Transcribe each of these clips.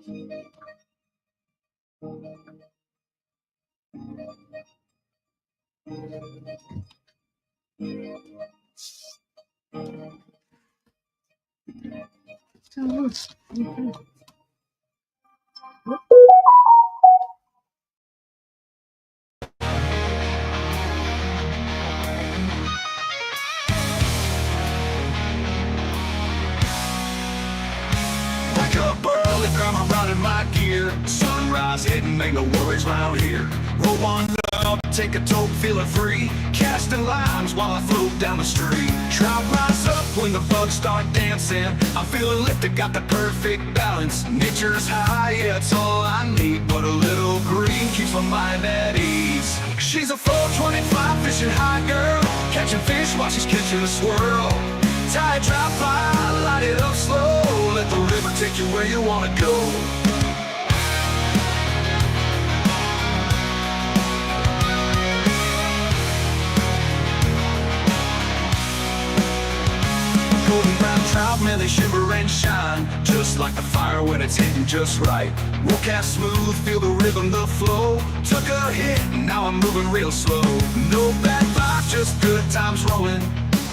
Wake up early, grandma running my gear. Sunrise hitting, ain't no worries round here. Roll one up, take a toke, feeling free. Casting lines while I float down the street. Trout rise up when the bugs start dancing. I'm feeling lifted, got the perfect balance. Nature's high, yeah, it's all I need. But a little green keeps my mind at ease. She's a 425 fishing high girl, catching fish while she's catching a swirl. Tide drop fly, light it up slow. Let the river take you where you wanna go. Golden brown trout, man, they shimmer and shine, just like the fire when it's hitting just right. Roll cast smooth, feel the rhythm, the flow. Took a hit, now I'm moving real slow. No bad vibes, just good times rolling.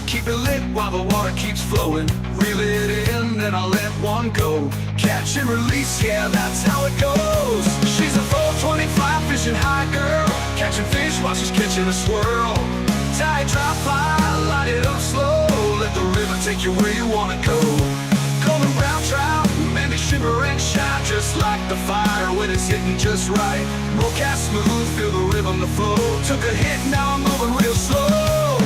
Keep it lit while the water keeps flowing. Reel it in, then I'll let one go. Catch and release, yeah, that's how it goes. She's a 425 fishing high girl, catching fish while she's catching a swirl. Tide drop fly, light it up slow. Let the river take you where you wanna go. Golden brown trout, man, they shimmer and shine, just like the fire when it's hitting just right. Roll cast smooth, feel the rhythm, the flow. Took a hit, now I'm moving real slow.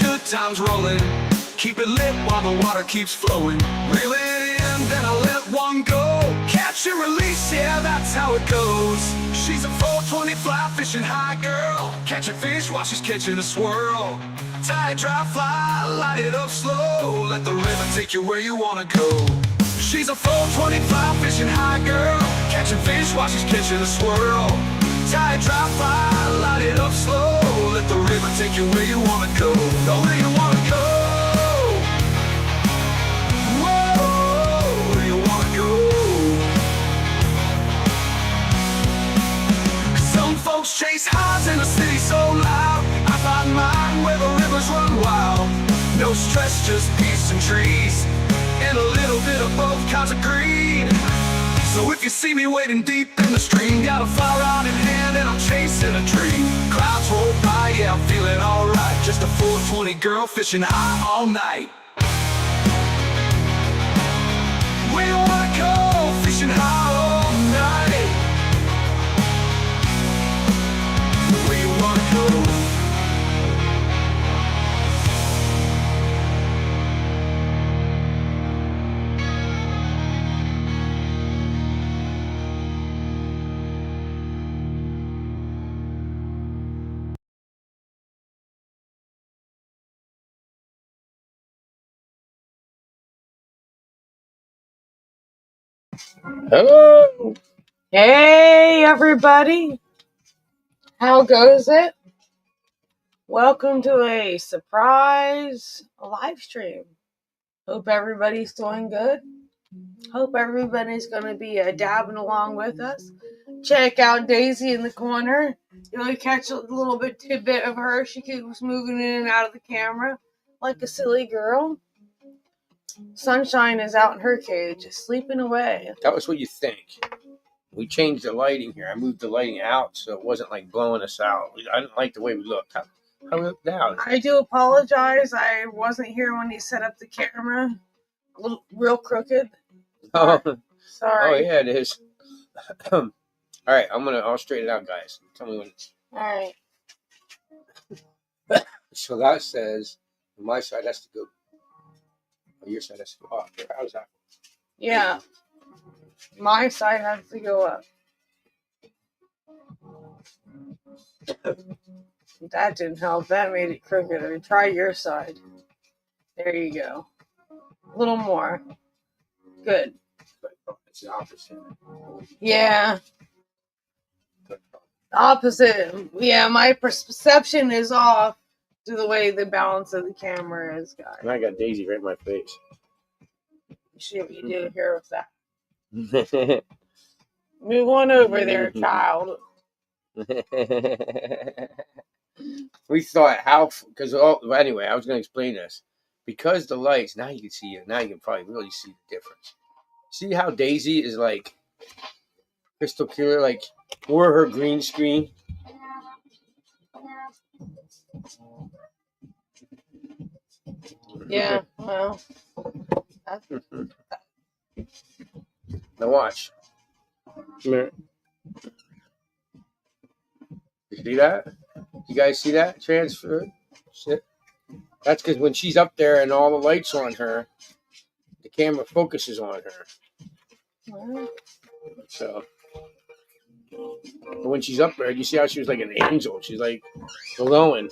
Good times rolling, keep it lit while the water keeps flowing. Reel it in, then I let one go. Catch and release, yeah, that's how it goes. She's a 420 fly fishing high girl, catching fish while she's catching a swirl. Tide dry fly, light it up slow. Let the river take you where you wanna go. She's a 425 fishing high girl, catching fish while she's catching a swirl. Tide dry fly, light it up slow. Let the river take you where you wanna go. Go where you wanna go. Whoa, where you wanna go. Some folks chase highs in a city so loud. I find mine where the rivers run wild. No stress, just peace and trees, and a little bit of both kinds of green. So if you see me wading deep in the stream, got a fire out in hand and I'm chasing a dream. Clouds roll by, yeah, I'm feeling alright. Just a 420 girl fishing high all night. Where you wanna go? Fishing high all night. Where you wanna go? Hello. Hey, everybody. How goes it? Welcome to a surprise live stream. Hope everybody's doing good. Hope everybody's going to be dabbing along with us. Check out Daisy in the corner. You'll catch a little bit tidbit of her. She keeps moving in and out of the camera like a silly girl. Sunshine is out in her cage, sleeping away. That was what you think. We changed the lighting here. I moved the lighting out so it wasn't like blowing us out. I didn't like the way we looked. How we look now? I do apologize. I wasn't here when he set up the camera. Real crooked. Oh, Sorry. oh yeah, it is. All right, I'll straighten it out, guys. Tell me when it's. All right. So that says on my side has to go. Oh, your side has to go up. How does that? Yeah. My side has to go up. That didn't help. That made it crooked. Try your side. There you go. A little more. Good. It's the opposite. Yeah. Opposite. Yeah, my perception is off to the way the balance of the camera is, guys. And I got Daisy right in my face. You see what you do here with that. Move on over there, child. We thought how, because anyway, I was going to explain this. Because the lights, now you can see it. Now you can probably really see the difference. See how Daisy is like crystal clear, like or her green screen. Yeah, well, that's Now watch. Come here. You see that? You guys see that transfer? Shit. That's because when she's up there and all the lights on her, the camera focuses on her. So, but when she's up there, you see how she was like an angel. She's like glowing.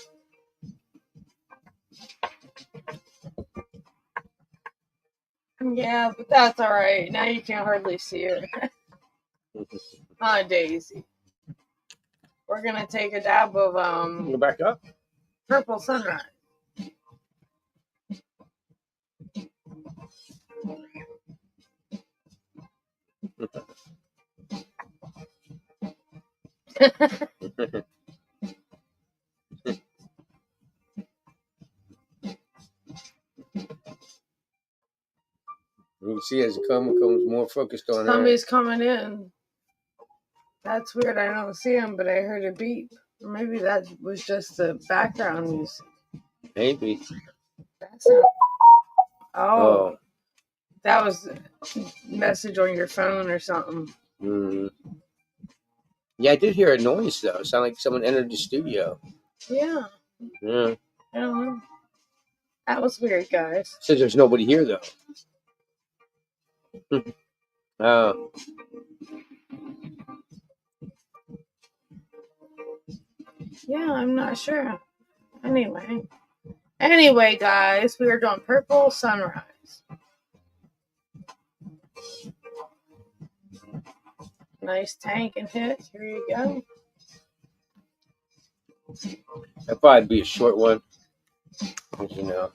yeah, but that's all right. Now you can hardly see her. Hi, Daisy. We're gonna take a dab of Go back up. purple sunrise. You can see as the camera comes more focused on her. Somebody's coming in. That's weird. I don't see him, but I heard a beep. Or maybe that was just the background music. Maybe. That's not. Oh. That was a message on your phone or something. Mm. Yeah, I did hear a noise though. It sounded like someone entered the studio. Yeah. Yeah. I don't know. That was weird, guys. Says there's nobody here though. Oh. Yeah, I'm not sure. Anyway, guys, we are doing purple sunrise. Nice tank and hit. Here you go. That'd probably be a short one. As you know.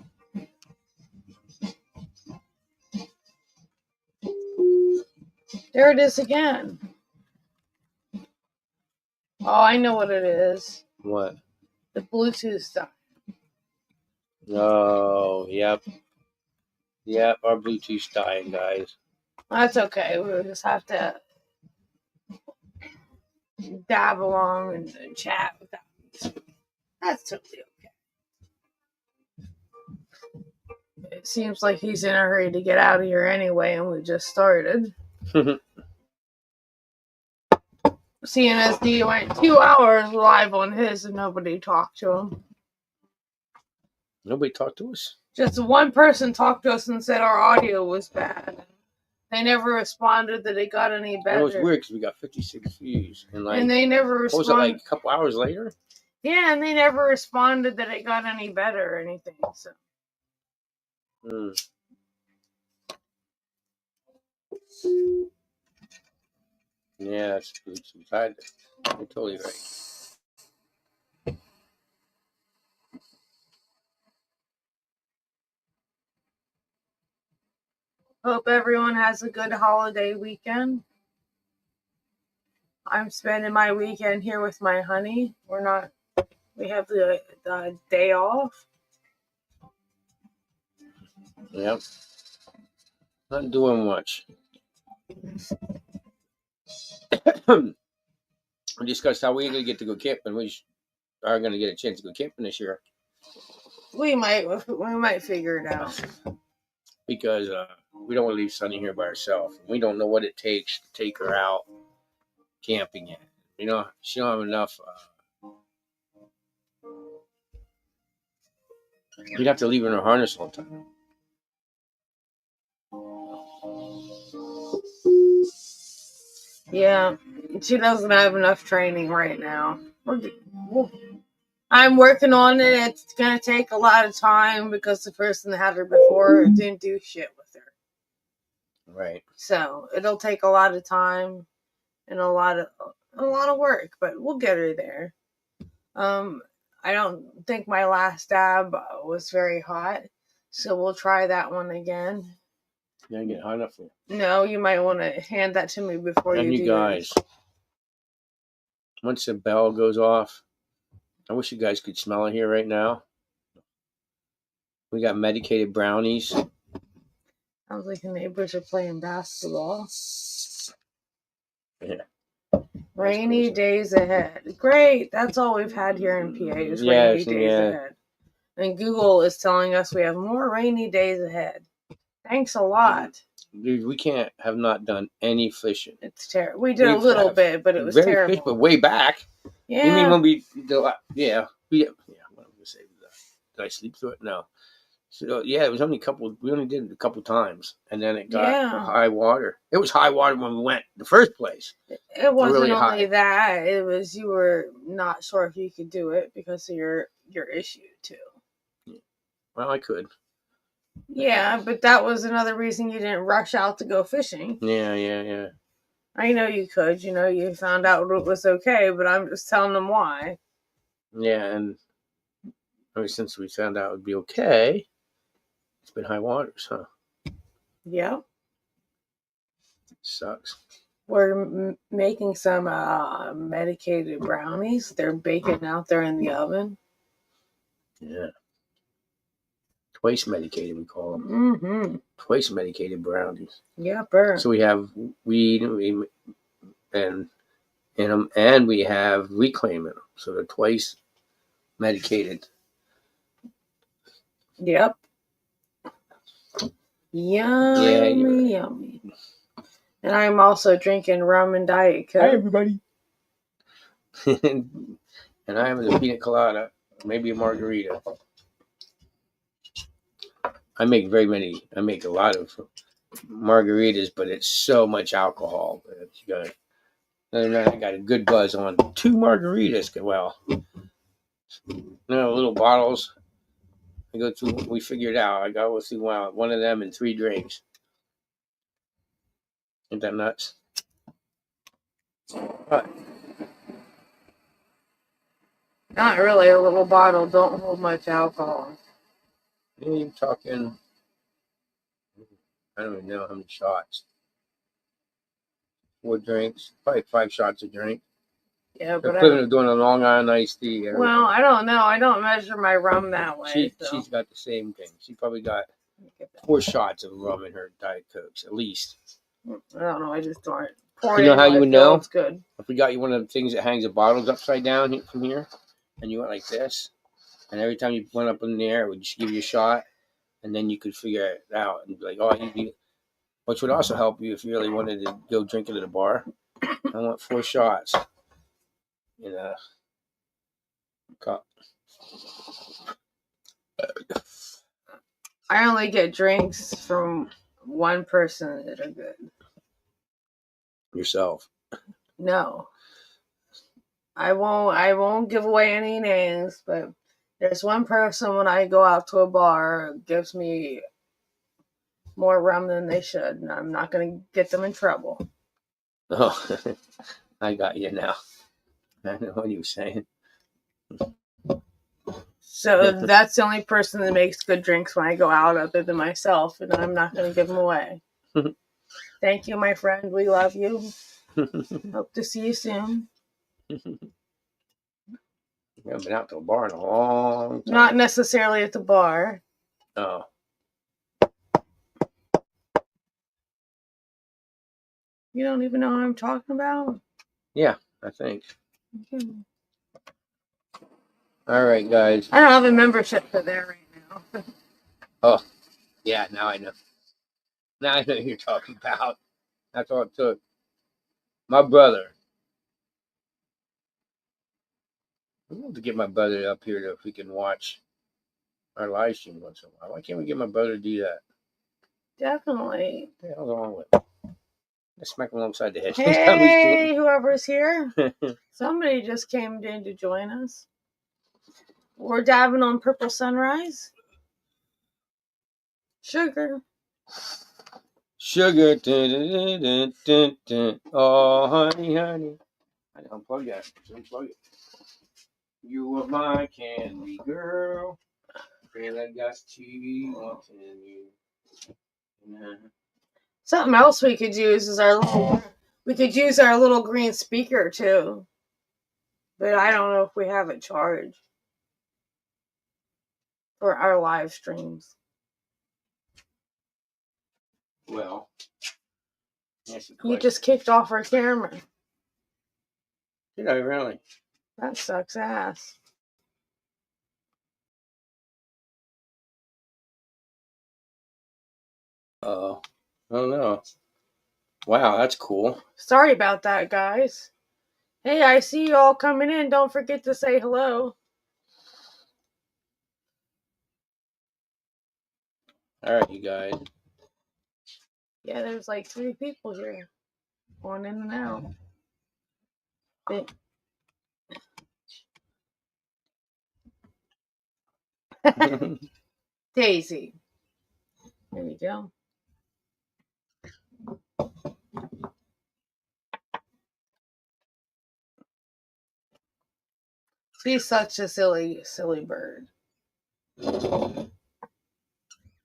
There it is again. Oh, I know what it is. What? The Bluetooth stuff. Oh, yep. Yep, our Bluetooth's dying, guys. That's okay. We'll just have to dab along and chat with that. That's totally okay. It seems like he's in a hurry to get out of here anyway, and we just started. Seeing as he went 2 hours live on his and nobody talked to him. Nobody talked to us? Just one person talked to us and said our audio was bad. They never responded that it got any better. It was weird because we got 56 views. And they never responded. What was it, like a couple hours later? Yeah, and they never responded that it got any better or anything. So. Yeah, that's Bluetooth. You're totally right. Hope everyone has a good holiday weekend. I'm spending my weekend here with my honey. We have the day off. Yep. Not doing much. We discussed how we're going to get to go camping. We are going to get a chance to go camping this year. We might figure it out. Because we don't want to leave Sunny here by herself. We don't know what it takes to take her out camping yet. You know, she don't have enough. We'd have to leave her in her harness all the time. Yeah, she doesn't have enough training right now. I'm working on it. It's going to take a lot of time because the person that had her before didn't do shit with her. Right. So it'll take a lot of time and a lot of a lot of work, but we'll get her there. I don't think my last dab was very hot, so we'll try that one again. You gotta get hot enough for you. No, you might want to hand that to me before And you you do guys, yours. once the bell goes off, I wish you guys could smell it here right now. We got medicated brownies. Sounds like the neighbors are playing basketball. Yeah. Rainy days ahead. Great. That's all we've had here in PA is Yes, rainy days yeah. ahead. And Google is telling us we have more rainy days ahead. Thanks a lot. Dude, we can't have not done any fishing. It's terrible. We did a We've little had bit, but it was very terrible. fish, but way back. Yeah. You mean when we, what am I gonna say? Did I sleep through it? No. So yeah, it was only we only did it a couple times, and then it got high water. It was high water when we went the first place. It wasn't really only high. that. It was you were not sure if you could do it because of your issue too. Well, I could. Yeah, but that was another reason you didn't rush out to go fishing. Yeah. I know you could. You know, you found out it was okay, but I'm just telling them why. Yeah, and ever since we found out it would be okay, it's been high waters, huh? Yeah. Sucks. We're making some medicated brownies. They're baking out there in the oven. Yeah. Twice medicated, we call them. Mm-hmm. Twice medicated brownies. Yeah, burr. So we have weed and in them, and we have reclaim in them. So they're twice medicated. Yep. Yummy, yummy. And I'm also drinking rum and Diet Coke. Hi, everybody. And I'm having a pina colada, maybe a margarita. I make a lot of margaritas, but it's so much alcohol. It's good. And I got a good buzz on 2 margaritas. Well, little bottles. We figured out. I go through one of them in 3 drinks. Ain't that nuts? What? Not really. A little bottle don't hold much alcohol. You're talking, I don't even know how many shots. 4 drinks, probably 5 shots a drink. Yeah, The but equivalent of doing a Long Island iced tea. Well, I don't know. I don't measure my rum that way. She's got the same thing. She probably got 4 shots of rum in her Diet Cokes, at least. I don't know. I just don't. You know how you would know? It's good. If we got you one of the things that hangs the bottles upside down from here, and you went like this, and every time you went up in the air, it would just give you a shot, and then you could figure it out and be like, oh, which would also help you if you really wanted to go drinking at a bar. I want 4 shots in a cup. I only get drinks from one person that are good. Yourself. No. I won't give away any names, but there's one person when I go out to a bar gives me more rum than they should, and I'm not going to get them in trouble. Oh, I got you now. I know what you were saying. So that's the only person that makes good drinks when I go out other than myself, and I'm not going to give them away. Thank you, my friend. We love you. Hope to see you soon. I haven't been out to a bar in a long time. Not necessarily at the bar. Oh. You don't even know what I'm talking about? Yeah, I think. Okay. All right, guys. I don't have a membership for there right now. Oh, yeah, now I know. Now I know who you're talking about. That's all it took. My brother. We want to get my brother up here if we can watch our live stream once in a while. Why can't we get my brother to do that? Definitely. What the hell's wrong with him? Let's smack him alongside the head. Hey, whoever's here. Somebody just came in to join us. We're dabbing on Purple Sunrise. Sugar. Sugar. Dun, dun, dun, dun, dun. Oh, honey, honey. I unplug that. Just unplug it. You were my candy girl. And I got TV wanting you. Nah. Something else we could use is our little green speaker too. But I don't know if we have it charged for our live streams. Well, that's a You question. just kicked off our camera. Did I really? That sucks ass. Oh no. Wow, that's cool. Sorry about that, guys. Hey, I see you all coming in. Don't forget to say hello. All right, you guys. Yeah, there's like 3 people here. Going in and out. Daisy. There you go. She's such a silly bird.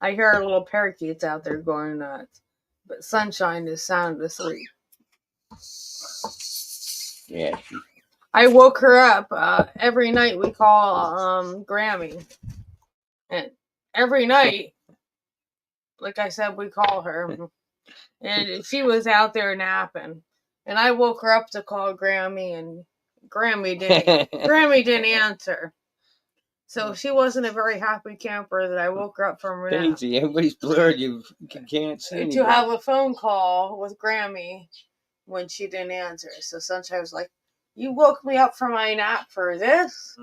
I hear our little parakeets out there going nuts. But Sunshine is sound asleep. Yeah. I woke her up. Every night we call Grammy. And every night, like I said, we call her. And she was out there napping. And I woke her up to call Grammy, and Grammy didn't answer. So she wasn't a very happy camper that I woke her up from her nap. Daisy, everybody's blurred. You can't see anybody. To have a phone call with Grammy when she didn't answer. So Sunshine was like, "You woke me up from my nap for this?"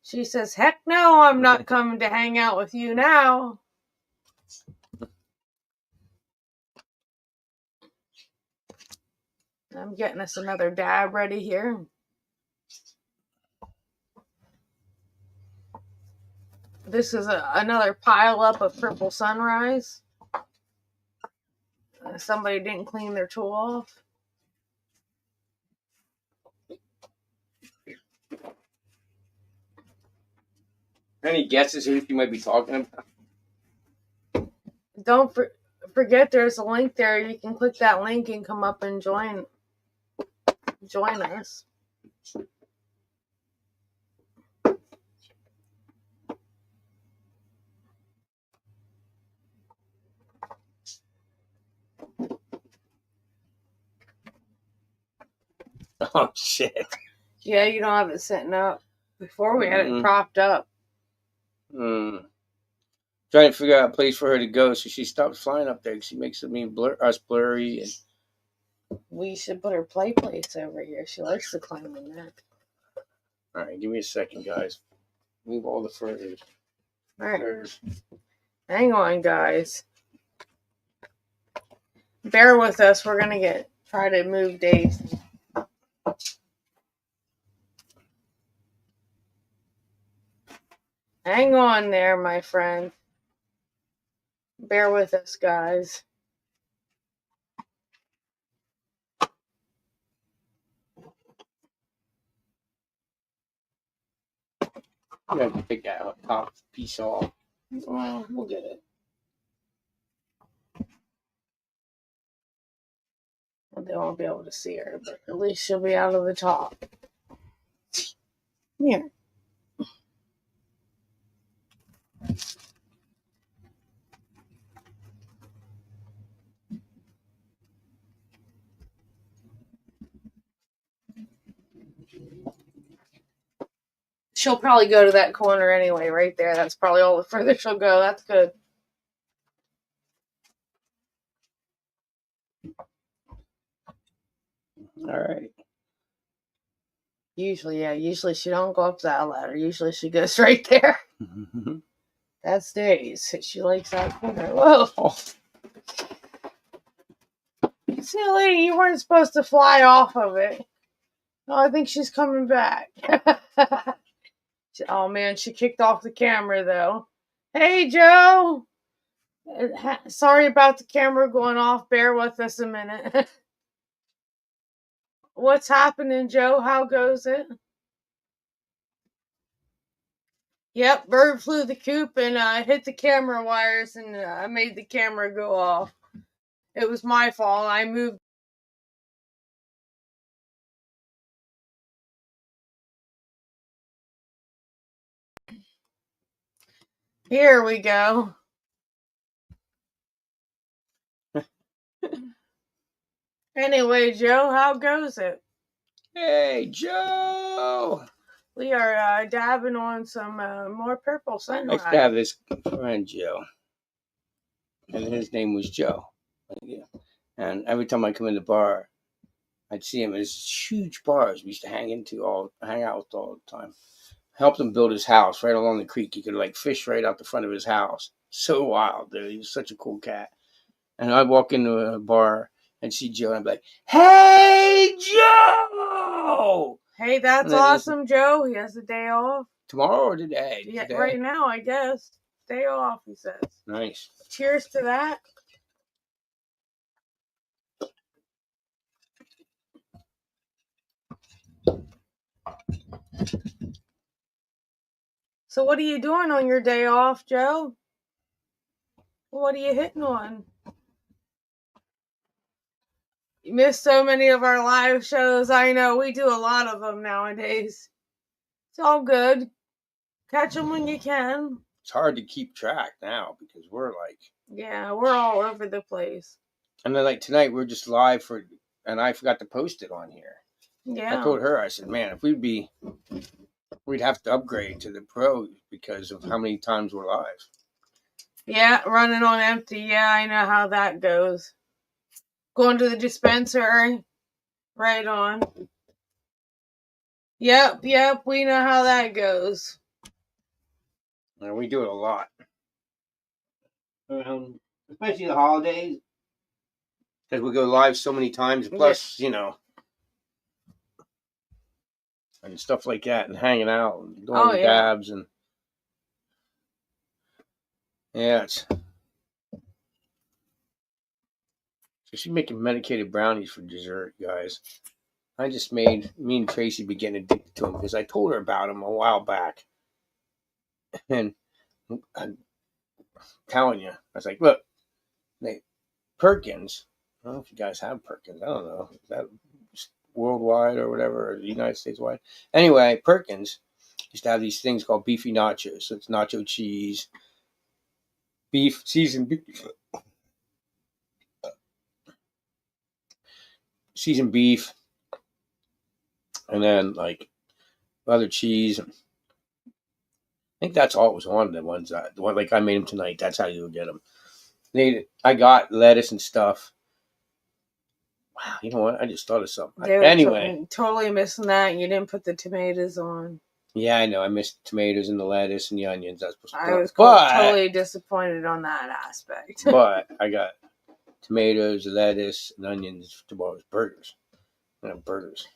She says, "Heck no, I'm not coming to hang out with you now." I'm getting us another dab ready here. This is another pile up of Purple Sunrise. Somebody didn't clean their tool off. Any guesses who you might be talking about? Don't forget there's a link there. You can click that link and come up and join us. Oh shit. Yeah, you don't have it sitting up. Before we had it propped up. Trying to figure out a place for her to go so she stops flying up there because she makes us blurry. And... We should put her play place over here. She likes to climb in there. All right, give me a second, guys. Move all the furniture. All right. Hang on, guys. Bear with us. We're going to try to move Daisy. Hang on there, my friend. Bear with us, guys. I'm going to take that top piece off. Well, we'll get it. They won't be able to see her, but at least she'll be out of the top. Here. She'll probably go to that corner anyway, right there. That's probably all the further she'll go. That's good. All right. Usually she don't go up that ladder. Usually she goes right there. That's Days. She likes that corner. Whoa. Silly, you weren't supposed to fly off of it. No, I think she's coming back. Oh man, she kicked off the camera though. Hey Joe! Sorry about the camera going off. Bear with us a minute. What's happening, Joe? How goes it? Yep, bird flew the coop and hit the camera wires and made the camera go off. It was my fault. I moved. Here we go. Anyway, Joe, how goes it? Hey, Joe! We are dabbing on some more purple I used to sunrise. have this friend, Joe, and his name was Joe. And every time I come in the bar, I'd see him in his huge bars we used to hang out with all the time. Helped him build his house right along the creek. He could like fish right out the front of his house. So wild, dude. He was such a cool cat. And I'd walk into a bar and see Joe, and I'd be like, "Hey, Joe!" Hey, that's awesome, Joe. He has a day off. Tomorrow or today? Yeah, Today? right now, I guess. Day off, he says. Nice. Cheers to that. So what are you doing on your day off, Joe? What are you hitting on? You missed so many of our live shows. I know, we do a lot of them nowadays. It's all good. Catch them when you can. It's hard to keep track now because we're like... Yeah, we're all over the place. And then like tonight, we're just live and I forgot to post it on here. Yeah. I told her, I said, man, if we'd have to upgrade to the pro because of how many times we're live. Yeah, running on empty. Yeah, I know how that goes. Going to the dispensary. Right on. Yep, we know how that goes. And we do it a lot. Especially the holidays. Because we go live so many times. Plus, and stuff like that. And hanging out. And doing dabs. And yeah, it's... So she's making medicated brownies for dessert, guys. I just me and Tracy began addicted to them because I told her about them a while back. And I'm telling you, I was like, look, Perkins, I don't know if you guys have Perkins. I don't know. Is that worldwide or whatever, or the United States wide? Anyway, Perkins used to have these things called beefy nachos. So it's nacho cheese, seasoned beef, and then like other cheese. I think that's all it was on the ones the one like I made them tonight. That's how you would get them. I got lettuce and stuff. Wow, you know what? I just thought of something. Anyway, totally missing that. You didn't put the tomatoes on. Yeah, I know. I missed the tomatoes and the lettuce and the onions. I was totally disappointed on that aspect. But I got tomatoes, lettuce, and onions for tomorrow's burgers. I have burgers.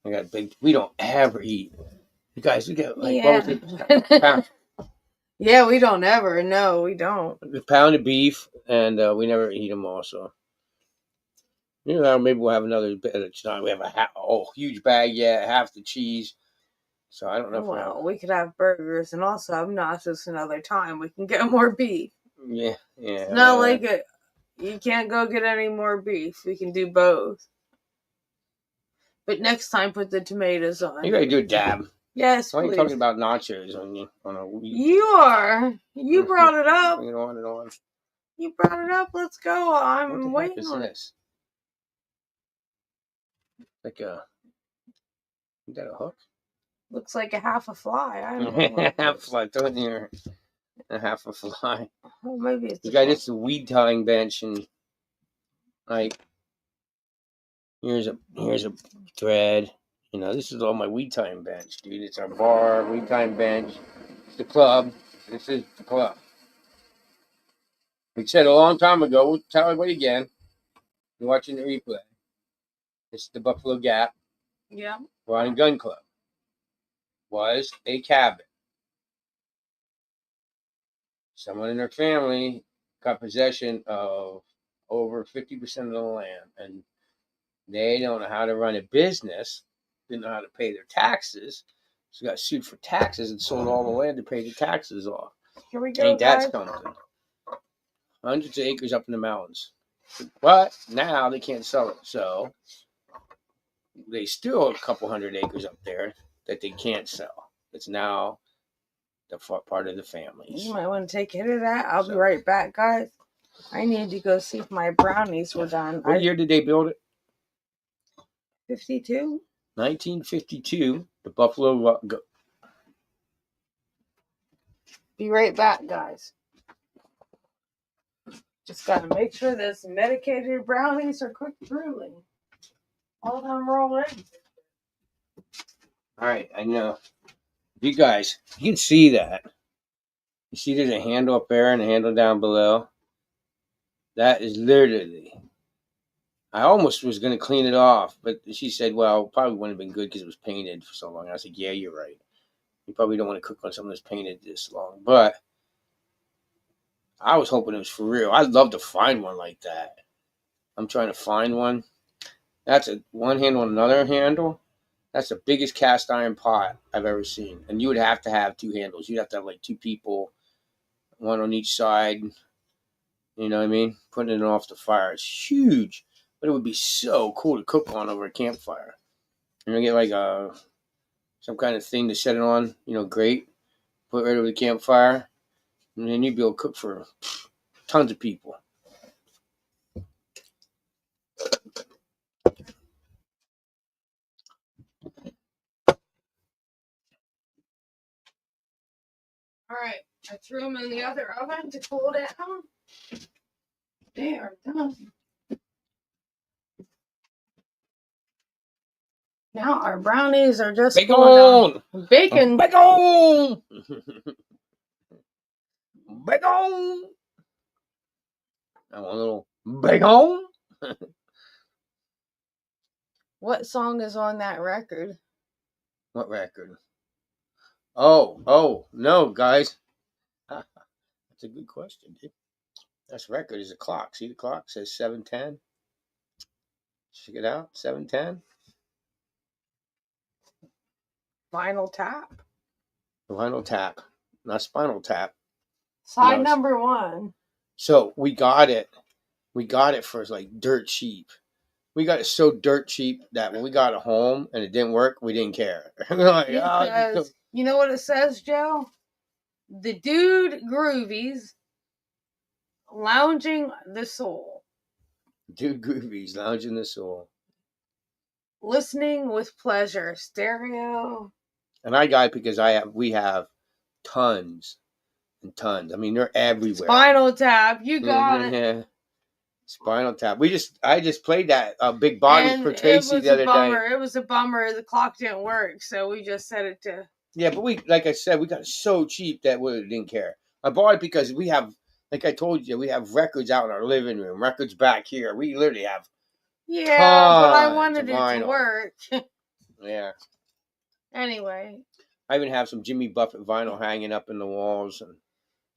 I got big. We don't ever eat. You guys, we get like what was it? Pound. Yeah, we don't ever. No, we don't. A pound of beef, and we never eat them. Also, maybe we'll have another bit of tonight. We have a huge bag. Yeah, half the cheese. So I don't know. Well, we could have burgers and also have nachos another time. We can get more beef. Yeah. It's not like it. You can't go get any more beef. We can do both. But next time, put the tomatoes on. You gotta do a dab. Yes, Why please. are you talking about nachos on a week? You are. You brought it up. Bring it on and on. You brought it up. Let's go. I'm waiting on it. This? Like is that a hook? Looks like a half a fly. I don't know. Half a fly. Throw it in here. A half a fly. Oh, maybe it's. You got this weed tying bench and like here's a thread. This is all my weed tying bench, dude. It's our bar, weed tying bench. It's the club. This is the club. We said a long time ago, we'll tell everybody again. You're watching the replay. This is the Buffalo Gap. Yeah. Rod and Gun Club. Was a cabin. Someone in their family got possession of over 50% of the land, and They don't know how to run a business. Didn't know how to pay their taxes. So got sued for taxes and sold all the land to pay the taxes off. Here we go, Ain't that guys. something? Hundreds of acres up in the mountains. But now they can't sell it. So they still have a couple hundred acres up there that they can't sell. It's now the part of the families. You might want to take a hit of that. I'll be right back, guys. I need to go see if my brownies were done. What year did they build it? 52? 1952. The Buffalo. Be right back, guys. Just gotta make sure this medicated brownies are cooked thoroughly. All of them are already. All right, I know. You guys, you can see that. You see there's a handle up there and a handle down below. That is literally. I almost was going to clean it off, but she said, well, probably wouldn't have been good because it was painted for so long. And I said, yeah, you're right. You probably don't want to cook on something that's painted this long. But I was hoping it was for real. I'd love to find one like that. I'm trying to find one. That's one handle on another handle. That's the biggest cast iron pot I've ever seen. And you would have to have two handles. You'd have to have like two people, one on each side. You know what I mean? Putting it off the fire. It's huge. But it would be so cool to cook on over a campfire. You're going to get like some kind of thing to set it on, grate, put it right over the campfire. And then you'd be able to cook for tons of people. All right, I threw them in the other oven to cool down. They are done. Now our brownies are just Bacon! Bacon! Bacon! Bacon! I want a little bacon. What song is on that record? What record? Oh, no, guys. That's a good question, dude. That's record is a clock. See the clock? It says 7:10. Check it out. 7:10. Vinyl Tap. Vinyl Tap. Not Spinal Tap. Side number 1. So we got it. We got it for like dirt cheap. We got it so dirt cheap that when we got it home and it didn't work, we didn't care. Like, because, you know what it says, Joe? The Dude Groovies Lounging the Soul. Dude Groovies Lounging the Soul. Listening with pleasure. Stereo. And I got it because we have tons and tons. I mean, they're everywhere. Spinal Tap. You got it. Yeah. Spinal Tap. I just played that Big Body for Tracy the other day. It was a bummer. The clock didn't work, so we just set it to. Yeah, but like I said, we got it so cheap that we didn't care. I bought it because we have, like I told you, we have records out in our living room, records back here. We literally have. Yeah, but I wanted it vinyl. to work. Yeah. Anyway. I even have some Jimmy Buffett vinyl hanging up in the walls. And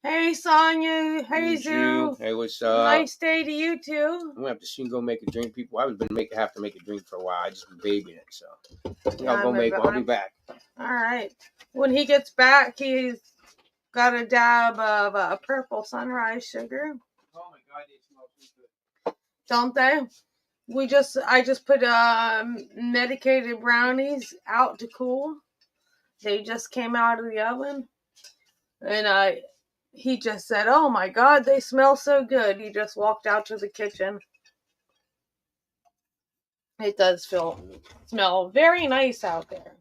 hey, Sonia. Hey, Zoo. Hey, what's up? Nice day to you, too. I'm going to have to soon go make a drink, people. I've been have to make a drink for a while. I just been babying it, so. I'll go make one. I'll be back. All right. When he gets back, he's got a dab of purple sunrise sugar. Oh, my God. They smell so good. Don't they? I just put medicated brownies out to cool. They just came out of the oven. And he just said, oh my God, they smell so good. He just walked out to the kitchen. It does smell very nice out there.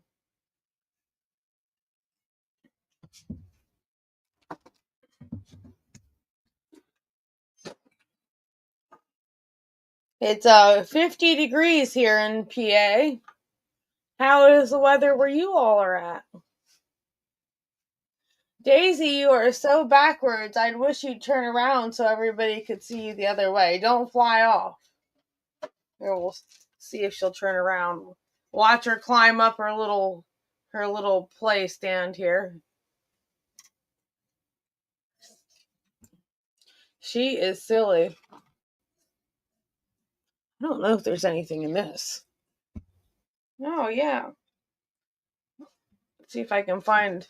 It's 50 degrees here in PA. How is the weather where you all are at? Daisy, you are so backwards. I'd wish you'd turn around so everybody could see you the other way. Don't fly off. Here, we'll see if she'll turn around. Watch her climb up her little play stand here. She is silly. I don't know if there's anything in this. Oh, yeah. Let's see if I can find.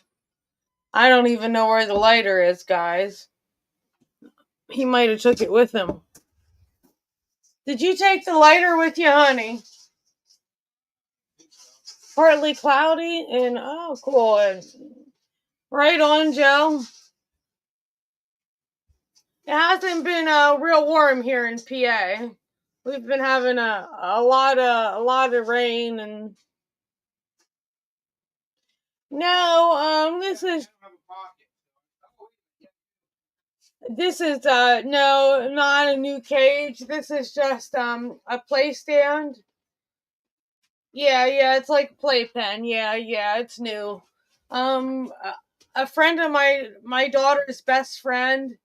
I don't even know where the lighter is, guys. He might have took it with him. Did you take the lighter with you, honey? Partly cloudy and oh, cool. And right on, Joe. It hasn't been real warm here in PA. We've been having a lot of rain and no, this is no, not a new cage. This is just a play stand. Yeah, it's like playpen. Yeah, it's new. A friend of my daughter's best friend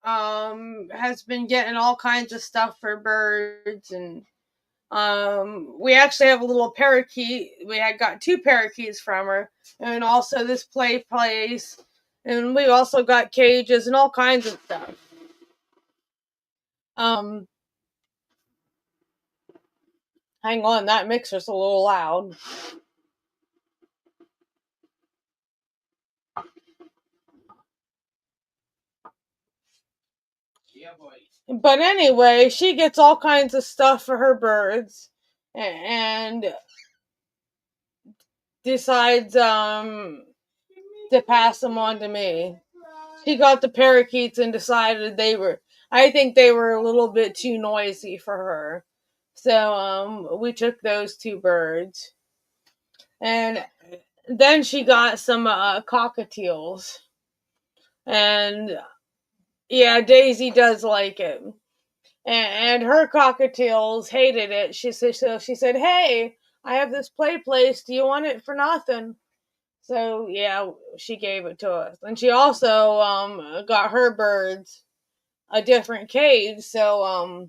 has been getting all kinds of stuff for birds, and we actually have a little parakeet. We had got 2 parakeets from her, and also this play place, and we also got cages and all kinds of stuff. Hang on, that mixer's a little loud. Yeah, boy. But anyway, she gets all kinds of stuff for her birds and decides to pass them on to me. She got the parakeets and decided I think they were a little bit too noisy for her. So we took those 2 birds. And then she got some cockatiels. And yeah, Daisy does like it. And her cockatiels hated it. She said, "Hey, I have this play place. Do you want it for nothing?" So yeah, she gave it to us, and she also got her birds a different cage. So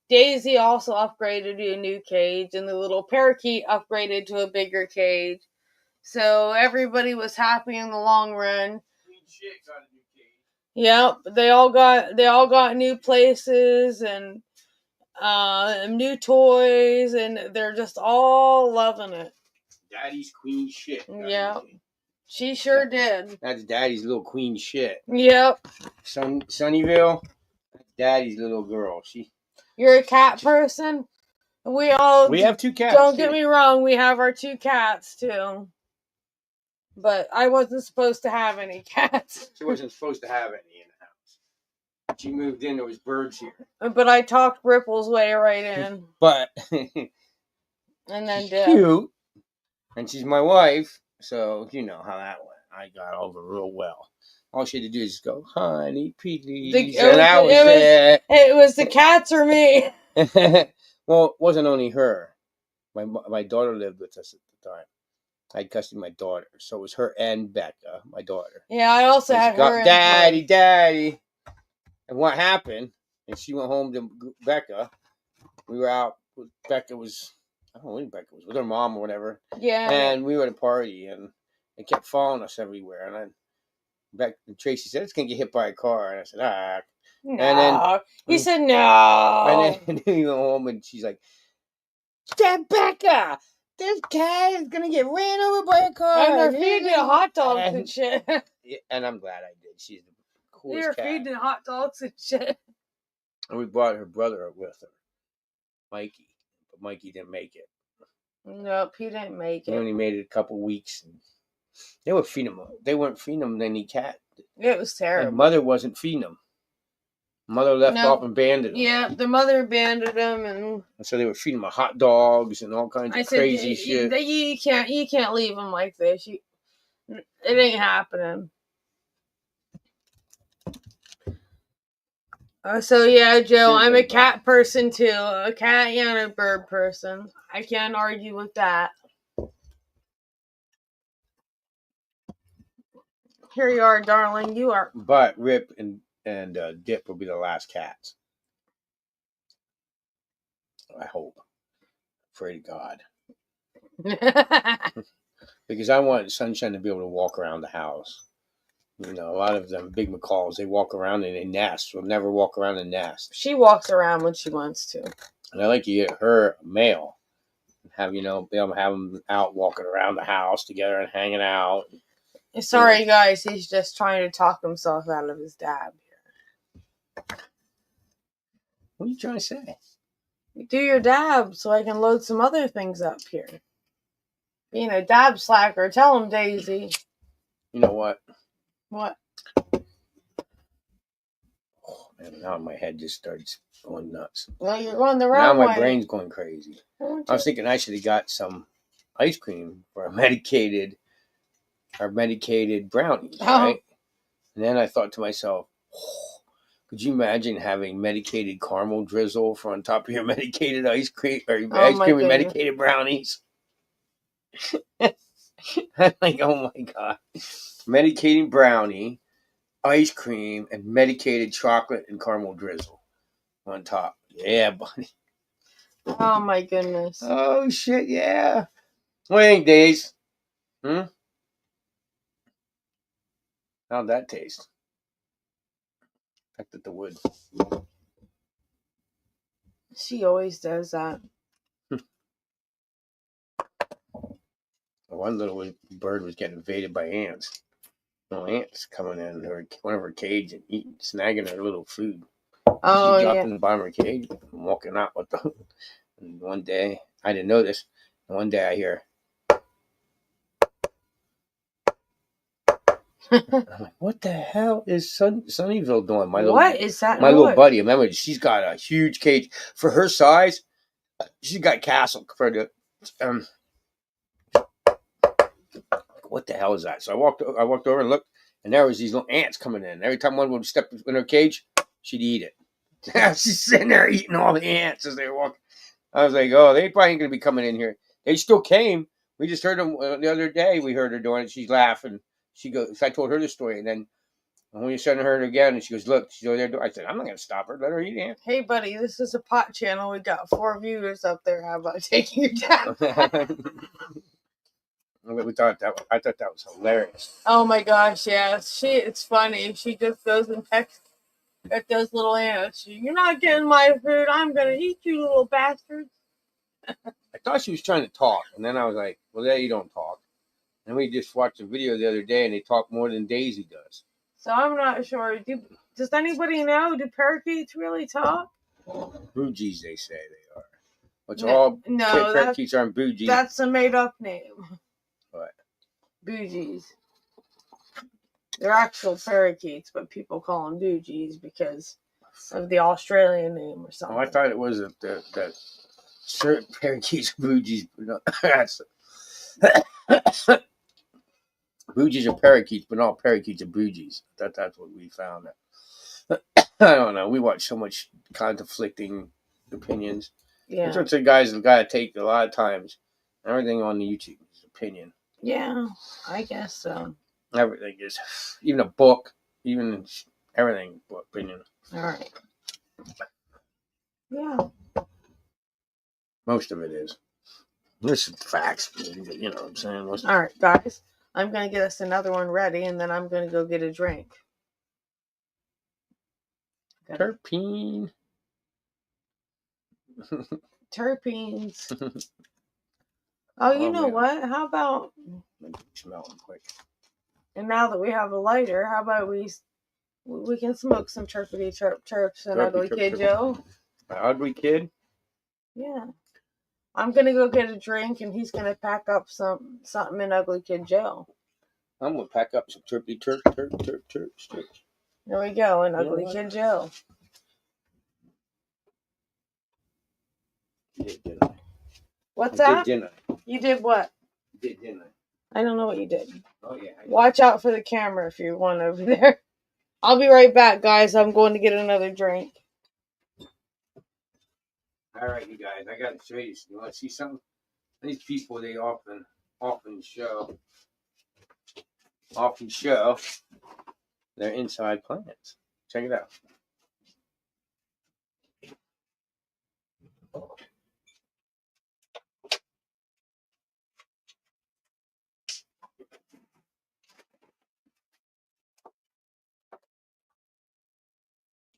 Daisy also upgraded to a new cage, and the little parakeet upgraded to a bigger cage. So everybody was happy in the long run. Queen shit got a new cage. Yep, they all got new places and new toys, and they're just all loving it. Daddy's queen shit. Yeah, she sure did. That's Daddy's little queen shit. Yep. Sunnyvale. That's Daddy's little girl. You're a cat person. We have 2 cats. Don't get me wrong. We have our 2 cats too. But I wasn't supposed to have any cats. She wasn't supposed to have any in the house. She moved in. There was birds here. But I talked Ripple's way right in. But and then cute. And she's my wife, so you know how that went. I got over real well. All she had to do is go, honey, please. It was the cats or me. Well, it wasn't only her. My daughter lived with us at the time. I had custody of my daughter, so it was her and Becca, my daughter. Yeah, I also had her. Daddy. And what happened? And she went home to Becca. We were out. Becca was. I don't know when Becca was with her mom or whatever. Yeah. And we were at a party, and they kept following us everywhere. And then Tracy said, "It's gonna get hit by a car." And I said, "Ah." No. And then he said, "No." And then we went home, and she's like, "Becca, this cat is gonna get ran over by a car." And they're feeding hot dogs and shit. And I'm glad I did. She's the coolest They're cat. feeding hot dogs and shit. And we brought her brother with her, Mikey. But Mikey didn't make it. Nope, he didn't make it. He only made it a couple weeks. And they were feeding him. They weren't feeding him any cat. It was terrible. And mother wasn't feeding him. Mother left off and abandoned him. Yeah, the mother abandoned him, and so they were feeding him hot dogs and all kinds of crazy shit. You can't leave him like this. It ain't happening. So yeah, Joe, I'm a cat person too. A cat and a bird person. I can't argue with that. Here you are, darling. You are. But Rip and Dip will be the last cats. I hope. Pray to God. Because I want Sunshine to be able to walk around the house. You know, a lot of them big macaws, they walk around and they nest. Will never walk around and nest. She walks around when she wants to. And I like to get her a male. Have be able to have them out walking around the house together and hanging out. Sorry, guys. He's just trying to talk himself out of his dab here. What are you trying to say? Do your dab so I can load some other things up here. Being a dab slacker, tell him, Daisy. You know what? What? Oh, man, now my head just starts going nuts. Well, you're going the wrong way. way. Now my brain's going crazy. I was thinking I should have got some ice cream for our medicated brownies, right? And then I thought to myself, oh, could you imagine having medicated caramel drizzle for on top of your medicated ice cream or ice cream and medicated brownies? I'm like, oh my god. Medicated brownie, ice cream, and medicated chocolate and caramel drizzle on top. Yeah, buddy. Oh my goodness. Oh shit, yeah. What do you think, Days? How'd that taste? Back at the wood. She always does that. One little bird was getting invaded by ants. No ants coming in one of her cage and snagging her little food. Oh, she dropped in the bottom of her cage and walking out with them. And one day, I didn't know this. And one day I hear, I'm like, what the hell is Sunnyville doing? What is that? My little buddy, remember, she's got a huge cage. For her size, she's got castle for the what the hell is that? So I walked over and looked, and there was these little ants coming in. Every time one would step in her cage, she'd eat it. She's sitting there eating all the ants as they were walking. I was like, oh, they probably ain't going to be coming in here. They still came. We just heard them the other day. We heard her doing it. She's laughing. She goes, I told her the story, and then when we sent her again, and she goes, look, she's over there. I said, I'm not going to stop her. Let her eat ants. Hey, buddy, this is a pot channel. We got 4 viewers up there. How about taking your dab? I thought that was hilarious. Oh my gosh, yeah. It's funny. She just goes and pecks at those little ants. You're not getting my food. I'm going to eat you, little bastards. I thought she was trying to talk, and then I was like, well, there you don't talk. And we just watched a video the other day, and they talk more than Daisy does. So I'm not sure. Does anybody know? Do parakeets really talk? Boogies, they say they are. Which parakeets aren't boogies. That's a made-up name. What? Boogies. They're actual parakeets, but people call them boogies because of the Australian name or something. Oh, I thought it was that certain parakeets are boogies. Boogies are parakeets, but not parakeets are boogies. That's what we found. I don't know. We watch so much conflicting opinions. Yeah. That's what the guys have got to take a lot of times. Everything on the YouTube is opinion. Yeah, I guess so. Everything is, even a book, even everything, opinion. All right. Yeah. Most of it is. This is facts. You know what I'm saying? All right, guys. I'm going to get us another one ready, and then I'm going to go get a drink. Terpene. Terpenes. Oh, you know what? How about... Smell them quick. And now that we have a lighter, how about we can smoke some chirpity chirps and Ugly Kid Joe? Ugly Kid? Yeah. I'm going to go get a drink, and he's going to pack up something in Ugly Kid Joe. I'm going to pack up some chirpy chirps. There we go, in Ugly Kid Joe. You did, didn't I? What's that? Didn't I? You did what? You did, didn't I? I don't know what you did. Oh, yeah. Watch out for the camera if you want over there. I'll be right back, guys. I'm going to get another drink. All right, you guys. I got to show you. You want to see something? These people, they often show their inside plants. Check it out.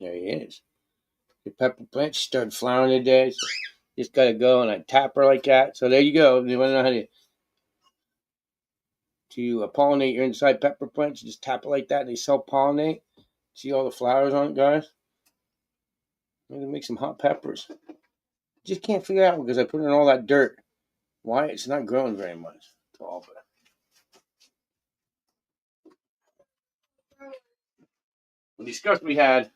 There he is. The pepper plant started flowering today. So just got to go and I tap her like that. So there you go. You want to know how to pollinate your inside pepper plants? You just tap it like that and they self-pollinate. See all the flowers on it, guys? I'm going to make some hot peppers. Just can't figure out because I put in all that dirt. Why it's not growing very much. All of it. The discussion we had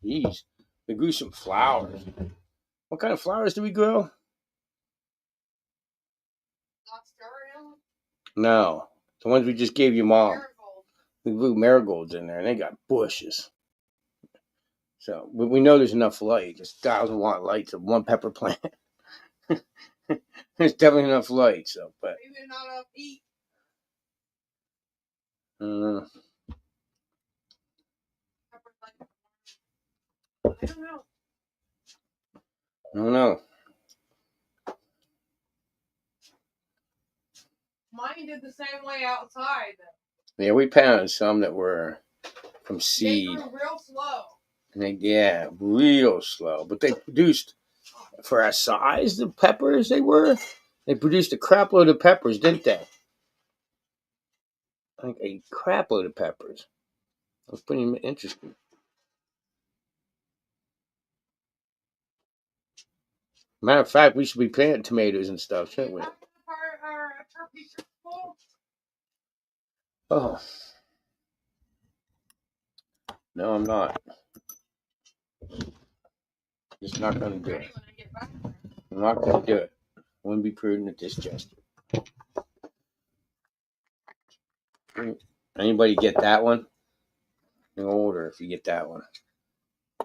geez, we grew some flowers. What kind of flowers do we grow? No, the ones we just gave your mom. We grew marigolds in there, and they got bushes. So we know there's enough light. There's 1,000-watt lights of one pepper plant. There's definitely enough light. So, but maybe not enough heat. I don't know. I don't know. I don't know. Mine did the same way outside. Yeah, we planted some that were from seed. They grew real slow. And real slow. But they produced, for our size, the peppers they produced a crap load of peppers, didn't they? Like a crap load of peppers. That was pretty interesting. Matter of fact, we should be planting tomatoes and stuff, shouldn't we? Oh. No, I'm not. Just not going to do it. I'm not going to do it. I wouldn't be prudent at this juncture. Anybody get that one? An older, if you get that one.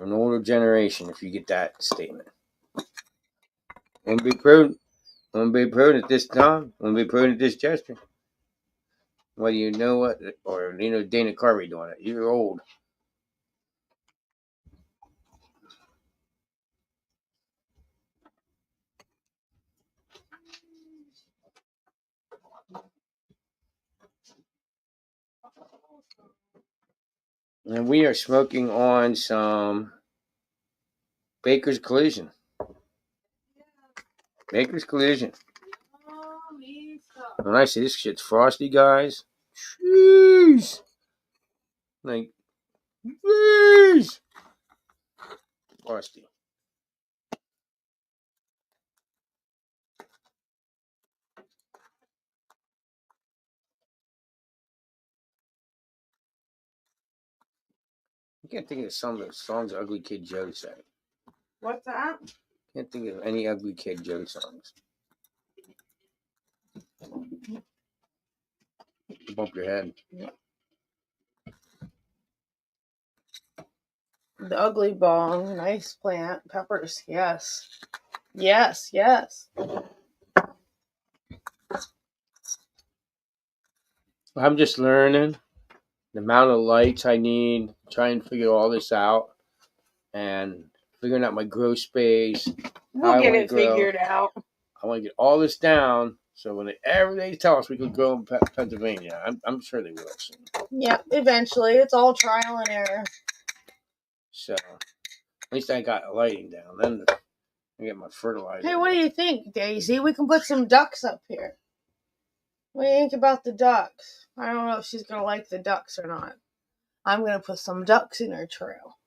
An older generation, if you get that statement. Wouldn't be prudent. Wouldn't be prudent at this time. Wouldn't be prudent at this gesture. Whether you know what, or Dana Carvey doing it. You're old. And we are smoking on some Baker's Collision. Baker's Collision. When I say this shit's frosty, guys, jeez. Like, jeez. Frosty. I can't think of some of the songs Ugly Kid Joe sang. What's that? Can't think of any Ugly Kid Joe songs. Bump your head. The ugly bong, nice plant, peppers, yes. Yes, yes. I'm just learning the amount of lights I need, trying to figure all this out, and figuring out my grow space. We'll get it figured out. I want to get all this down, so whenever they tell us we can grow in Pennsylvania, I'm sure they will soon. Yeah, eventually. It's all trial and error. So, at least I got lighting down. Then I get my fertilizer. Hey, what do you think, Daisy? We can put some ducks up here. What do you think about the ducks? I don't know if she's going to like the ducks or not. I'm going to put some ducks in her trail.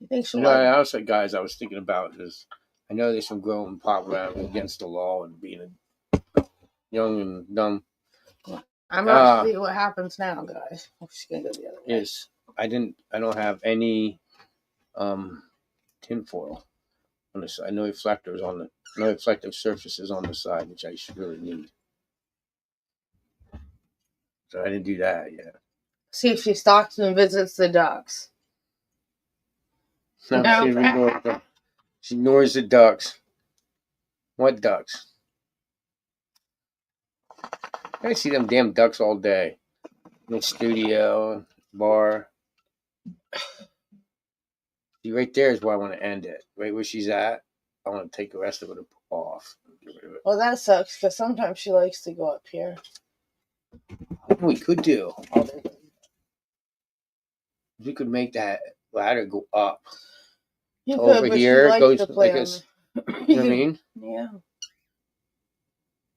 You think she'll like I also, guys, I was thinking about is I know there's some growing pop around against the law and being young and dumb. I'm going to see what happens now, guys. I'm just going to go the other way. Is I don't have any tinfoil on the side. No reflectors on the no reflective surfaces on the side, which I should really need. So I didn't do that yet. See if she stalks and visits the ducks. No. She ignores the ducks. What ducks? I see them damn ducks all day. In the studio, bar. See, right there is where I want to end it. Right where she's at, I want to take the rest of it off. Get rid of it. Well, that sucks because sometimes she likes to go up here. We could do. We could make that ladder go up. You Over could, but she here, it likes goes to play like on this. the... You know what I mean? Yeah.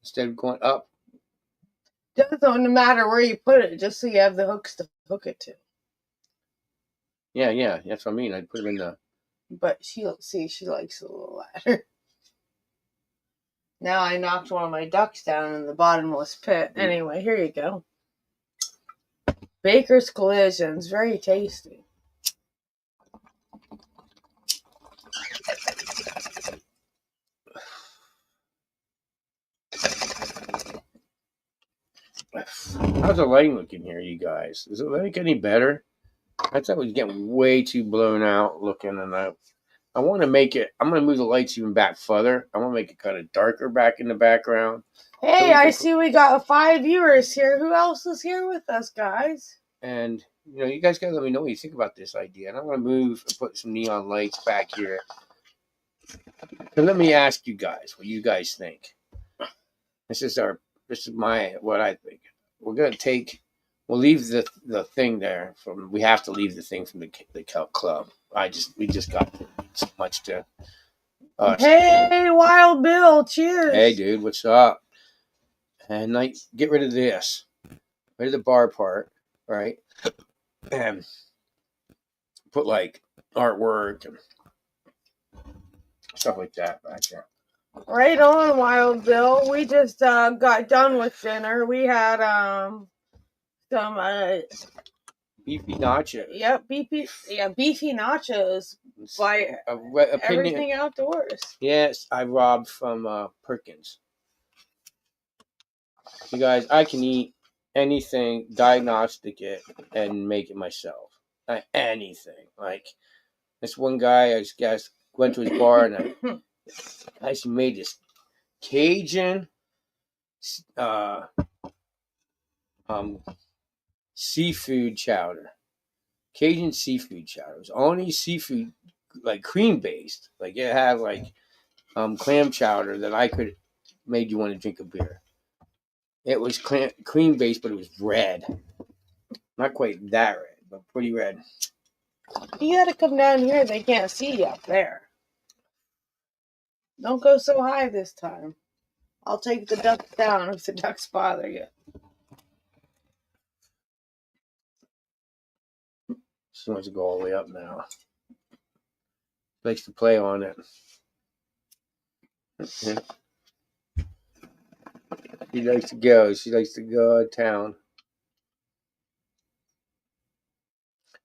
Instead of going up. Doesn't matter where you put it, just so you have the hooks to hook it to. Yeah, that's what I mean. I'd put them in the... But she likes a little ladder. Now I knocked one of my ducks down in the bottomless pit. Anyway, here you go. Baker's Collisions, very tasty. How's the lighting looking here, you guys? Is it like any better? I thought it was getting way too blown out looking, and I want to make it. I'm going to move the lights even back further. I want to make it kind of darker back in the background. Hey, I see we got 5 viewers here. Who else is here with us, guys? And you guys gotta let me know what you think about this idea. And I'm gonna move and put some neon lights back here. So let me ask you guys what you guys think. This is what I think. We're gonna we'll leave the thing there we have to leave the thing from the club. We just got so much to. Hey, Wild Bill, cheers. Hey, dude, what's up? And get rid of this, rid of the bar part, right? And put like artwork and stuff like that back there. Right on, Wild Bill. We just got done with dinner. We had some beefy nachos. Yep, beefy nachos by Everything Outdoors. Yes, I robbed from Perkins. You guys, I can eat anything, diagnostic it, and make it myself. Anything. Like this one guy, I just went to his bar and I made this Cajun seafood chowder. Cajun seafood chowder. It was only seafood, like cream based. Like it had like clam chowder that I could made you want to drink a beer. It was cream based, but it was red. Not quite that red, but pretty red. You gotta come down here. They can't see you up there. Don't go so high this time. I'll take the ducks down if the ducks bother you. She wants to go all the way up now. Likes to play on it. She likes to go. She likes to go out of town.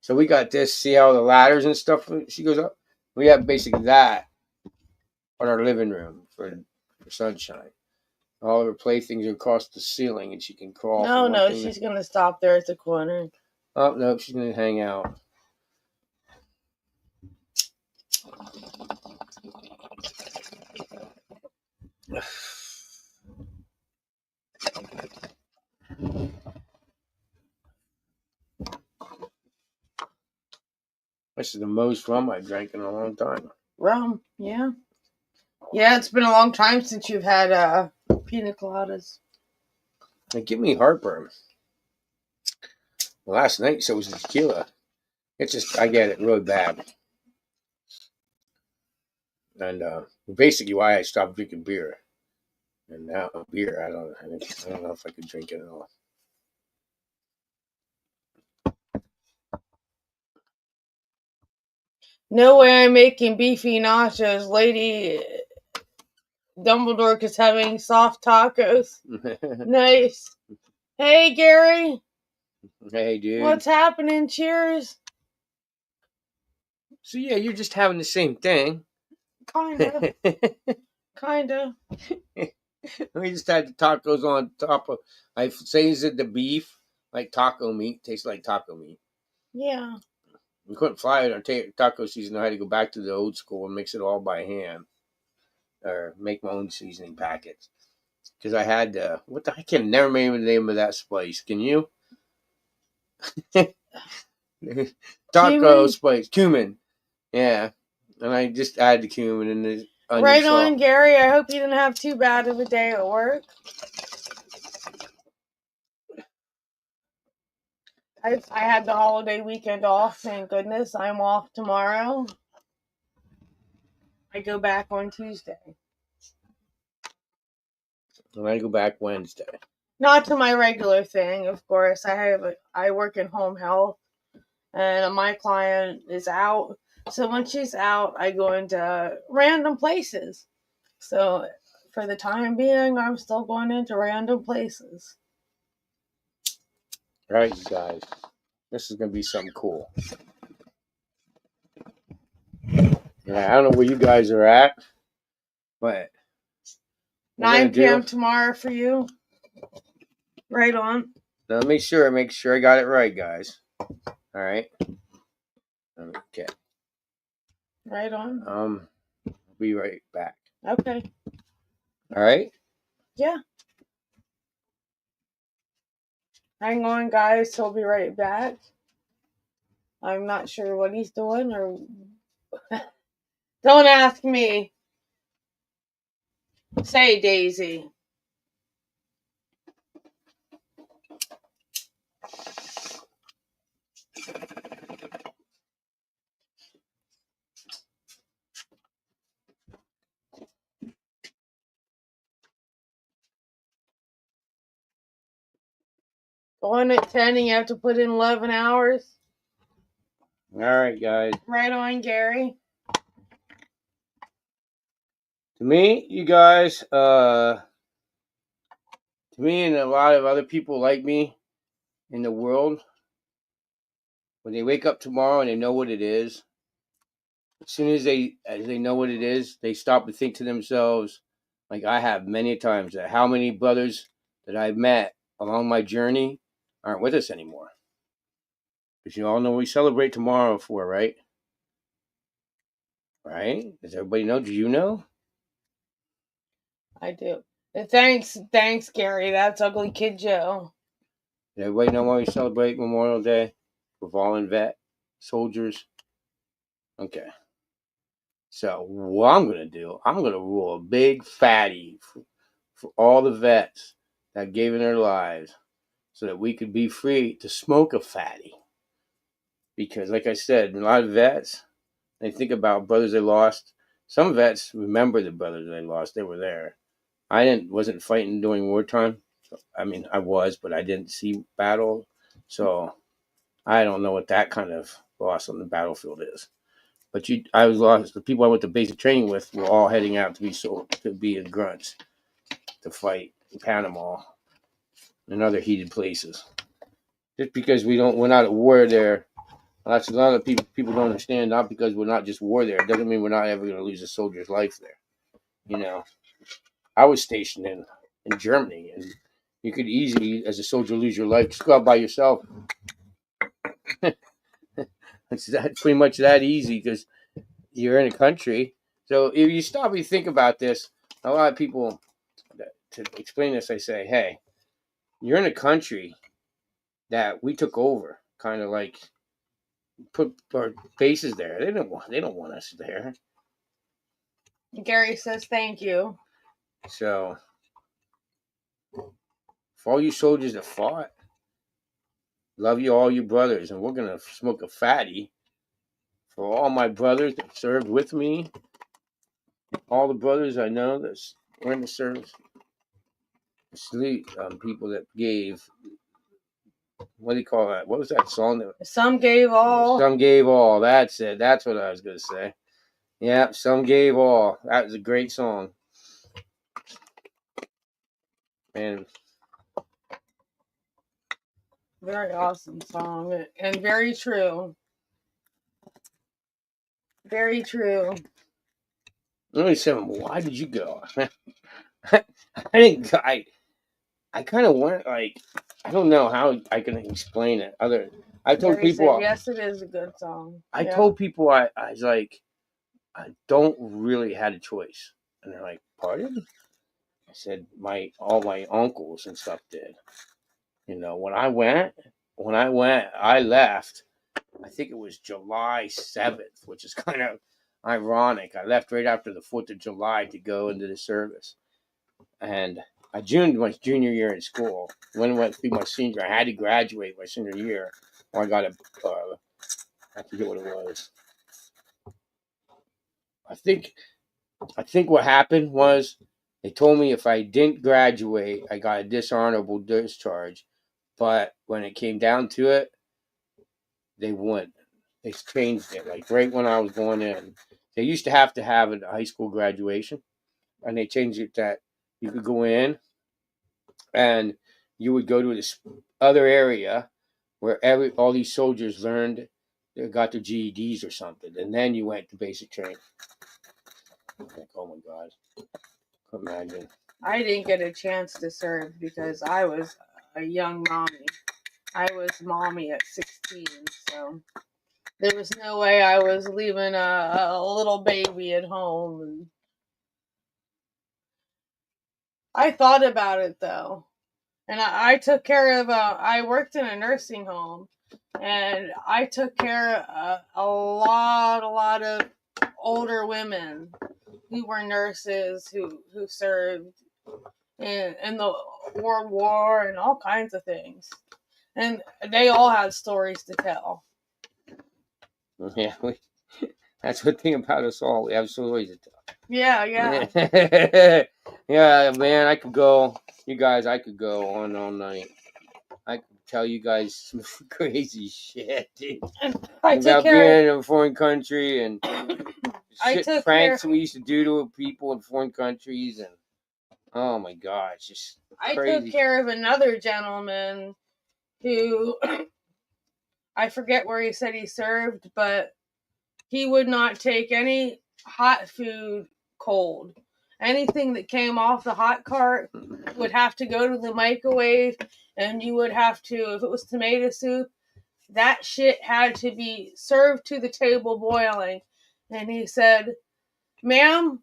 So we got this. See how the ladders and stuff she goes up? We have basically that on our living room for sunshine. All of her playthings are across the ceiling and she can crawl. No, she's going to stop there at the corner. Oh, no, she's going to hang out. This is the most rum I've drank in a long time. Rum, yeah. Yeah, it's been a long time since you've had pina coladas. They give me heartburn. Last night, so was the tequila. It's just, I get it really bad. And basically why I stopped drinking beer. And now beer, I don't know if I could drink it at all. No way I'm making beefy nachos. Lady Dumbledore is having soft tacos. Nice. Hey, Gary. Hey, dude. What's happening? Cheers. So, yeah, you're just having the same thing. Kinda. Kinda. We just had the tacos on top of, I say, is it the beef? Like taco meat. Tastes like taco meat. Yeah. We couldn't fly it on taco season. I had to go back to the old school and mix it all by hand. Or make my own seasoning packets. Because I had, I can never remember the name of that spice. Can you? Taco spice. Cumin. Yeah. And I just added the cumin and the Right on, Gary. I hope you didn't have too bad of a day at work. I had the holiday weekend off, thank goodness. I'm off tomorrow. I go back on Tuesday. And I go back Wednesday. Not to my regular thing, of course. I work in home health, and my client is out. So when she's out, I go into random places. So for the time being, I'm still going into random places. All right, you guys. This is going to be something cool. Yeah, I don't know where you guys are at, but 9 p.m. tomorrow for you. Right on. Now make sure I got it right, guys. All right. Okay. Right on. I'll be right back. Okay. All right. Yeah. Hang on, guys. He'll be right back. I'm not sure what he's doing, or don't ask me. Say, Daisy. Going at 10 and you have to put in 11 hours. All right, guys. Right on, Gary. To me, you guys, to me and a lot of other people like me in the world, when they wake up tomorrow and they know what it is, as soon as they know what it is, they stop and think to themselves, like I have many times, that how many brothers that I've met along my journey aren't with us anymore. Because you all know we celebrate tomorrow for, right? Right? Does everybody know? Do you know? I do. Thanks, Gary. That's Ugly Kid Joe. Does everybody know why we celebrate Memorial Day? For fallen vet soldiers. Okay. So what I'm gonna do, I'm gonna rule a big fatty for all the vets that gave in their lives, so that we could be free to smoke a fatty. Because, like I said, a lot of vets, they think about brothers they lost. Some vets remember the brothers they lost; they were there. I wasn't fighting during wartime. I mean, I was, but I didn't see battle, so I don't know what that kind of loss on the battlefield is. But I was lost. The people I went to basic training with were all heading out to be in grunts to fight in Panama and other heated places. Just because we're not at war there, that's a lot of people don't understand. Not because we're not just war there, it doesn't mean we're not ever going to lose a soldier's life there. You know, I was stationed in Germany, and you could easily, as a soldier, lose your life. Just go out by yourself. It's pretty much that easy because you're in a country. So if you stop and think about this, a lot of people, to explain this, I say, hey, you're in a country that we took over, kind of like put our bases there. They don't want us there. Gary says thank you. So for all you soldiers that fought, love you all you brothers, and we're gonna smoke a fatty for all my brothers that served with me, all the brothers I know that were in the service. Salute people that gave. What do you call that? What was that song? Some gave all. Some gave all. That's it. That's what I was gonna say. Yeah, some gave all. That was a great song. And Very awesome song, and very true. Very true. let me say, why did you go? I didn't. I kind of went like, I don't know how I can explain it. I told Gary people. said, yes, it is a good song. I told people I was like, I don't really had a choice, and they're like, pardon? I said all my uncles and stuff did. You know, when I went, I left. I think it was July 7th, which is kind of ironic. I left right after the 4th of July to go into the service. And I joined my junior year in school. When I went through my senior, I had to graduate my senior year. Or I got I forget what it was. I think what happened was they told me if I didn't graduate, I got a dishonorable discharge. But when it came down to it, they wouldn't. They changed it. Like right when I was going in, they used to have a high school graduation, and they changed it that you could go in and you would go to this other area where all these soldiers learned, they got their GEDs or something, and then you went to basic training. Like, oh my God, couldn't imagine. I didn't get a chance to serve because I was a young mommy. I was mommy at 16, so there was no way I was leaving a little baby at home. And I thought about it though, and I took care of. I worked in a nursing home, and I took care of a lot of older women who were nurses who served in the World War and all kinds of things, and they all had stories to tell. Yeah, that's one thing about us all. We have stories to tell. Yeah. Yeah, man, I could go. You guys, I could go on all night. I could tell you guys some crazy shit, dude. About being in a foreign country and pranks we used to do to people in foreign countries, and oh my God, it's just crazy. I took care of another gentleman who I forget where he said he served, but he would not take any hot food cold. Anything that came off the hot cart would have to go to the microwave, and you would have to, if it was tomato soup, that shit had to be served to the table boiling. And he said, "Ma'am,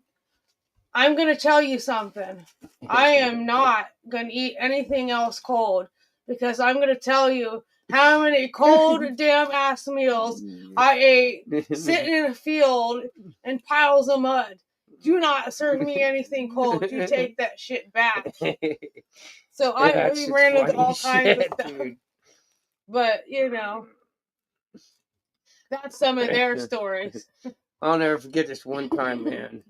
I'm going to tell you something. I am not going to eat anything else cold, because I'm going to tell you how many cold damn ass meals I ate sitting in a field in piles of mud. Do not serve me anything cold. You take that shit back." So we ran into all kinds of stuff. Dude. But, that's some of their stories. I'll never forget this one time, man.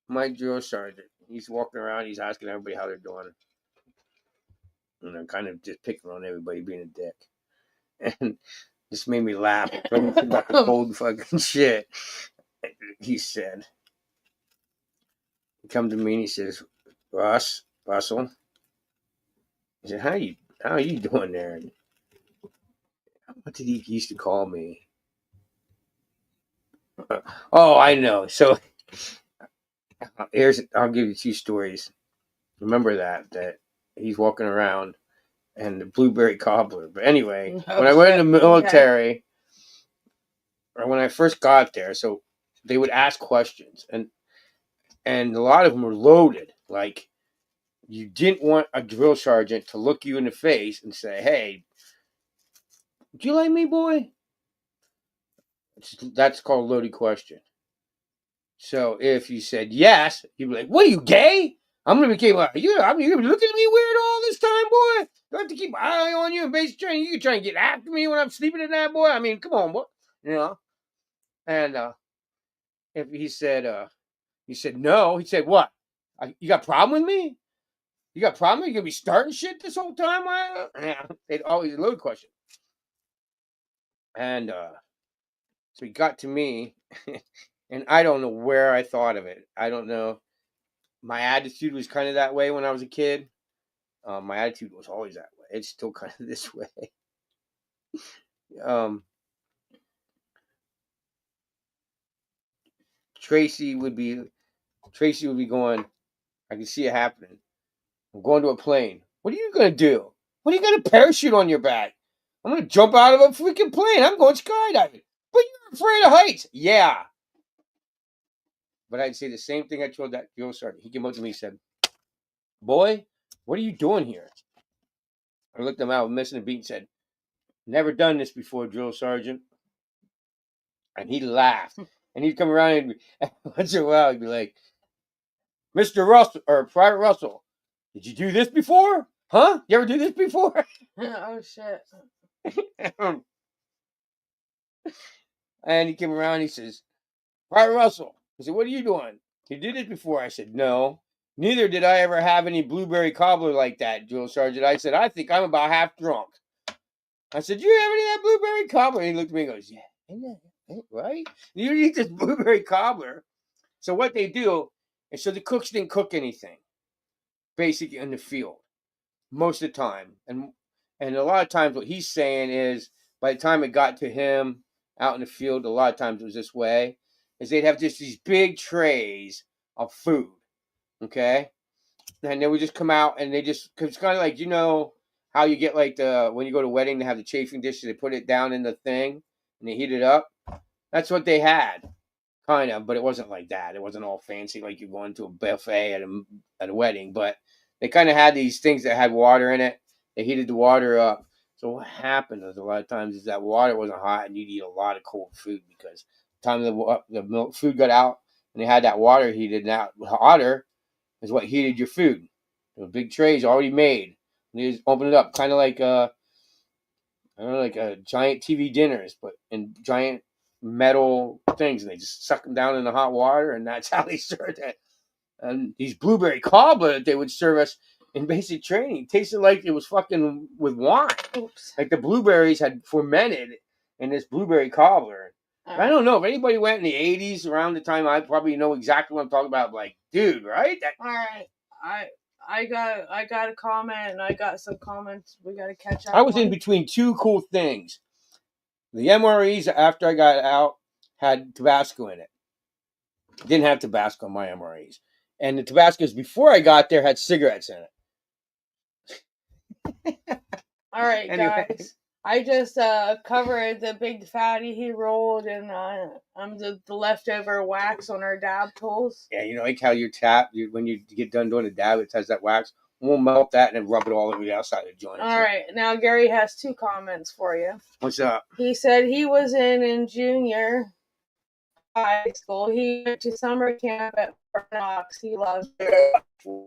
My drill sergeant, he's walking around, he's asking everybody how they're doing. And I'm kind of just picking on everybody being a dick. And this made me laugh. About the cold fucking shit. He said, he come to me and he says, Russell. He said, how are you doing there? And what did he used to call me? Oh, I know. So I'll give you 2 stories. Remember that he's walking around and the blueberry cobbler. But anyway, when I went in the military, or when I first got there, so they would ask questions, and a lot of them were loaded. Like, you didn't want a drill sergeant to look you in the face and say, "Hey, do you like me, boy?" That's called a loaded question. So if you said yes, he'd be like, "What are you, gay? I'm gonna be you're gonna be looking at me weird all this time, boy. Do I have to keep an eye on you in basic training? You can try and get after me when I'm sleeping at night, boy. I mean, come on, boy." And if he said no, he said, "What? You got a problem with me? You got a problem? You gonna be starting shit this whole time?" Yeah, they'd always load question. And so he got to me, and I don't know where I thought of it. I don't know. My attitude was kind of that way when I was a kid. My attitude was always that way. It's still kind of this way. Tracy would be going, I can see it happening. I'm going to a plane. What are you going to do? What are you going to parachute on your back? I'm going to jump out of a freaking plane. I'm going skydiving. But you're afraid of heights. Yeah. But I'd say the same thing I told that drill sergeant. He came up to me and said, "Boy, what are you doing here?" I looked him out, missing a beat, and said, "Never done this before, drill sergeant." And he laughed. And he'd come around and once in a while he'd be like, Mr. Russell or Private Russell, did you do this before? Huh? You ever do this before? Oh shit. And he came around and he says, Private Russell. I said, what are you doing? You did this before. I said, no. Neither did I ever have any blueberry cobbler like that, Drill Sergeant. I said, I think I'm about half drunk. I said, you have any of that blueberry cobbler? And he looked at me and goes, yeah, right? You eat this blueberry cobbler. So what they do, and so the cooks didn't cook anything, basically in the field, most of the time. And a lot of times what he's saying is, by the time it got to him out in the field, a lot of times it was this way, is they'd have just these big trays of food, okay? And they would just come out and cause it's kind of like, how you get like when you go to a wedding, they have the chafing dishes, they put it down in the thing and they heat it up. That's what they had, kind of, but it wasn't like that. It wasn't all fancy like you're going to a buffet at a wedding, but they kind of had these things that had water in it. They heated the water up. So what happened is a lot of times is that water wasn't hot and you'd eat a lot of cold food because the time the food got out and they had that water heated, and that hotter is what heated your food. The big trays already made. And you just open it up, kind of like I don't know, like a giant TV dinners, but in giant metal things, and they just suck them down in the hot water, and that's how they served it. And these blueberry cobbler that they would serve us in basic training tasted like it was fucking with wine. Oops. Like the blueberries had fermented in this blueberry cobbler. I don't know if anybody went in the 80s around the time. I probably know exactly what I'm talking about. Like, dude, right? All right. I got a comment and I got some comments. We got to catch up. I was in between two cool things. The MREs after I got out had Tabasco in it. Didn't have Tabasco in my MREs. And the Tabascos before I got there had cigarettes in it. All right, Anyway. guys. I just covered the big fatty he rolled and the leftover wax on our dab tools. Yeah, like how your tap, when you get done doing a dab, it has that wax. We'll melt that and then rub it all over the outside of the joint. All right. Now, Gary has two comments for you. What's up? He said he was in junior high school. He went to summer camp at Fort Knox. He loved it.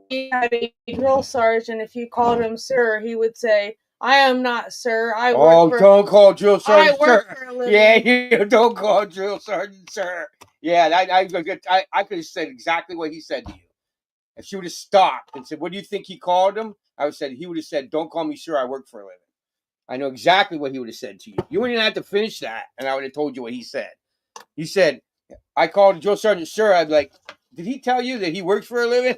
He had a drill sergeant. If you called him sir, he would say, I am not sir. I work for... don't call drill sergeant I work sir. for a living. Yeah, you don't call drill sergeant sir. Yeah, I could have said exactly what he said to you. If she would have stopped and said, what do you think he called him? He would have said, don't call me sir, I work for a living. I know exactly what he would have said to you. You wouldn't even have to finish that, and I would have told you what he said. He said, I called drill sergeant sir. I'd be like, did he tell you that he works for a living?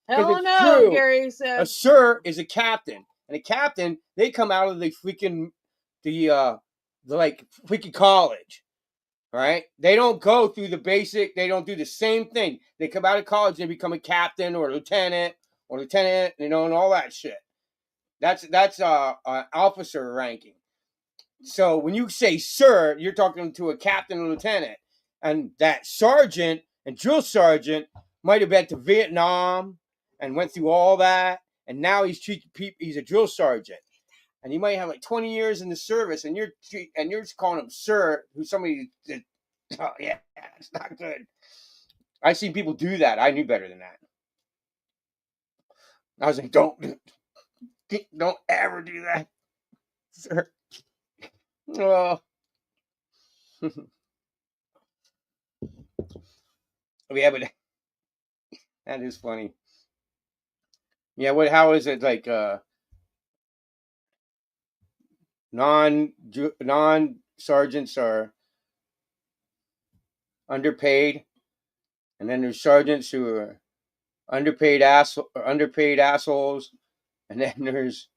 Hell no, true. Gary said. A sir is a captain. And a captain, they come out of the freaking college. Right? They don't go through the basic, they don't do the same thing. They come out of college, they become a captain or a lieutenant, and all that shit. That's officer ranking. So when you say sir, you're talking to a captain or lieutenant. And that sergeant and drill sergeant might have been to Vietnam and went through all that. And now he's a drill sergeant. And he might have like 20 years in the service, and you're just calling him sir, who's somebody that, oh yeah, it's not good. I've seen people do that. I knew better than that. I was like, don't ever do that, sir. Oh. Yeah, but that is funny. Yeah, how is it like non sergeants are underpaid, and then there's sergeants who are underpaid assholes, and then there's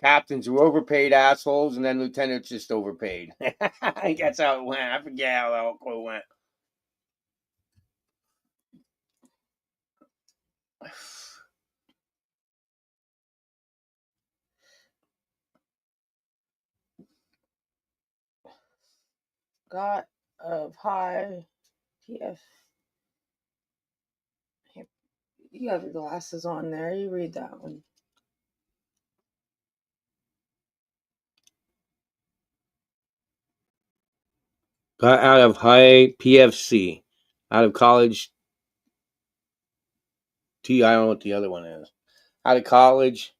captains who are overpaid assholes, and then lieutenants just overpaid. I think that's how it went. I forget how that quote went. Got of high PF. You have your glasses on there. You read that one. Got out of high PFC, out of college. I don't know what the other one is. Out of college,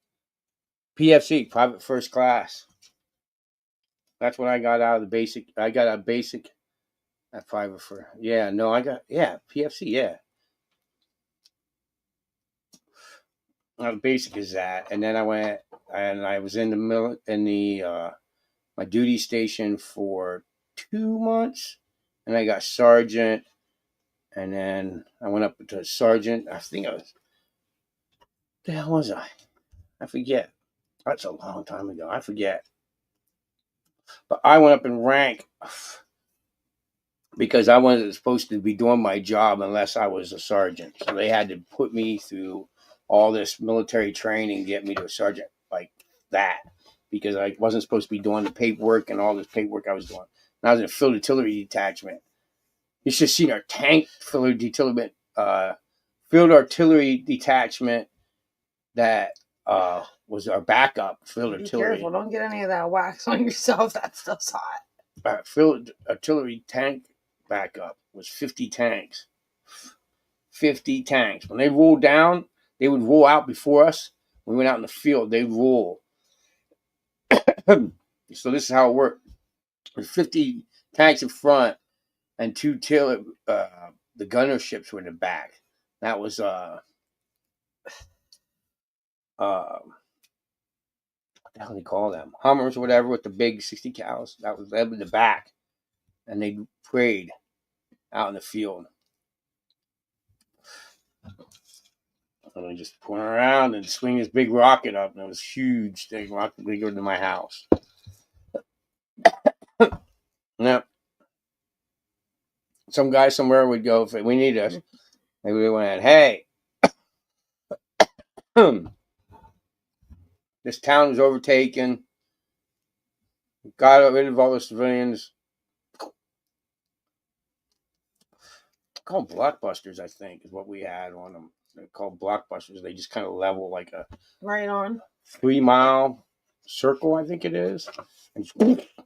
PFC, private first class. That's what I got out of the basic. I got a basic at private for. Yeah, no, I got PFC. Yeah, how basic is that? And then I went and I was in the my duty station for 2 months, and I got sergeant, and then I went up to sergeant. I think I was. The hell was I? I forget. That's a long time ago. I forget. But I went up in rank because I wasn't supposed to be doing my job unless I was a sergeant. So they had to put me through all this military training, get me to a sergeant like that, because I wasn't supposed to be doing the paperwork and all this paperwork I was doing. And I was in a field artillery detachment. You should have seen our tank field artillery detachment that was our backup field Be artillery. careful. Don't get any of that wax on yourself. That stuff's hot. Field artillery tank backup was 50 tanks. 50 tanks. When they rolled down, they would roll out before us. When we went out in the field, they'd roll. So this is how it worked. There's 50 tanks in front and the gunner ships were in the back. That was what the hell do they call them? Hummers or whatever with the big 60 cows. That was them in the back. And they prayed out in the field. And I just went around and swing this big rocket up, and it was huge thing, rocket bigger than my house. Now, some guy somewhere would go, if we need us, they would went, hey, this town was overtaken, got rid of all the civilians. Called blockbusters, I think, is what we had on them. They're called blockbusters. They just kind of level like a Right on. 3-mile circle, I think it is, and just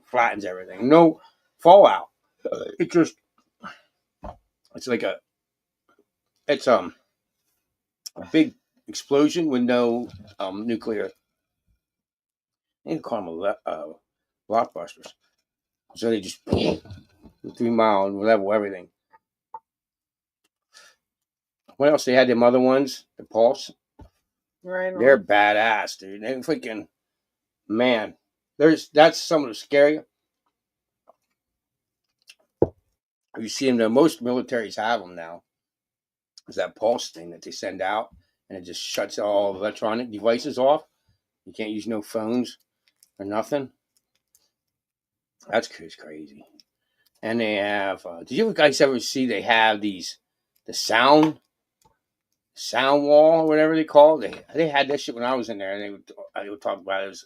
flattens everything. No fallout. It's like a big explosion with no nuclear. You can call them blockbusters. So they just 3-mile and level everything. What else? They had them other ones, the Pulse. Right on. They're badass, dude. They freaking man. That's some of the scary. You see them. Most militaries have them now. Is that Pulse thing that they send out, and it just shuts all electronic devices off. You can't use no phones or nothing. That's crazy. And they have. Did you guys ever see? They have the sound wall or whatever they call it. They had that shit when I was in there, and they would talk about it.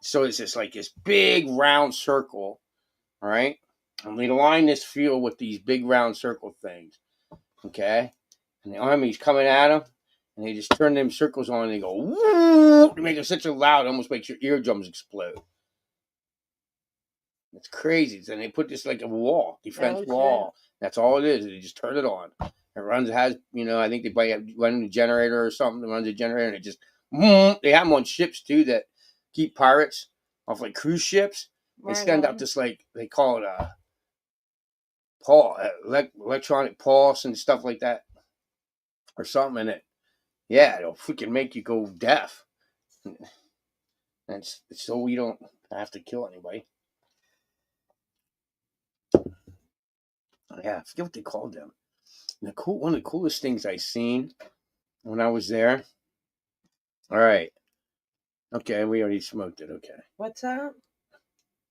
So it's just like this big round circle, all right? And we line this field with these big round circle things, okay? And the Army's coming at them, and they just turn them circles on, and they go, woo! They make it such a loud, it almost makes your eardrums explode. It's crazy. And they put this like a wall, defense wall. That's all it is. They just turn it on. It has, I think they run a generator or something that runs a generator, and it just, they have them on ships too that keep pirates off like cruise ships. They send out this, like, they call it a electronic pulse and stuff like that or something in it. Yeah, it'll freaking make you go deaf. And it's so we don't have to kill anybody. Yeah, I forget what they called them. And one of the coolest things I seen when I was there. All right. Okay, we already smoked it. Okay. What's that?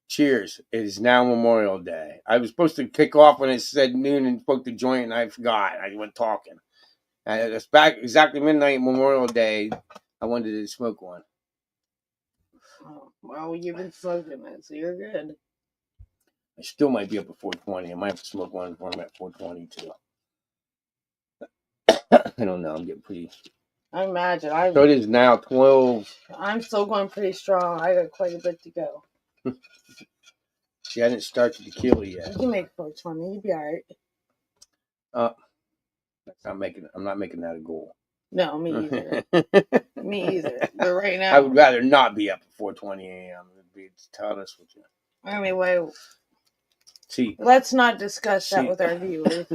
Cheers. It is now Memorial Day. I was supposed to kick off when it said noon and spoke the joint, and I forgot. I went talking. And it's back exactly midnight Memorial Day. I wanted to smoke one. Oh, well, you've been smoking it, so you're good. I still might be up at 420. I might have to smoke one when I'm at 420 too. I don't know. I'm getting pretty. I imagine. So it is now 12. I'm still going pretty strong. I got quite a bit to go. See, I didn't start the tequila yet. You can make 420. You'd be all right. I'm not making that a goal. No, me either. Me either. But right now, I would rather not be up at 4:20 a.m. To be honest with you. Anyway, See, let's not discuss that with our viewers.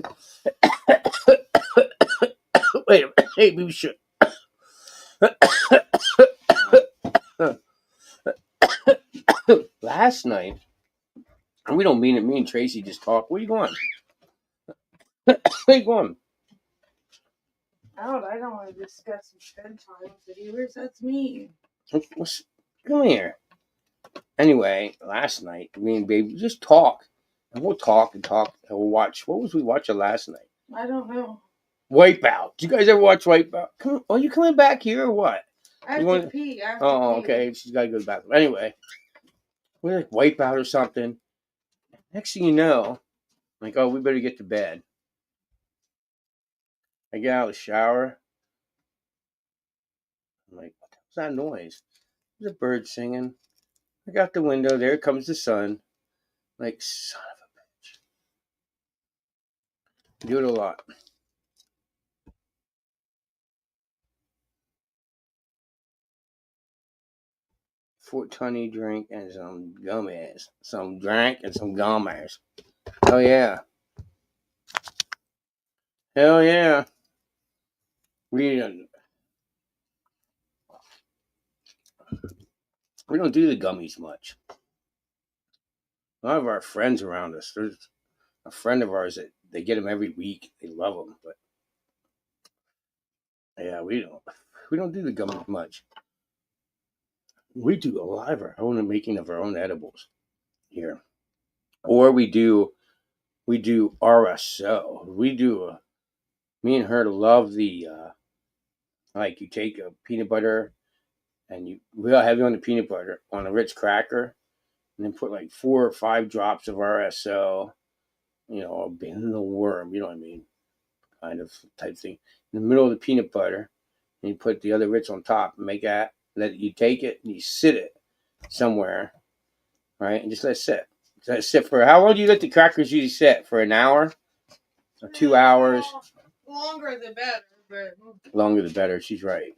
wait a minute. Hey, we should. Last night, and we don't mean it. Me and Tracy just talk. Where you going? Where you going? I don't want to discuss bedtime with the viewers. That's me. Come here. Anyway, last night, me and Baby just talk. And we'll talk and talk. And we'll watch. What was we watching last night? I don't know. Wipeout. Did you guys ever watch Wipeout? Are you coming back here or what? I have to pee. Oh, okay. She's got to go to the bathroom. Anyway, we're like Wipeout or something. Next thing you know, I'm like, oh, we better get to bed. I get out of the shower. I'm like, what was that noise? There's a bird singing. I got the window. There comes the sun. Like, son of a bitch. Do it a lot. 420 drink and some gummies. Some drink and some gummies. Oh, yeah. Hell yeah. We don't do the gummies much. A lot of our friends around us, there's a friend of ours that they get them every week. They love them, but yeah, we don't do the gummies much. We do a lot of our own making of our own edibles here, or we do RSO. Me and her love the like you take a peanut butter and you real heavy on the peanut butter on a Ritz cracker, and then put like 4 or 5 drops of RSO, a bin in the worm, you know what I mean, kind of type thing, in the middle of the peanut butter, and you put the other Ritz on top, and make that. That you take it and you sit it somewhere, right, and just let it sit. Let it sit for how long do you let the crackers usually sit? For an hour or 2 hours? Longer the better. But longer the better. She's right.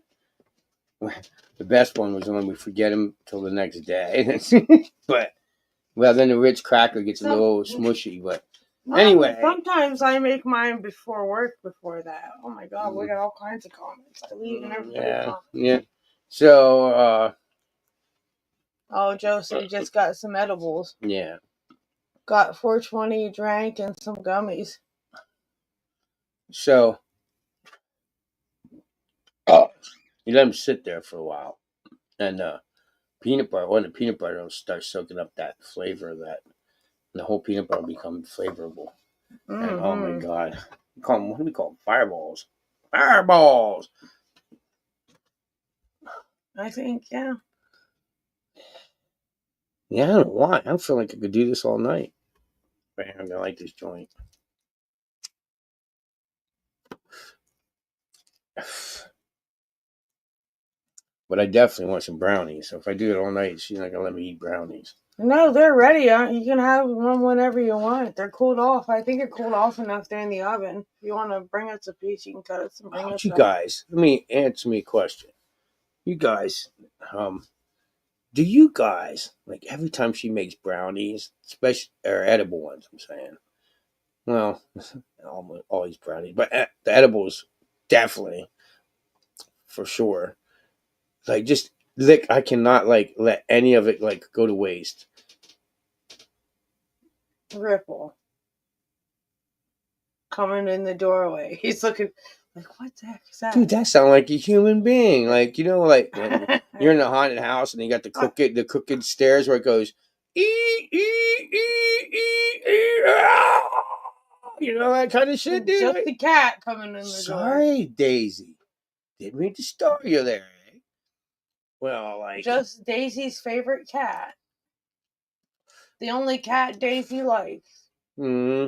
The best one was when we forget them till the next day. But then the Ritz cracker gets a little smushy. But anyway, sometimes I make mine before work. Before that, oh my god, we got all kinds of comments. I leave and everybody. Yeah. So. Oh, Josie just got some edibles. Yeah. Got 420 drank and some gummies. So. You let them sit there for a while, and peanut butter. When the peanut butter will start soaking up that flavor of that, and the whole peanut butter will become flavorable. Mm-hmm. And oh my god, what do we call them? Fireballs. Fireballs. I think yeah. Yeah, I don't know why. I feel like I could do this all night. Man, I'm gonna like this joint. But I definitely want some brownies. So if I do it all night, she's not gonna let me eat brownies. No, they're ready. You can have them whenever you want. They're cooled off. I think they're cooled off enough. They're in the oven. If you want to bring us a piece, you can cut us and bring us. Guys, let me answer me a question. You guys, do you guys like every time she makes brownies, especially or edible ones? I'm saying, well, all these brownies, but the edibles definitely for sure. Like just lick. I cannot let any of it go to waste. Ripple coming in the doorway. He's looking like, what the heck is that? Dude, that sounds like a human being. Like when you're in a haunted house and you got the crooked stairs where it goes, that kind of shit, dude. Just the cat coming in the door. Sorry, Daisy. Didn't mean to start you there. Eh? Well, just Daisy's favorite cat. The only cat Daisy likes. Hmm.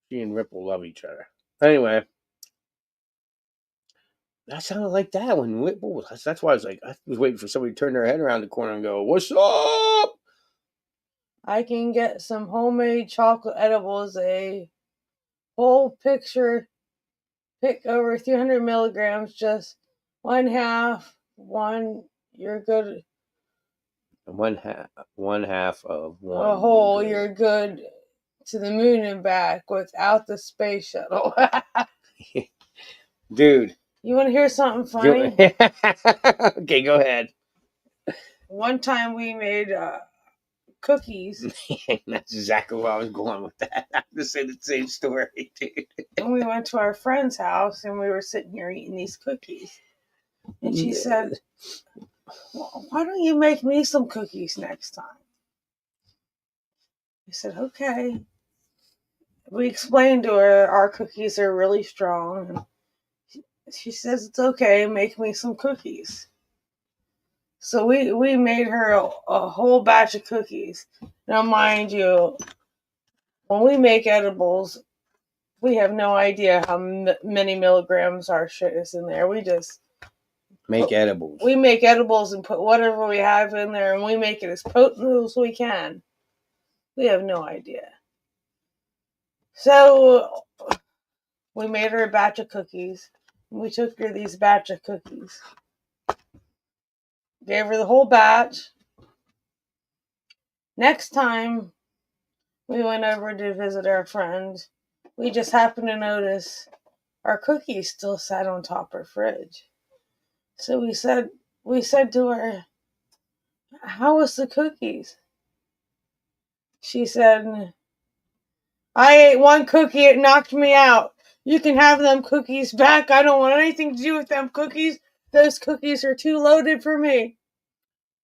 She and Ripple love each other. Anyway. That sounded like that when Whipple. That's why I was waiting for somebody to turn their head around the corner and go, "What's up?" I can get some homemade chocolate edibles, a whole picture, pick over 300 milligrams, just one half, you're good. One half of one. A whole, you're good to the moon and back without the space shuttle. Dude. You want to hear something funny? Okay, go ahead. One time we made cookies. That's exactly where I was going with that. I'm going to say the same story, dude. And we went to our friend's house and we were sitting here eating these cookies. And she said, well, why don't you make me some cookies next time? I said, okay. We explained to her our cookies are really strong. She says, it's okay, make me some cookies. So we made her a whole batch of cookies. Now, mind you, when we make edibles, we have no idea how many milligrams our shit is in there. We just make edibles. We make edibles and put whatever we have in there, and we make it as potent as we can. We have no idea. So we made her a batch of cookies. We took her these batch of cookies. Gave her the whole batch. Next time we went over to visit our friend, we just happened to notice our cookies still sat on top of her fridge. So we said to her, how was the cookies? She said, I ate one cookie, it knocked me out. You can have them cookies back. I don't want anything to do with them cookies. Those cookies are too loaded for me.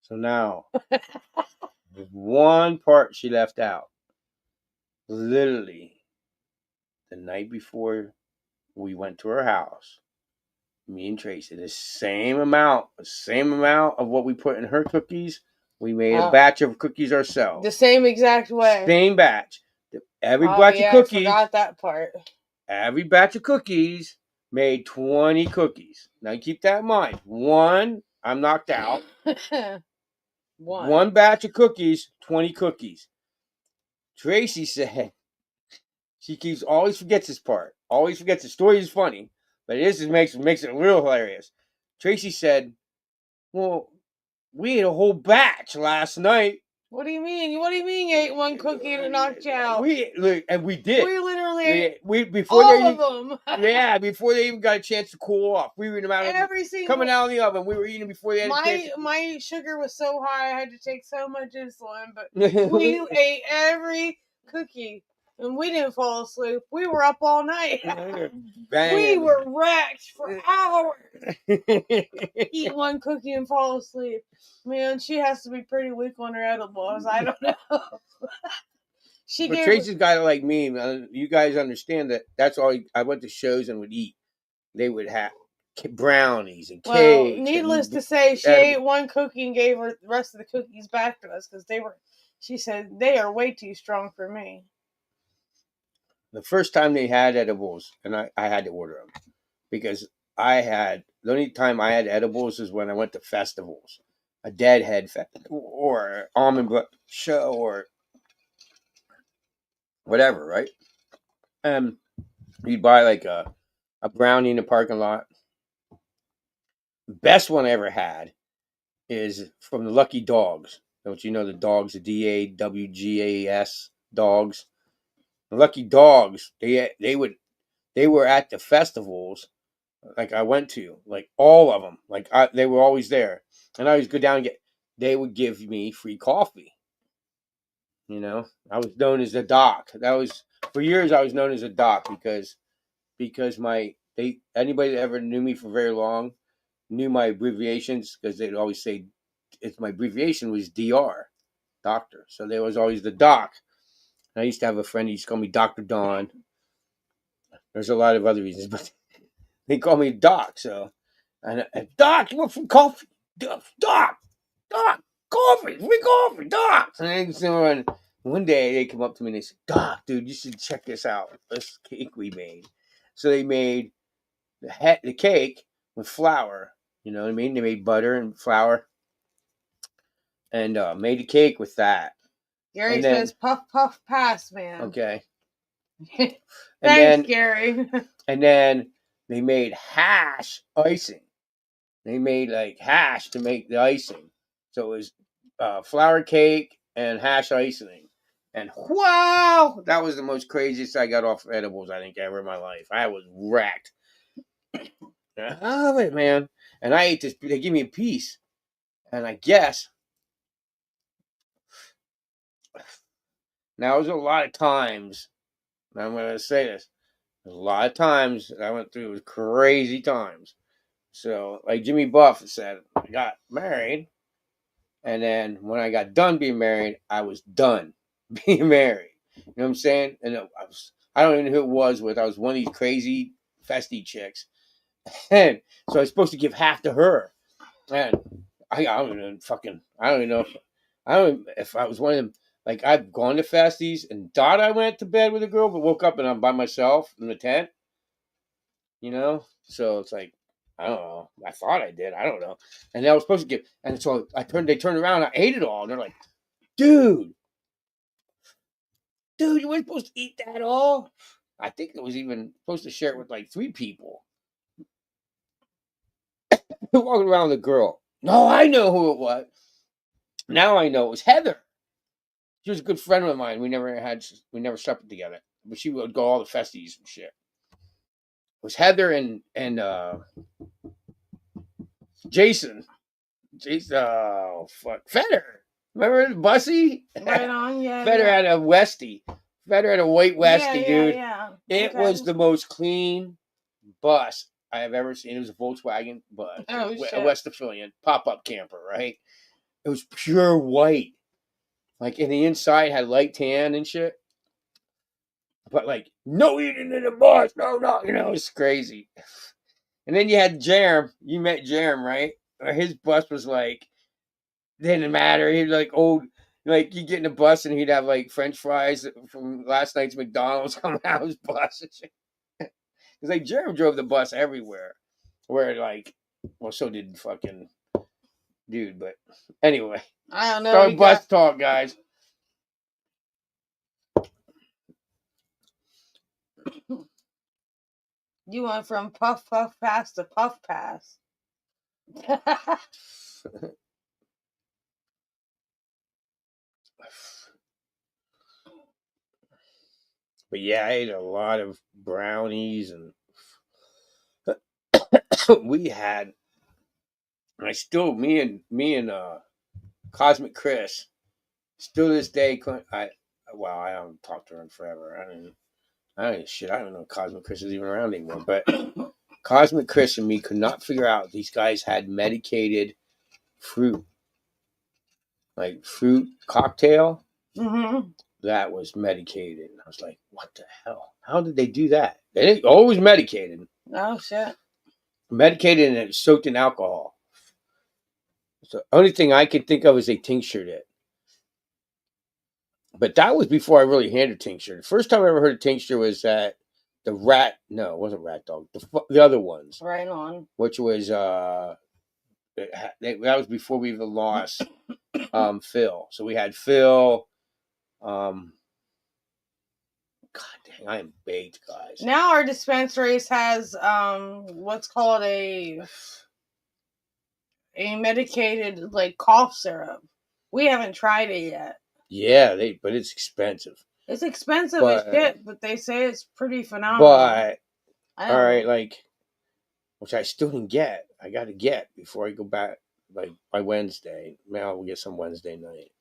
So now, there's one part she left out. Literally, the night before we went to her house, me and Tracy, the same amount of what we put in her cookies, we made a batch of cookies ourselves. The same exact way. Same batch. Every batch of cookies. I forgot that part. Every batch of cookies made 20 cookies. Now keep that in mind. One, I'm knocked out. One batch of cookies, 20 cookies. Tracy said, she always forgets this part. Always forgets the story is funny, but this makes it real hilarious. Tracy said, well, we ate a whole batch last night. What do you mean? What do you mean you ate one cookie and it knocked you out? We did. We literally ate before all of them. Yeah, before they even got a chance to cool off. We were coming out of the oven. We were eating before they had a chance. My sugar was so high I had to take so much insulin, but we ate every cookie. And we didn't fall asleep. We were up all night. We were wrecked for hours. Eat one cookie and fall asleep. Man, she has to be pretty weak on her edibles. I don't know. Tracy's got it like me. You guys understand that that's all I went to shows and would eat. They would have brownies and cakes. Well, needless to say, she ate one cookie and gave her the rest of the cookies back to us because she said, they are way too strong for me. The first time they had edibles, and I had to order them because the only time I had edibles is when I went to festivals, a Deadhead festival or Almond show or whatever, right? You'd buy like a brownie in the parking lot. Best one I ever had is from the Lucky Dogs. Don't you know the dogs, the DAWGAS dogs? The Lucky Dogs, they were at the festivals, like I went to, like all of them, they were always there, and I always go down and they would give me free coffee. You know, I was known as the doc. For years I was known as a doc because anybody that ever knew me for very long knew my abbreviations because they'd always say my abbreviation was DR, doctor. So there was always the doc. I used to have a friend, he used to call me Dr. Don. There's a lot of other reasons, but they call me Doc. So, and Doc, you want some coffee? Doc, coffee, free coffee, Doc. And one day they come up to me and they said, Doc, dude, you should check this out. This cake we made. So they made the cake with flour. You know what I mean? They made butter and flour and made a cake with that. Gary And then- says, puff, puff, pass, man. Okay. Thanks, And then, Gary. and then they made hash icing. They made like hash to make the icing. So it was flour cake and hash icing. And wow, that was the most craziest I got off edibles I think ever in my life. I was wrecked. I love it, man. And I ate this. They gave me a piece, and I guess now there's a lot of times. And I'm going to say this. There's a lot of times I went through crazy times. So, like Jimmy Buffett said, I got married, and then when I got done being married, I was done being married. You know what I'm saying? And I don't even know who it was with. I was one of these crazy festy chicks, and so I was supposed to give half to her. And I don't even know if I was one of them. Like I've gone to festies and thought I went to bed with a girl, but woke up and I'm by myself in the tent. You know, so it's like I don't know. I thought I did. I don't know. And I was supposed to give, and so they turned around. And I ate it all, and they're like, "Dude, you weren't supposed to eat that all." I think it was even supposed to share it with like 3 people. Who walking around with a girl? No, I know who it was. Now I know it was Heather. She was a good friend of mine. We never slept together, but she would go all the festies and shit. It was Heather and Jason. Oh fuck, Feder. Remember Bussy? Right on, yeah. Feder yeah. had a Westie. Feder had a white Westie, dude. Yeah. It was the most clean bus I have ever seen. It was a Volkswagen bus, a Westphalian pop-up camper, right? It was pure white. Like, in the inside had light tan and shit. But, like, no eating in the bus. No. You know, it's crazy. And then you had Jerem. You met Jerem, right? His bus was like, didn't matter. He was like old. Like, you get in the bus and he'd have, like, French fries from last night's McDonald's coming out of his bus and shit. Because, like, Jerem drove the bus everywhere. Where, like, well, so did fucking dude. But anyway. I don't know. Start bus talk, guys. You went from puff puff pass to puff pass. But yeah, I ate a lot of brownies and we had. I still me and Cosmic Chris still to this day. I don't talk to her in forever. I don't know if Cosmic Chris is even around anymore. But Cosmic Chris and me could not figure out these guys had medicated fruit, like fruit cocktail. Mm-hmm. That was medicated. I was like, what the hell? How did they do that? They always medicated. Oh shit. Medicated and it's soaked in alcohol. So the only thing I can think of is they tinctured it. But that was before I really handled tincture. The first time I ever heard of tincture was at it wasn't Rat Dog. The other ones. Right on. Which was that was before we even lost Phil. So we had Phil. God dang, I am baked, guys. Now our dispensaries has what's called a medicated like cough syrup. We haven't tried it yet. Yeah, but it's expensive. It's expensive as shit, but they say it's pretty phenomenal. But all right, like, which I still didn't get. I got to get before I go back, like by Wednesday. Maybe I'll get some Wednesday night.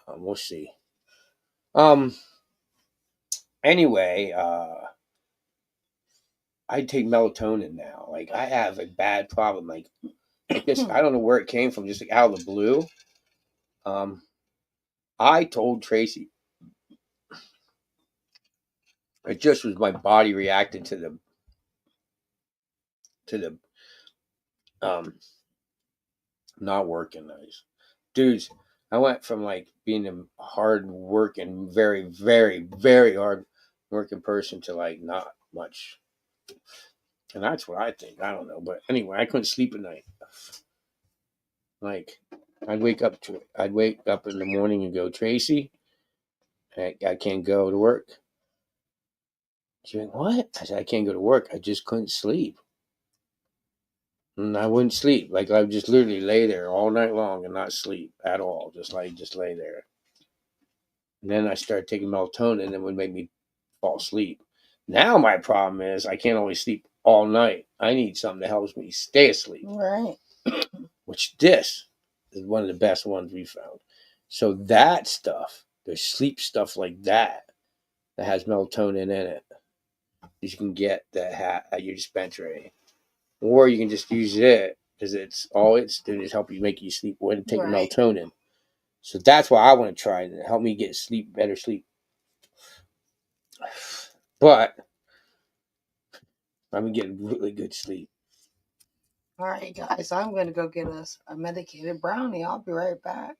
We'll see. Anyway, I take melatonin now. Like, I have a bad problem. Like this, I don't know where it came from. Just like out of the blue. I told Tracy. It just was my body reacting to the not working nice. Dudes, I went from like being a hard working, very, very, very hard working person to like not much. And that's what I think. I don't know. But anyway, I couldn't sleep at night. Like, I'd wake up to it. I'd wake up in the morning and go, Tracy, I can't go to work. She's like, what? I said, I can't go to work. I just couldn't sleep. And I wouldn't sleep. Like I would just literally lay there all night long and not sleep at all. Just lay there. And then I started taking melatonin and it would make me fall asleep. Now my problem is I can't always sleep all night. I need something that helps me stay asleep. Right. Which this is one of the best ones we found. So that stuff, there's sleep stuff like that has melatonin in it. You can get that at your dispensary, or you can just use it because it's all it's doing is help you make you sleep when taking Right. melatonin. So that's why I want to try it. Help me get sleep, better sleep. But I'm getting really good sleep. All right, guys, I'm going to go get us a medicated brownie. I'll be right back.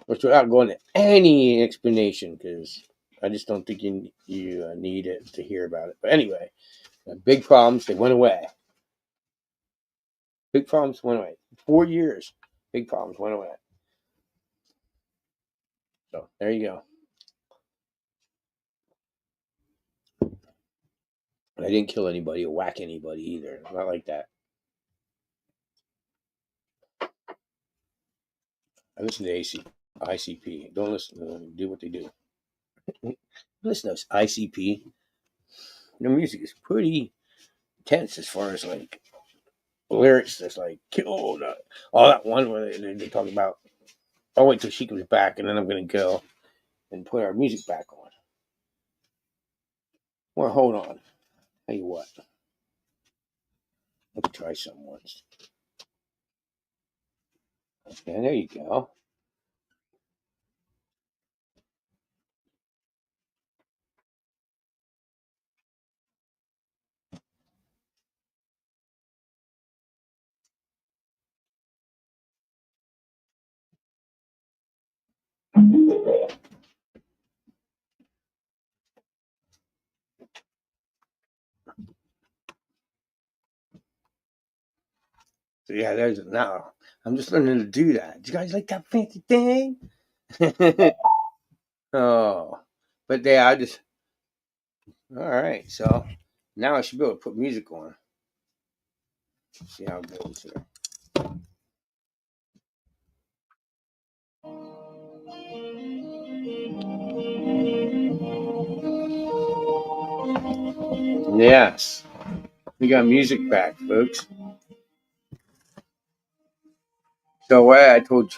Which without going to any explanation, because I just don't think you need it to hear about it. But anyway, big problems, they went away. Big problems went away. 4 years, big problems went away. So there you go. I didn't kill anybody or whack anybody either. Not like that. I listen to ICP. Don't listen to them. Do what they do. Listen to ICP. Their music is pretty tense as far as like lyrics. That's like kill all that one where they talk about. I'll wait till she comes back and then I'm gonna go and put our music back on. Or hold on. Tell you what. Let's try some once. Okay, there you go. So yeah, there's now. I'm just learning to do that. Do you guys like that fancy thing? Oh, but yeah, I just all right. So now I should be able to put music on. See how it goes here. Yes, we got music back, folks. So what I told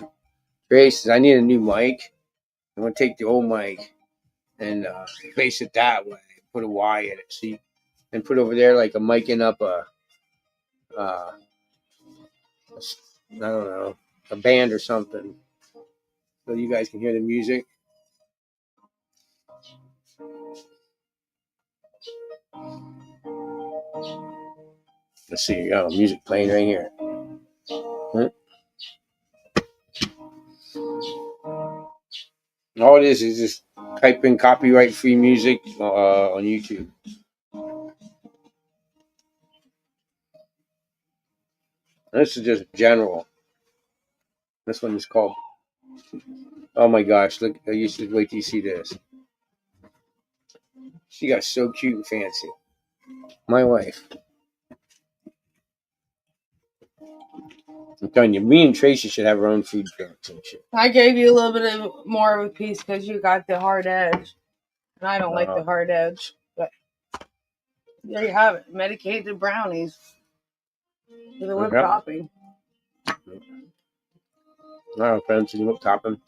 Trace is I need a new mic. I'm gonna take the old mic and face it that way. Put a Y in it. See, and put over there like a miking up I don't know, a band or something, so you guys can hear the music. Let's see, music playing right here. Huh? All it is just type in copyright free music on YouTube. This is just general. This one is called. Oh my gosh! Look, you should wait till you see this. She got so cute and fancy. My wife. I'm telling you, me and Tracy should have our own food trucks and shit. I gave you a little bit of more of a piece because you got the hard edge. And I don't like the hard edge. But there you have it. Medicated brownies with a whipped topping. All right, friends, you whipped topping.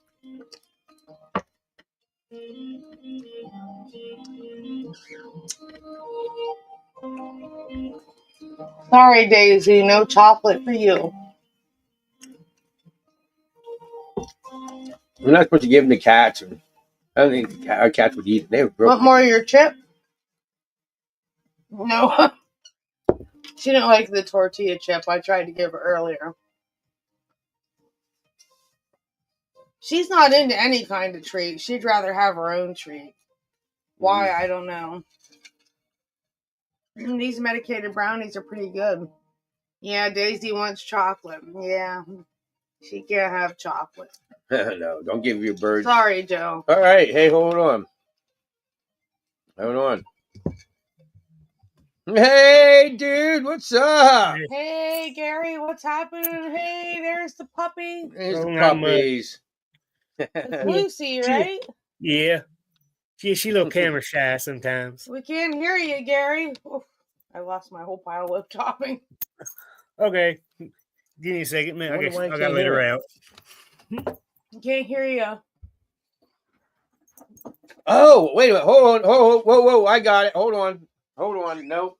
Sorry, Daisy. No chocolate for you. We're not supposed to give them to cats. I don't think our cats would eat it. They were broken. Want more of your chip? No. She didn't like the tortilla chip I tried to give her earlier. She's not into any kind of treat. She'd rather have her own treat. Why, I don't know. These medicated brownies are pretty good. Yeah, Daisy wants chocolate. Yeah. She can't have chocolate. No, don't give your bird. Sorry, Joe. All right. Hey, hold on. Hold on. Hey, dude, what's up? Hey, Gary, what's happening? Hey, there's the puppy. There's Oh, the not much. puppies. It's Lucy, right? Yeah. She a little camera shy sometimes. We can't hear you, Gary. Oof, I lost my whole pile of lip chopping. Okay. Give me a second, man. I Wonder guess why I I can't gotta let hear her it. out. Can't hear you. Oh, wait a minute. Hold on. Whoa. I got it. Hold on. Nope.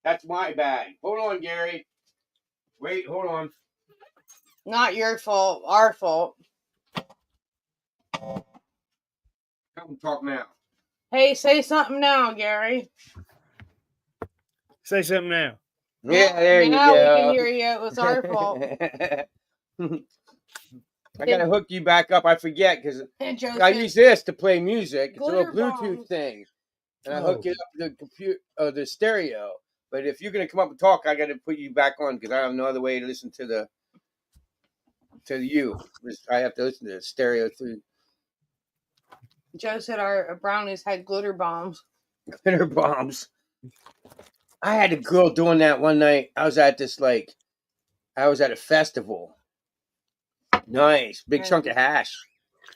That's my bag. Hold on, Gary. Wait, hold on. Not your fault. Our fault. Come talk now. Hey, say something now, Gary. Say something now. Yeah, there you now go. we can hear you. It was our fault. I gotta hook you back up. I forget because And Joe I said, use this to play music. It's a little glitter Bluetooth bombs. thing, and I Oh. hook it up to the computer, the stereo. But if you're gonna come up and talk, I gotta put you back on because I have no other way to listen to you. I have to listen to the stereo through Joe said our brownies had glitter bombs. glitter bombs. I had a girl doing that one night. I was at a festival. Nice, big chunk of hash.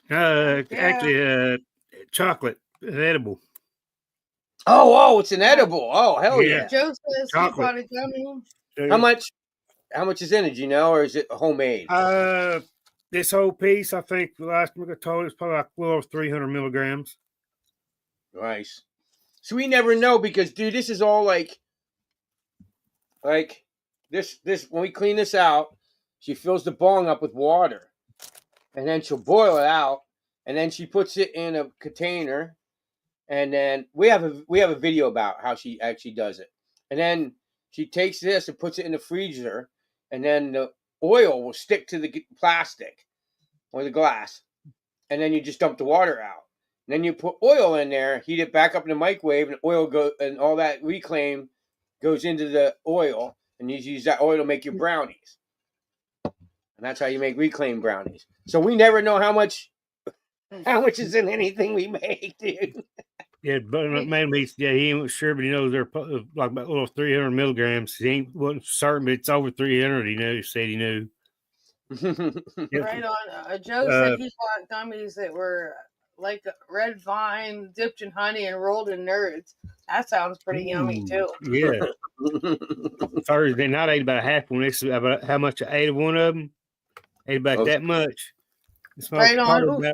Yeah. Actually, chocolate, edible. Oh, it's an edible. Oh, hell Yeah. yeah. Joe says he Chocolate. bought a gummy. How much? How much is in it? Do you know, or is it homemade? This whole piece, I think the last time I got told, it's probably like a little over 300 milligrams. Nice. So we never know because, dude, this is all like this. When we clean this out, she fills the bong up with water, and then she'll boil it out, and then she puts it in a container, and then we have a video about how she actually does it, and then she takes this and puts it in the freezer, and then the oil will stick to the plastic or the glass, and then you just dump the water out. And then you put oil in there, heat it back up in the microwave, and oil and all that reclaim goes into the oil, and you use that oil to make your brownies. And that's how you make reclaimed brownies. So we never know how much is in anything we make, dude. Yeah, but he ain't sure, but he knows they're like about a little 300 milligrams. Wasn't certain, but it's over 300. He said he knew. Right on. Joe said he bought gummies that were like red vine dipped in honey and rolled in nerds. That sounds pretty yummy too. Yeah. Thursday night, I ate about half one. This is about how much I ate of one of them. Ate about that much. Right on.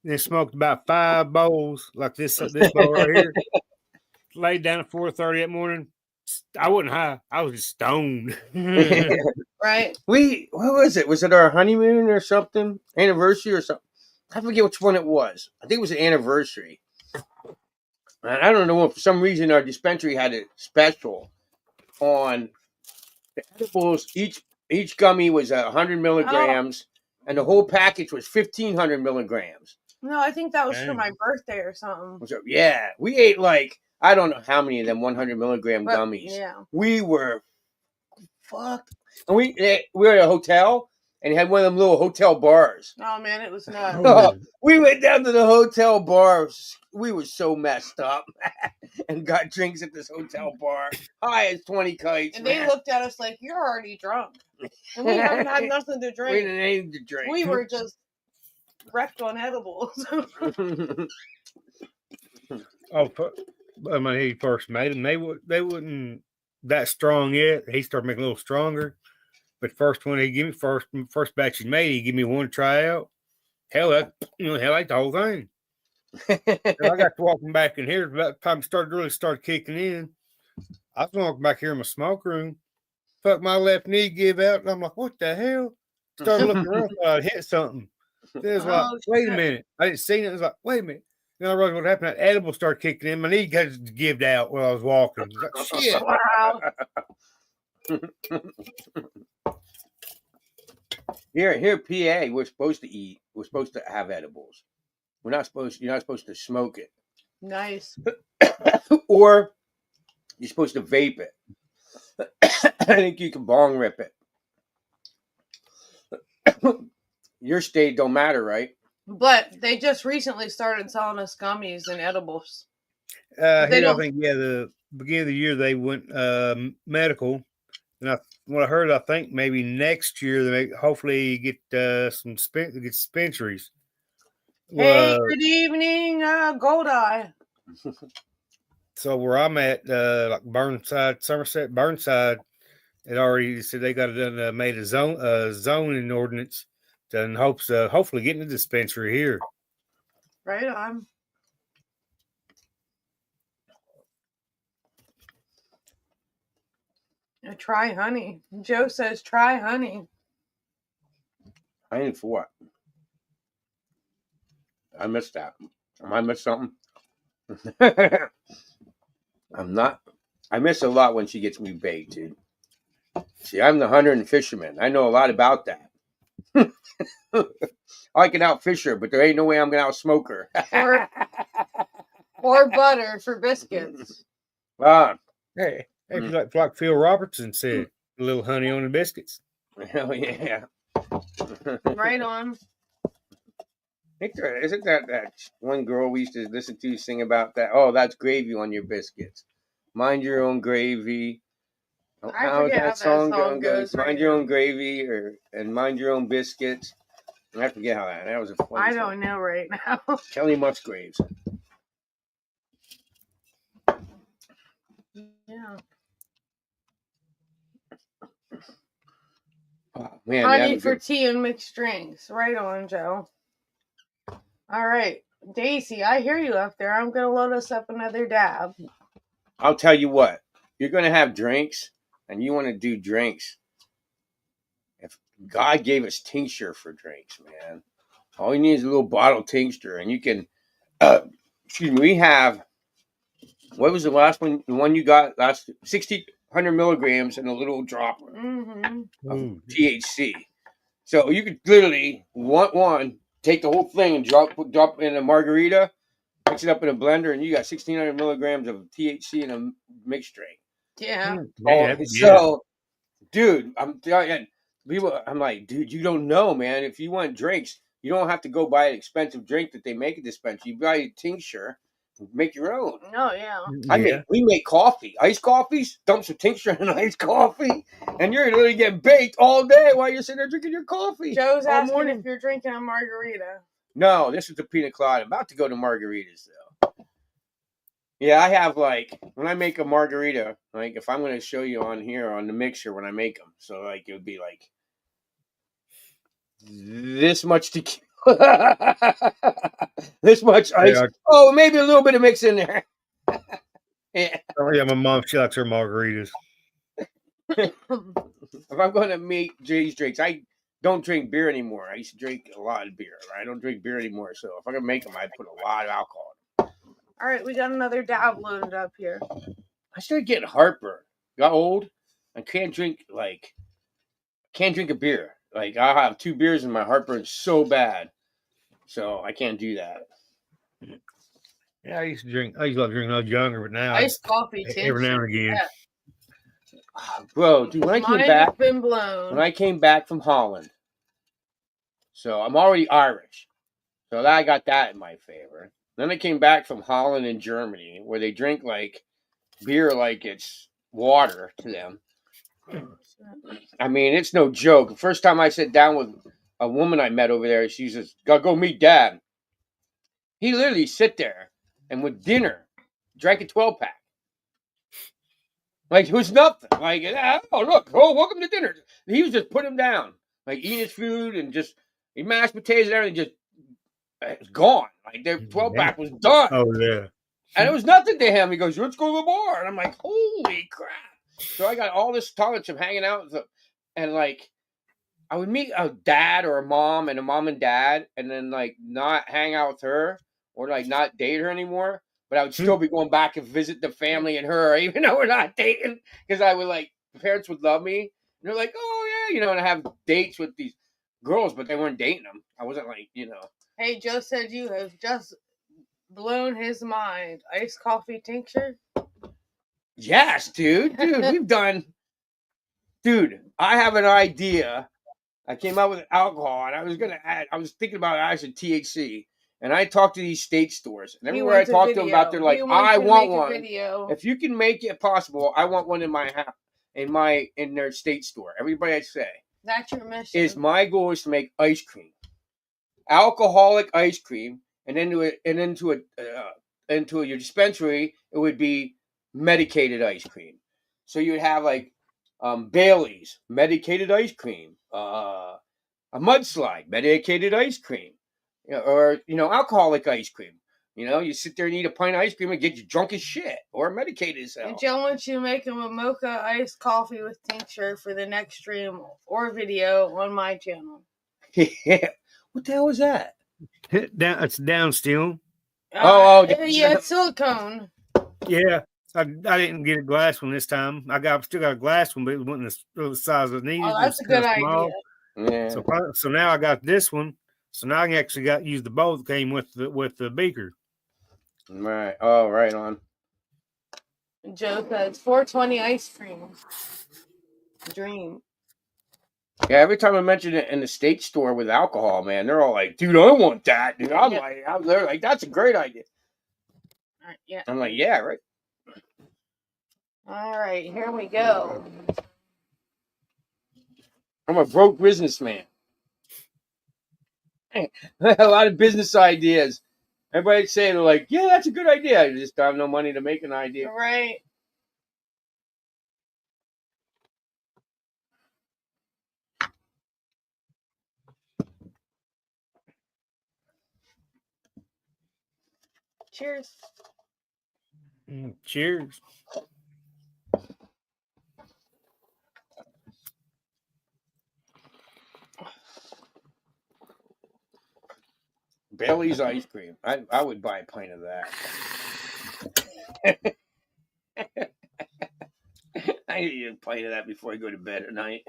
Then smoked about 5 bowls like this bowl right here. Laid down at 4:30 that morning. I wasn't high. I was just stoned. Right. What was it? Was it our honeymoon or something? Anniversary or something? I forget which one it was. I think it was an anniversary. And I don't know if for some reason our dispensary had a special on the edibles. Each gummy was 100 milligrams, and the whole package was 1,500 milligrams. No, I think that was for my birthday or something. So, yeah, we ate I don't know how many of them 100 milligram gummies. Yeah. We were fucked. And we were at a hotel and had one of them little hotel bars. Oh man, it was nuts. We went down to the hotel bar. We were so messed up and got drinks at this hotel bar. High as 20 kites. And they looked at us like, you're already drunk. And we haven't had nothing to drink. We didn't need to drink. We were just wrecked on edibles. When he first made them, they wasn't that strong yet. He started making a little stronger. But first one he gave me, first batch he made, he gave me one to try out. Hell, I ate the whole thing. I got to walking back in here about the time it really started kicking in. I was walking back here in my smoke room. Fuck, my left knee give out, and I'm like, what the hell? Started looking around, thought I'd hit something. Then it was like, wait a minute. I didn't see it. It was like, wait a minute. Then I realized what happened. That edible started kicking in. My knee got gived out while I was walking. I was like, shit. Wow. Here, PA, we're supposed to eat. We're supposed to have edibles. You're not supposed to smoke it. Nice. Or you're supposed to vape it. I think you can bong rip it. your state don't matter, right? But they just recently started selling us gummies and edibles. Here, They I don't. think, the beginning of the year they went medical, and what I heard, I think maybe next year they hopefully get some dispensaries. Hey, Well, good evening, Gold Eye. so where I'm at, like Burnside, Somerset, Burnside, it already said they got it done, made a zoning ordinance, in hopes of hopefully getting a dispensary here. Right on. Try honey. Joe says try honey. I ain't for what? I missed that. Am I missed something? I'm not. I miss a lot when she gets me baked, dude. See, I'm the hunter and fisherman. I know a lot about that. I can outfish her, but there ain't no way I'm gonna outsmoke her. Or butter for biscuits. Ah, Hey, if you like Phil Robertson said, a little honey on the biscuits. hell yeah. Right on. Isn't that one girl we used to listen to sing about that? Oh, that's gravy on your biscuits. Mind your own gravy. I How's forget how that that song song goes Mind right your now. own gravy and mind your own biscuits. I forget how that was a funny I song. don't know right now. Kelly Musgraves. Yeah. Oh, man, Honey for tea and mixed drinks. Right on, Joe. All right. Daisy, I hear you up there. I'm going to load us up another dab. I'll tell you what. You're going to have drinks and you want to do drinks. If God gave us tincture for drinks, man, all you need is a little bottle tincture and you can, excuse me, we have, what was the last one? The one you got last, 100 milligrams and a little dropper of THC. So you could literally want one, take the whole thing and drop in a margarita, mix it up in a blender, and you got 1,600 milligrams of THC in a mixed drink. Yeah. So, dude, I'm telling you, I'm like, dude, you don't know, man. If you want drinks, you don't have to go buy an expensive drink that they make at dispensary. You buy a tincture, make your own. Oh, yeah. We make coffee, iced coffees, dump some tincture in iced coffee, and you're literally getting baked all day while you're sitting there drinking your coffee. Joe's all asking morning. if you're drinking a margarita. No, this is the pina colada. I'm about to go to margaritas, though. Yeah, I have, like, when I make a margarita, like, if I'm going to show you on here on the mixer when I make them, so, like, it would be, like, this much tequila, this much ice. Yeah. Oh, maybe a little bit of mix in there. Yeah. Oh, yeah, my mom, she likes her margaritas. If I'm going to make these drinks, I don't drink beer anymore. I used to drink a lot of beer. I don't drink beer anymore, so if I'm going to make them, I put a lot of alcohol in them. All right, we got another dab loaded up here. I started getting heartburn. Got old. I can't drink a beer. Like, I'll have 2 beers and my heartburn's so bad. So I can't do that. Yeah, I used to love drinking when I was younger, but now Iced coffee, every now and again. Yeah. Bro, dude, when I came back from Holland, so I'm already Irish. So I got that in my favor. Then I came back from Holland and Germany, where they drink like beer like it's water to them. I mean, it's no joke. The first time I sat down with a woman I met over there, she says, "Gotta go meet Dad." He literally sit there and with dinner drank a 12-pack. Like it was nothing. Like, oh look, welcome to dinner. He was just putting him down, like eating his food and just mashed potatoes and everything. Just it's gone. Like their 12-pack was done. Oh yeah. And it was nothing to him. He goes, "Let's go to the bar," and I'm like, "Holy crap!" So I got all this tolerance of hanging out with them, and like I would meet a dad or a mom and dad, and then like not hang out with her or like not date her anymore. But I would still be going back and visit the family and her, even though we're not dating, because I would like the parents would love me. And they're like, "Oh yeah," and I have dates with these girls, but they weren't dating them. I wasn't like, Hey, Joe said you have just blown his mind. Iced coffee tincture? Yes, dude, we've done. Dude, I have an idea I came out with alcohol, and I was gonna add. I was thinking about actually THC, and I talked to these state stores, and everywhere I talked to them about, they're like, "I want one. If you can make it possible, I want one in my house, in their state store." Everybody I say, that's your mission. Is my goal is to make ice cream, alcoholic ice cream, and into your dispensary, it would be medicated ice cream. So you would have like Bailey's medicated ice cream, a mudslide medicated ice cream, or alcoholic ice cream. You sit there and eat a pint of ice cream and get you drunk as shit or medicated as hell. And Joe wants you to make him a mocha iced coffee with tincture for the next stream or video on my channel. Yeah. What the hell was that? It's down still. Yeah, it's silicone. Yeah, I didn't get a glass one this time. Still got a glass one, but it wasn't the size I needed. Oh, that's a good idea. Yeah. So now I got this one. So now I can actually use the bowl that came with the beaker. Right. Oh, right on. Joe says 420 ice cream. Dream. Yeah, every time I mention it in the state store with alcohol, man, they're all like, "Dude, I want that." Dude, they're like, "That's a great idea." Yeah. I'm like, "Yeah, right." All right, here we go. I'm a broke businessman. I have a lot of business ideas. Everybody say they're like, "Yeah, that's a good idea." I just don't have no money to make an idea. Right. Cheers. Cheers. Bailey's ice cream. I would buy a pint of that. I need a pint of that before I go to bed at night.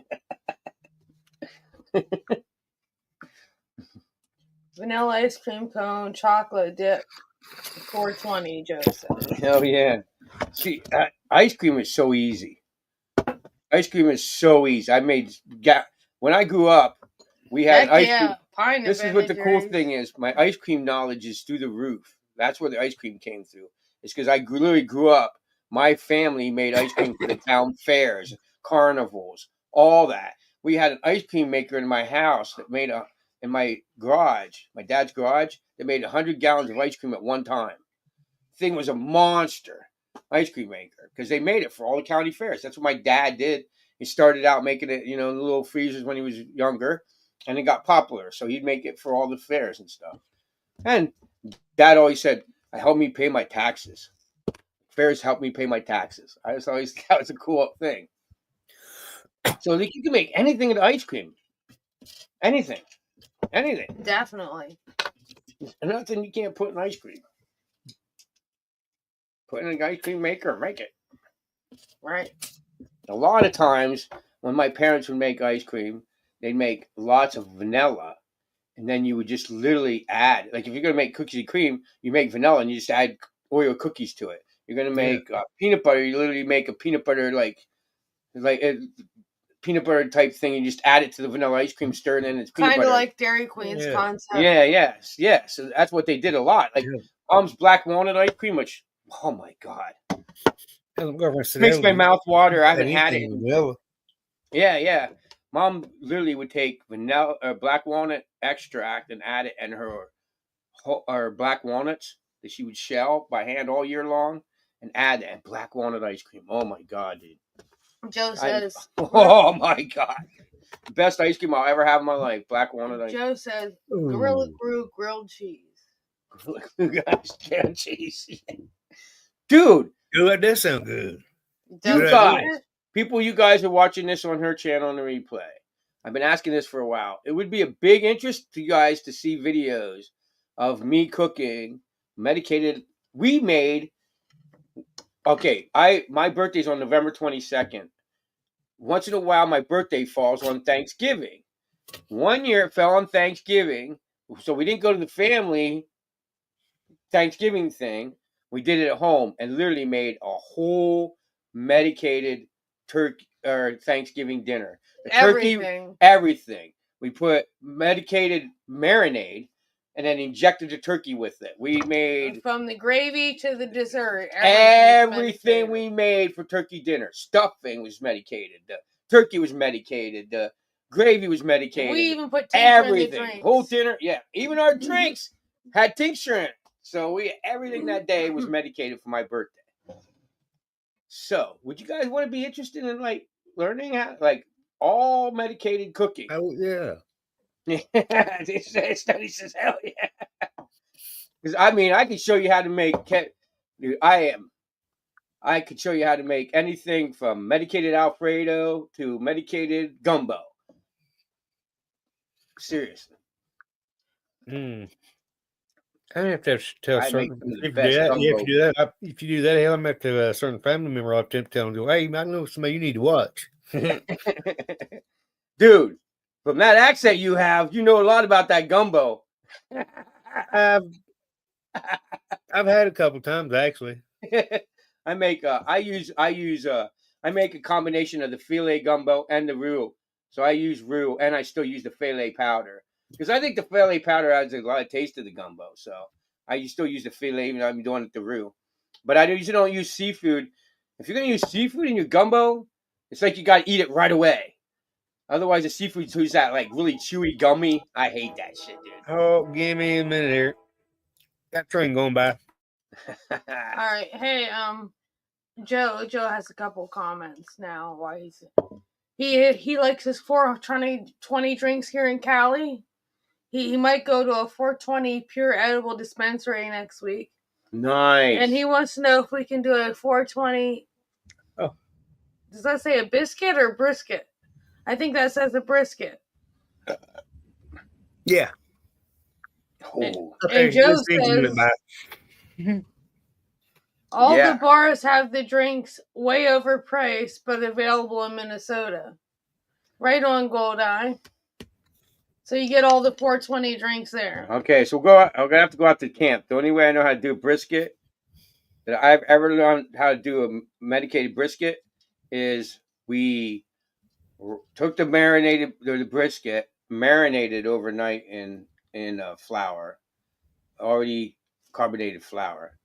Vanilla ice cream cone, chocolate dip, 420, Joe said. Hell yeah. See, ice cream is so easy. Ice cream is so easy. When I grew up, we had ice cream. This is what the cool thing is. My ice cream knowledge is through the roof. That's where the ice cream came through. It's because I literally grew up. My family made ice cream for the town fairs, carnivals, all that. We had an ice cream maker in my house that made in my garage, my dad's garage, that made 100 gallons of ice cream at one time. The thing was a monster ice cream maker because they made it for all the county fairs. That's what my dad did. He started out making it, in the little freezers when he was younger, and it got popular. So he'd make it for all the fairs and stuff. And Dad always said, "Help me pay my taxes. Fairs help me pay my taxes." I just always thought it was a cool thing. So you can make anything into ice cream. Anything. Definitely. There's nothing you can't put in ice cream. Put in an ice cream maker and make it. Right. A lot of times when my parents would make ice cream, they'd make lots of vanilla. And then you would just literally add, like if you're going to make cookies and cream, you make vanilla and you just add Oreo cookies to it. You're going to make peanut butter. You literally make a peanut butter, like a peanut butter type thing. You just add it to the vanilla ice cream, stir it in. It's peanut butter. Kind of like Dairy Queen's concept. Yeah. So that's what they did a lot. Like Mom's black walnut ice cream, which, oh my God. Makes my mouth water. I haven't had it. Vanilla. Yeah. Mom literally would take vanilla or black walnut extract and add it in her black walnuts that she would shell by hand all year long and add that and black walnut ice cream. Oh my God, dude. Joe says. Oh my God. Best ice cream I'll ever have in my life. Black walnut ice cream. Joe says Gorilla Brew grilled cheese. Grilled cheese. Dude. That does sound good. You guys are watching this on her channel on the replay. I've been asking this for a while. It would be a big interest to you guys to see videos of me cooking medicated. My birthday's on November 22nd. Once in a while, my birthday falls on Thanksgiving. One year it fell on Thanksgiving, so we didn't go to the family Thanksgiving thing. We did it at home and literally made a whole medicated turkey or Thanksgiving dinner. Everything. We put medicated marinade and then injected the turkey with it. We made From the gravy to the dessert. everything we made for turkey dinner. Stuffing was medicated. The turkey was medicated. The gravy was medicated. We even put tincture in the everything. drinks. Whole dinner, yeah. Even our drinks had tincture in it. So everything that day was medicated for my birthday. So, would you guys want to be interested in like learning how, like, all medicated cooking? Oh yeah. Study says hell yeah. Because I mean, I can show you how to make. Dude, I could show you how to make anything from medicated Alfredo to medicated gumbo. Seriously. I have to tell I make certain some of the if you best do that. Yeah, gumbo. if you do that, hell, I'm have to a certain family member. I'll tell them, "Hey, I know somebody you need to watch." Dude, from that accent you have, you know a lot about that gumbo. I've had a couple times actually. I make I make a combination of the filet gumbo and the roux. So I use roux and I still use the filet powder because I think the filet powder adds a lot of taste to the gumbo. So I still use the filet even though I'm doing it the roux. But I usually don't use seafood. If you're gonna use seafood in your gumbo, it's like you gotta eat it right away. Otherwise, the seafood's that like really chewy, gummy. I hate that shit, dude. Oh, give me a minute here. That train going by. All right, hey, Joe has a couple comments now. Why he likes his 420 drinks here in Cali. He might go to a 420 pure edible dispensary next week. Nice. And he wants to know if we can do a 420. Oh, does that say a biscuit or brisket? I think that says a brisket. Yeah. Oh. And Joe says all the bars have the drinks way overpriced, but available in Minnesota. Right on, Goldeye. So you get all the 420 drinks there. Okay, so I'm gonna have to go out to camp. The only way I know how to do brisket that I've ever learned how to do a medicated brisket is we took the brisket, marinated overnight in flour, already carbonated flour,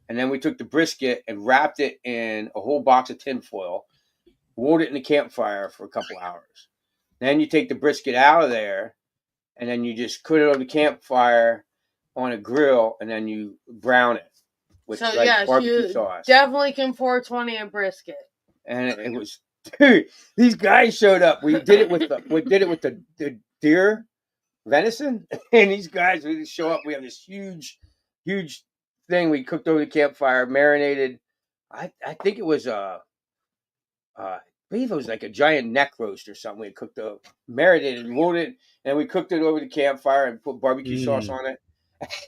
and then we took the brisket and wrapped it in a whole box of tinfoil, rolled it in the campfire for a couple hours. Then you take the brisket out of there, and then you just put it on the campfire on a grill, and then you brown it with barbecue sauce. Definitely can 420 a brisket. And it was, dude, these guys showed up. We did it with the deer venison, and these guys would show up. We have this huge thing we cooked over the campfire, marinated. I think it was I believe it was like a giant neck roast or something. We cooked marinated, rolled it, and we cooked it over the campfire and put barbecue sauce on it.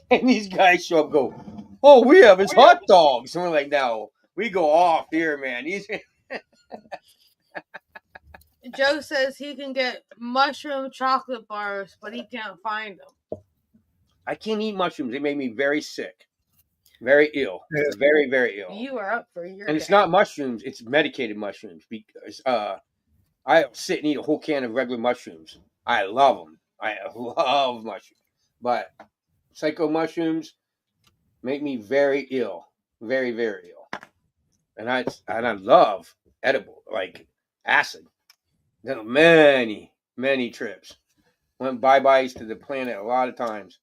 And these guys show up and go, "Oh, we have his hot dogs." And we're like, "No, we go off here, man." Joe says he can get mushroom chocolate bars, but he can't find them. I can't eat mushrooms. They make me very sick. Very ill. Very, very ill. You are up for your And it's not mushrooms, it's medicated mushrooms. Because I sit and eat a whole can of regular mushrooms. I love them. I love mushrooms. But psycho mushrooms make me very ill. Very, very ill. And I love edible, like acid. Done many, many trips. Went bye-byes to the planet a lot of times.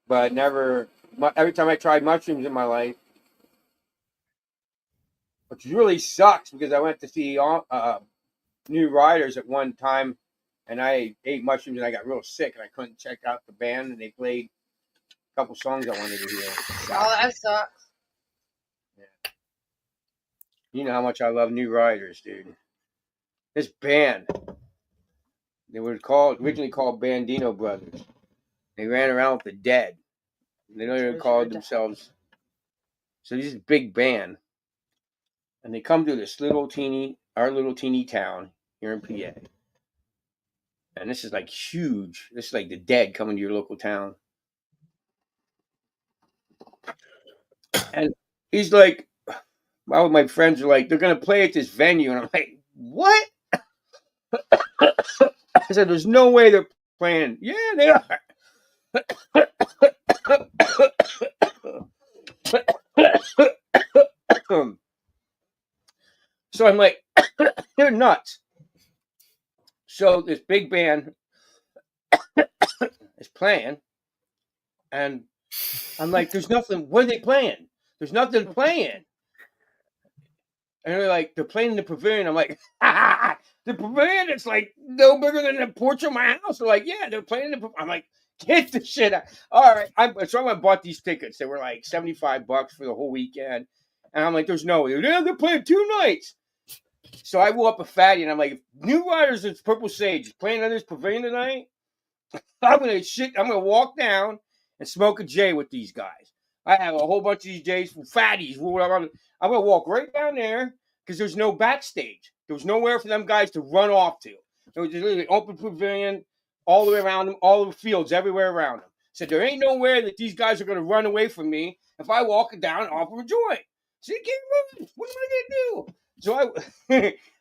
But never, every time I tried mushrooms in my life, which really sucks because I went to see New Riders at one time and I ate mushrooms and I got real sick and I couldn't check out the band and they played a couple songs I wanted to hear. Oh, that sucks. Yeah. You know how much I love New Riders, dude. This band, they were originally called Bandino Brothers. They ran around with the dead. They don't even call themselves. So this is a big band. And they come to this our little teeny town here in PA. And this is like huge. This is like the dead coming to your local town. And he's like, all my friends are like, they're going to play at this venue. And I'm like, what? I said, there's no way they're playing. Yeah, they are. So I'm like, they're nuts. So this big band is playing, and I'm like, there's nothing. What are they playing? There's nothing playing. And they're like, they're playing in the pavilion. I'm like, the pavilion, it's like no bigger than the porch of my house. They're like, yeah, they're playing in the pavilion. I'm like, get the shit out. All right. So I bought these tickets. They were like $75 for the whole weekend. And I'm like, there's no way. They're playing 2 nights. So I woke up a fatty and I'm like, if New Riders and Purple Sage is playing on this pavilion tonight, I'm gonna walk down and smoke a J with these guys. I have a whole bunch of these J's from fatties. I'm gonna walk right down there because there's no backstage. There was nowhere for them guys to run off to. There was literally open pavilion all the way around them, all the fields everywhere around them. Said there ain't nowhere that these guys are gonna run away from me if I walk down and offer a joint. So you can't run. What am I gonna do? So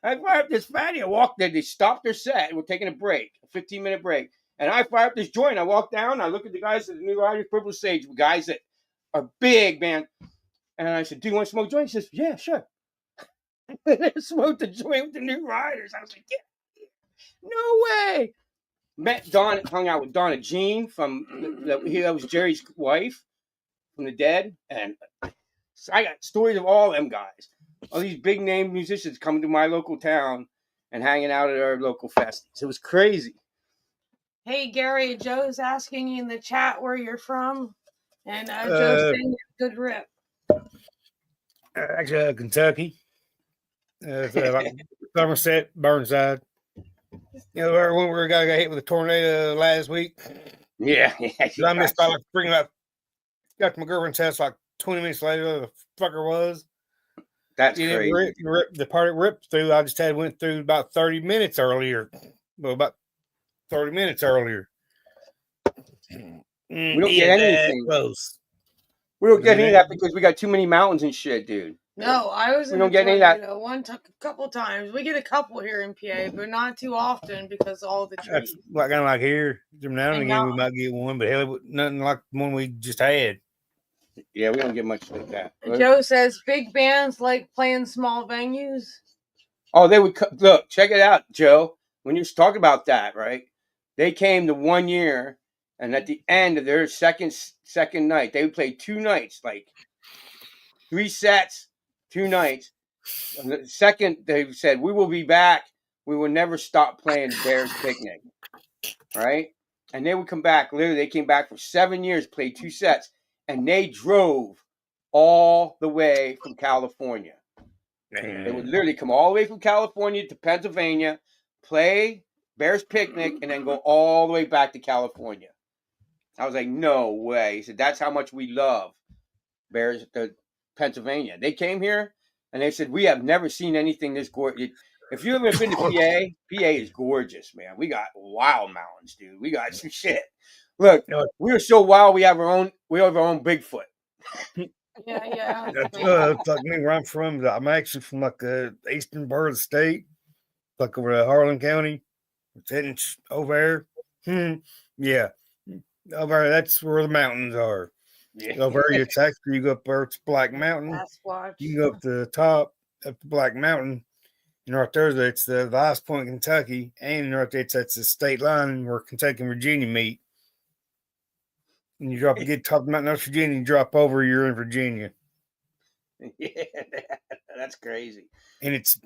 I fired up this fatty. I walked there. They stopped their set and we're taking a break, a 15-minute break. And I fire up this joint. I walk down. I look at the guys at the New Riders Purple Sage, guys that are big, man. And I said, do you want to smoke a joint? He says, yeah, sure. They smoked the joint with the New Riders. I was like, yeah, no way. Met Don, hung out with Donna Jean that was Jerry's wife from the Dead. And so I got stories of all them guys. All these big name musicians coming to my local town and hanging out at our local festivals. It was crazy. Hey, Gary, Joe's asking in the chat where you're from. And Joe's saying good rip. Actually, Kentucky. Like Somerset, Burnside. You know, where we got hit with a tornado last week. Yeah. I missed by like got to my girlfriend's house like 20 minutes later. The fucker was. That's crazy. The part it ripped through, I just went through about 30 minutes earlier. Well, about 30 minutes earlier. We don't get anything close. We don't get any of that because we got too many mountains and shit, dude. No, I was. We don't get any of that. A couple times. We get a couple here in PA, but not too often because all the trees. That's kind of like here. Now and again, we might get one, but hell, nothing like the one we just had. Yeah, we don't get much like that. Joe says big bands like playing small venues. Oh, they would look. Check it out, Joe. When you talk about that, right? They came to 1 year, and at the end of their second night, they would play 2 nights, like 3 sets, 2 nights. And the second, they said, "We will be back. We will never stop playing Bears Picnic." Right? And they would come back. Literally, they came back for 7 years, played 2 sets, and they drove all the way from California. Man. They would literally come all the way from California to Pennsylvania, play Bears Picnic, and then go all the way back to California. I was like, no way. He said, that's how much we love Bears, Pennsylvania. They came here, and they said, we have never seen anything this gorgeous. If you've ever been to PA is gorgeous, man. We got wild mountains, dude. We got some shit. Look, we are so wild. We have our own Bigfoot. Yeah. It's like me where I'm from. I'm actually from like the eastern part of the state, like over to Harlan County. It's heading over there. Yeah, over there, that's where the mountains are. Yeah. Over there, it's actually you go up there, it's Black Mountain. Sasquatch. You go up to the top, up to Black Mountain. And right there, it's the Ice Point, Kentucky, and right there, that's the state line where Kentucky and Virginia meet. And you get top of Mount West Virginia, you drop over, you're in Virginia. Yeah, that's crazy. And it's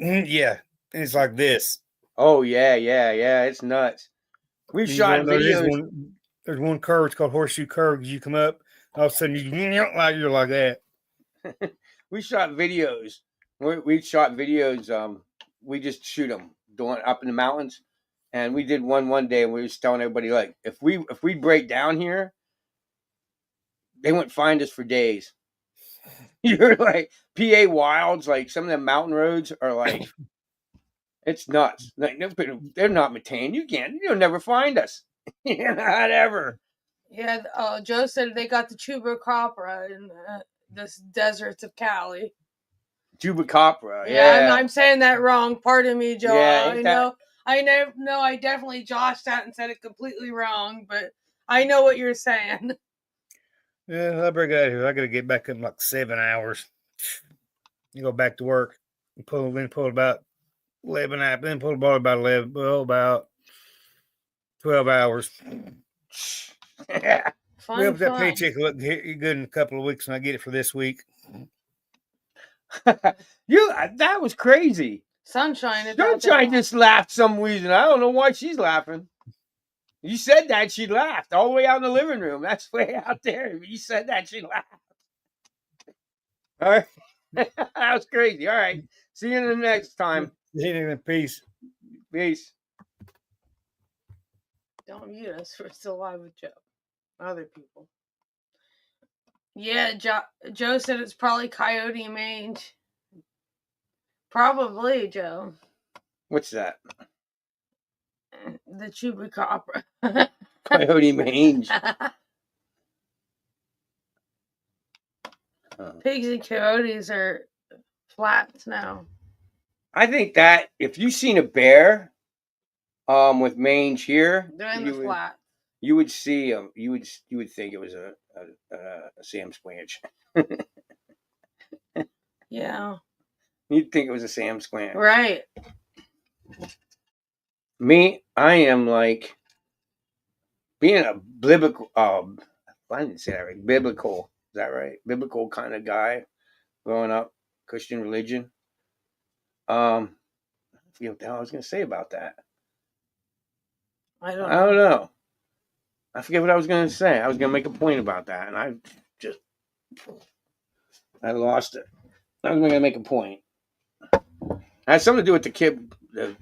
like this. Oh yeah, it's nuts. We've shot videos. There's one curve, it's called Horseshoe Curve. You come up, all of a sudden you're like that. We shot videos. We shot videos. We just shoot them doing up in the mountains, and we did one day, and we were just telling everybody like, if we break down here, they wouldn't find us for days. You're like PA wilds, like some of the mountain roads are like, it's nuts. Like they're not maintained. You'll never find us. Not ever. Yeah. Joe said they got the chupacabra in the deserts of Cali. Chupacabra. Yeah. I'm saying that wrong. Pardon me, Joe. Yeah, I know. I know, no, I definitely joshed that and said it completely wrong, but I know what you're saying. Yeah, I better get out of here. I gotta get back up in like 7 hours. You go back to work and pull about 11 hours, then pull the ball about 11, well, about 12 hours. Fun, Well, that fun. paycheck will look good in a couple of weeks when I get it for this week. That was crazy. Sunshine is out Sunshine there. just laughed some reason. I don't know why she's laughing. You said that, she laughed all the way out in the living room. That's way out there. You said that, she laughed. All right. That was crazy. All right. See you in the next time. Peace. Peace. Don't mute us. We're still live with Joe. Other people. Yeah, Joe said it's probably coyote mange. Probably, Joe. What's that? The chupacabra. Coyote mange. Pigs and coyotes are flats now. I think that if you seen a bear with mange here, They're in the flat. you would see them. You would think it was a Sam Squanch. Yeah. You'd think it was a Sam Squanch. Right. Me, I am like being a biblical. I didn't say that right. Biblical. Is that right? Biblical kind of guy growing up, Christian religion. I forget what the hell I was going to say about that. I don't know. I forget what I was going to say. I was going to make a point about that, and I lost it. I was going to make a point. It had something to do with the kid, the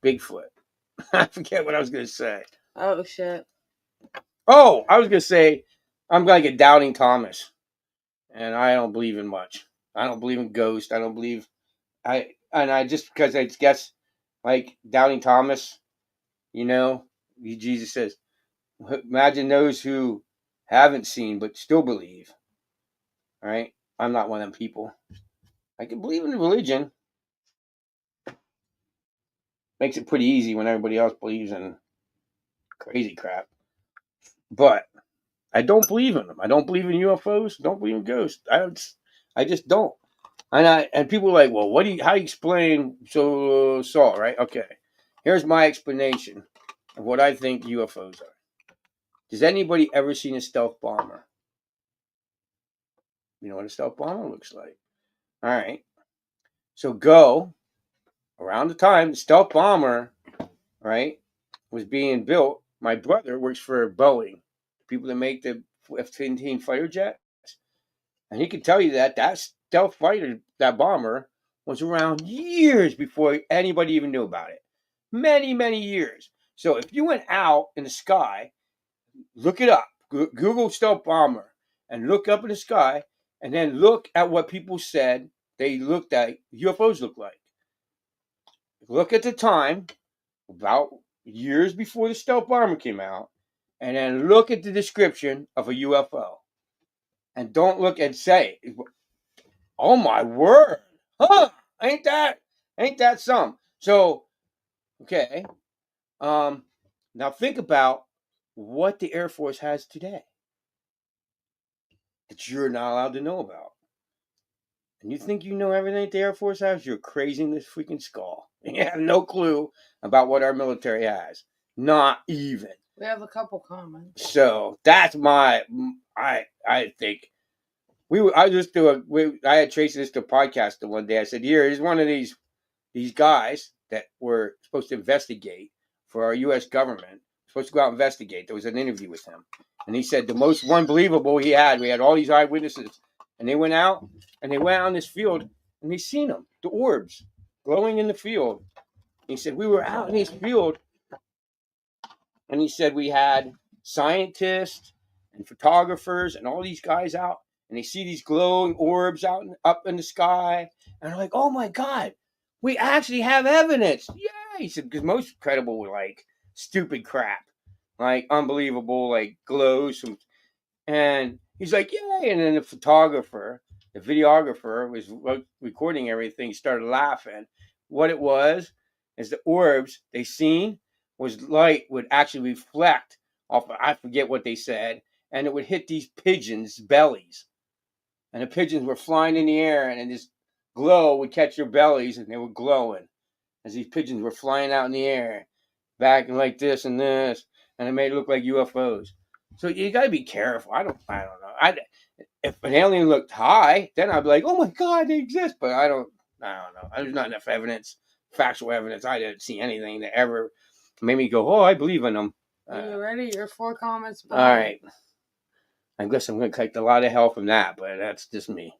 Bigfoot. I forget what I was going to say. Oh, shit. Oh, I was going to say I'm like a doubting Thomas, and I don't believe in much. I don't believe in ghosts. I don't believe just because I guess like doubting Thomas, Jesus says, imagine those who haven't seen but still believe. All right, I'm not one of them people. I can believe in religion. Makes it pretty easy when everybody else believes in crazy crap. But I don't believe in them. I don't believe in UFOs. Don't believe in ghosts. I just don't. And people are like, well, how do you explain Saul, right? Okay. Here's my explanation of what I think UFOs are. Does anybody ever seen a stealth bomber? You know what a stealth bomber looks like. All right. So go around the time the stealth bomber, right, was being built. My brother works for Boeing, people that make the F-15 fighter jets. And he can tell you that stealth fighter, that bomber, was around years before anybody even knew about it. Many, many years. So if you went out in the sky, look it up. Google stealth bomber and look up in the sky and then look at what people said they looked at UFOs look like. Look at the time, about years before the stealth bomber came out, and then look at the description of a UFO. And don't look and say, oh my word, huh? Ain't that some? So, okay. Now think about what the Air Force has today that you're not allowed to know about. And you think you know everything that the Air Force has? You're crazy in this freaking skull. You have no clue about what our military has. Not even. We have a couple comments. So that's I think I had Tracy this to a podcast the one day. I said, here's one of these guys that were supposed to investigate for our U.S. government. Supposed to go out and investigate. There was an interview with him. And he said the most unbelievable we had all these eyewitnesses. And they went out on this field and they seen them, the orbs glowing in the field. He said, we were out in this field. And he said we had scientists and photographers and all these guys out. And they see these glowing orbs up in the sky. And they're like, oh my God, we actually have evidence. Yeah. He said, because most credible were like stupid crap, like unbelievable, like glows. And he's like, yay. And then the videographer was recording everything, started laughing. What it was is the orbs they seen was light would actually reflect off. I forget what they said, and it would hit these pigeons' bellies, and the pigeons were flying in the air, and this glow would catch their bellies, and they were glowing as these pigeons were flying out in the air, back and like this and this, and it made it look like UFOs. So you got to be careful. I don't know. If an alien looked high, then I'd be like, oh my God, they exist. But I don't know. There's not enough evidence, factual evidence. I didn't see anything that ever made me go, oh, I believe in them. Are you ready? Your 4 comments. All right. I guess I'm going to collect a lot of hell from that, but that's just me.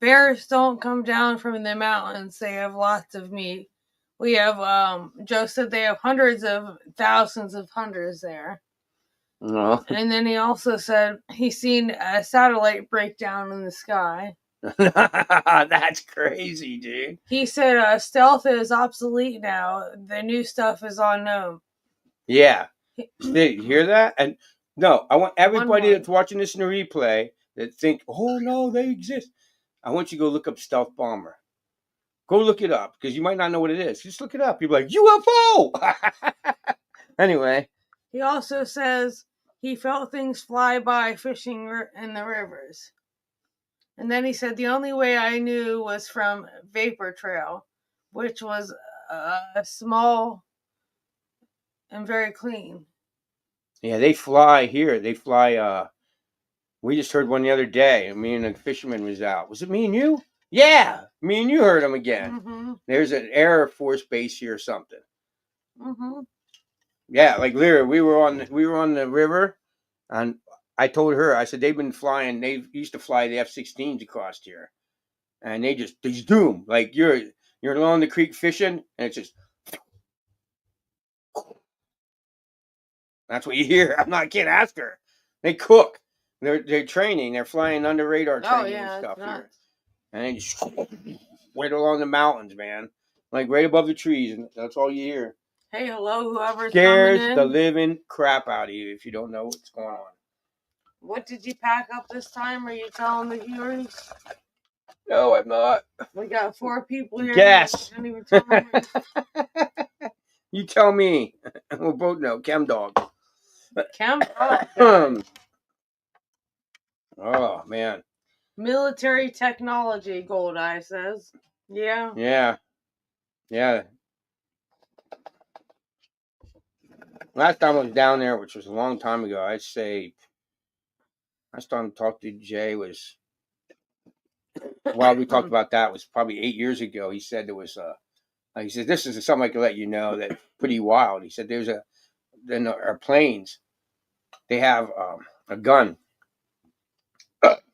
Bears don't come down from the mountains. They have lots of meat. We have, Joe said they have hundreds of thousands of hunters there. No. And then he also said he's seen a satellite break down in the sky. That's crazy, dude. He said stealth is obsolete now. The new stuff is unknown. Yeah. Did you hear that? And no, I want everybody that's watching this in the replay that think, oh no, they exist. I want you to go look up stealth bomber. Go look it up because you might not know what it is. Just look it up. You'll be like, UFO! Anyway. He also says he felt things fly by fishing in the rivers. And then he said the only way I knew was from Vapor Trail, which was small and very clean. Yeah, they fly here. They fly. We just heard one the other day. Me and a fisherman was out. Was it me and you? Yeah, me and you heard them again. Mm-hmm. There's an Air Force base here or something. Mm-hmm. Yeah, like literally, we were on the river, and I told her, I said they've been flying. They used to fly the F-16s across here, and they just doom like you're along the creek fishing, and it's just. That's what you hear. I'm not kidding. Ask her. They cook. They're training. They're flying under radar training and stuff here. And they just right along the mountains, man. Like right above the trees, and that's all you hear. Hey, hello, whoever's Scares coming in. the living crap out of you if you don't know what's going on. What did you pack up this time? Are you telling the viewers? No, I'm not. We got 4 people here. Guess. You didn't even tell them. You tell me. We'll both know. Chem dog. Chem dog. Oh, man. Military technology, Goldeye says. Yeah. Yeah. Yeah. Last time I was down there, which was a long time ago, I'd say last time I talked to Jay was, while we talked about that, was probably 8 years ago. He said there was he said, this is something I could let you know that's pretty wild. He said there's in our planes, they have a gun.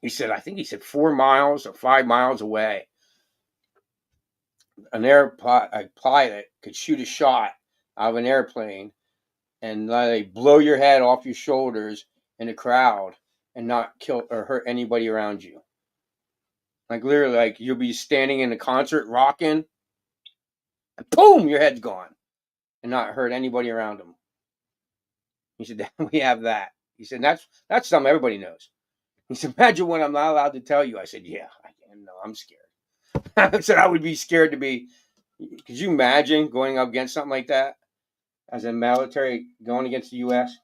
He said, I think he said 4 miles or 5 miles away, a pilot could shoot a shot out of an airplane and like blow your head off your shoulders in a crowd and not kill or hurt anybody around you. Like literally, like you'll be standing in a concert rocking, and boom, your head's gone, and not hurt anybody around them. He said, we have that. He said, that's something everybody knows. He said, imagine when I'm not allowed to tell you. I said, yeah, I know, I'm scared. I said I would be scared to be. Could you imagine going up against something like that as a military going against the U.S.?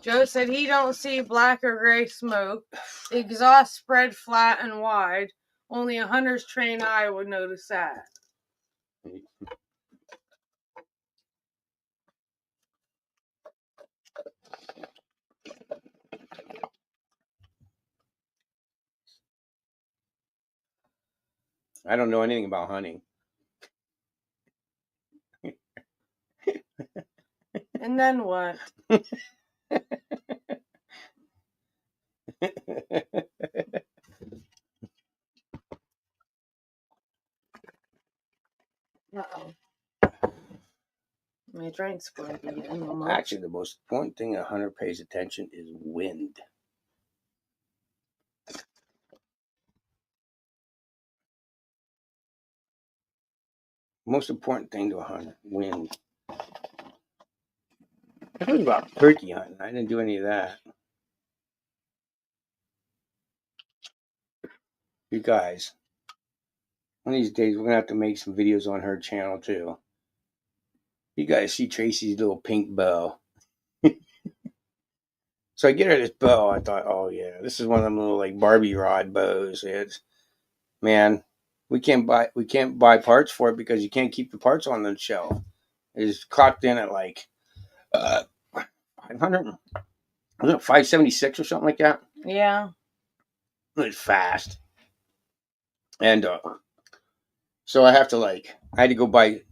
Joe said he don't see black or gray smoke. The exhaust spread flat and wide. Only a hunter's trained eye would notice that. I don't know anything about hunting. And then what? Uh-oh. My drink's going to be in. Actually, the most important thing a hunter pays attention is wind. Most important thing to a hunter, wind. I heard about turkey hunting. I didn't do any of that. You guys, One of these days, we're gonna have to make some videos on her channel too. You guys see Tracy's little pink bow. So I get her this bow. I thought, oh yeah, this is one of them little like Barbie rod bows. It's, man, we can't buy parts for it because you can't keep the parts on the shelf. It's clocked in at like 500, was it 576 or something like that? Yeah. It's fast, and so I have to I had to go buy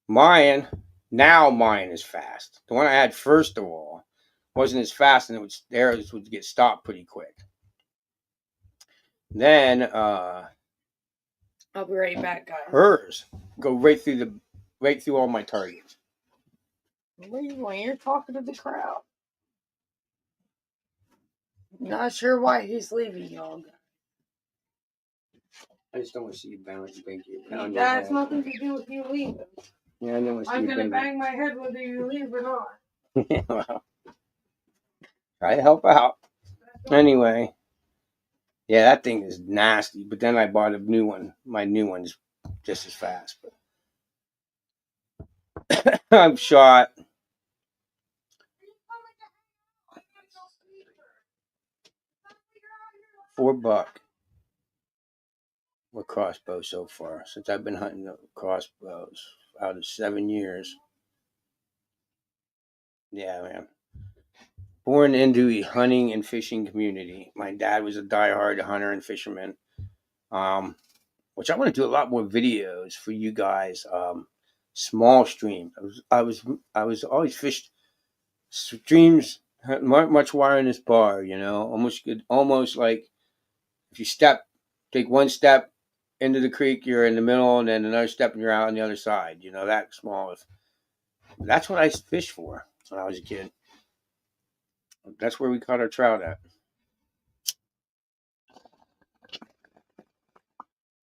mine. Now mine is fast. The one I had first of all wasn't as fast, and theirs would get stopped pretty quick. Then I'll be right back, guys. hers go right through all my targets. Where are you going? You're talking to the crowd. Not sure why he's leaving y'all. I just don't want to see you bounce your pinky. That has nothing to do with you leaving. Yeah, I don't want to see I'm you gonna bang my head whether you leave or not. Well, try to help out. Anyway, yeah, that thing is nasty. But then I bought a new one. My new one's just as fast. But I'm shot. $4 with crossbow so far since I've been hunting crossbows out of 7 years. Yeah, man. Born into a hunting and fishing community. My dad was a diehard hunter and fisherman. Which I want to do a lot more videos for you guys. Small streams. I was always fished streams much wider in this bar. You know, almost like if you take one step into the creek, you're in the middle, and then another step and you're out on the other side. You know, that small. That's what I fished for when I was a kid. That's where we caught our trout at.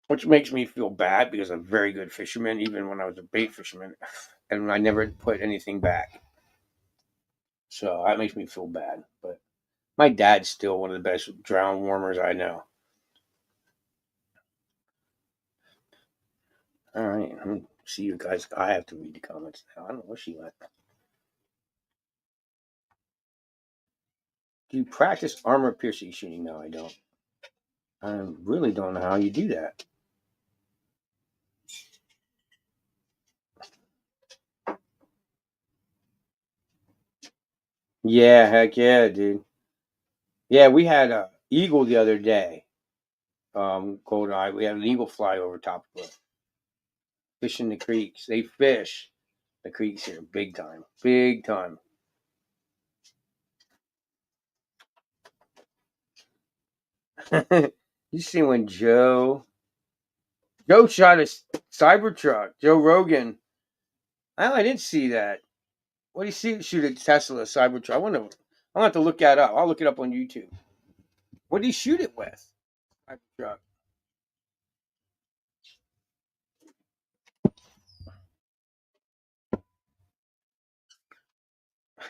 Which makes me feel bad because I'm a very good fisherman, even when I was a bait fisherman, and I never put anything back. So that makes me feel bad. But my dad's still one of the best drown warmers I know. All right, see you guys. I have to read the comments now. I don't know where she went. Do you practice armor piercing shooting? No, I don't. I really don't know how you do that. Yeah, heck yeah, dude. Yeah, we had a eagle the other day. Cold eye. We had an eagle fly over top of us. Fishing the creeks. They fish the creeks here big time. Big time. You see when Joe shot a Cybertruck, Joe Rogan. I didn't see that. What do you see? Shoot a Tesla Cybertruck. I'm gonna have to look that up. I'll look it up on YouTube. What did he shoot it with? Cybertruck.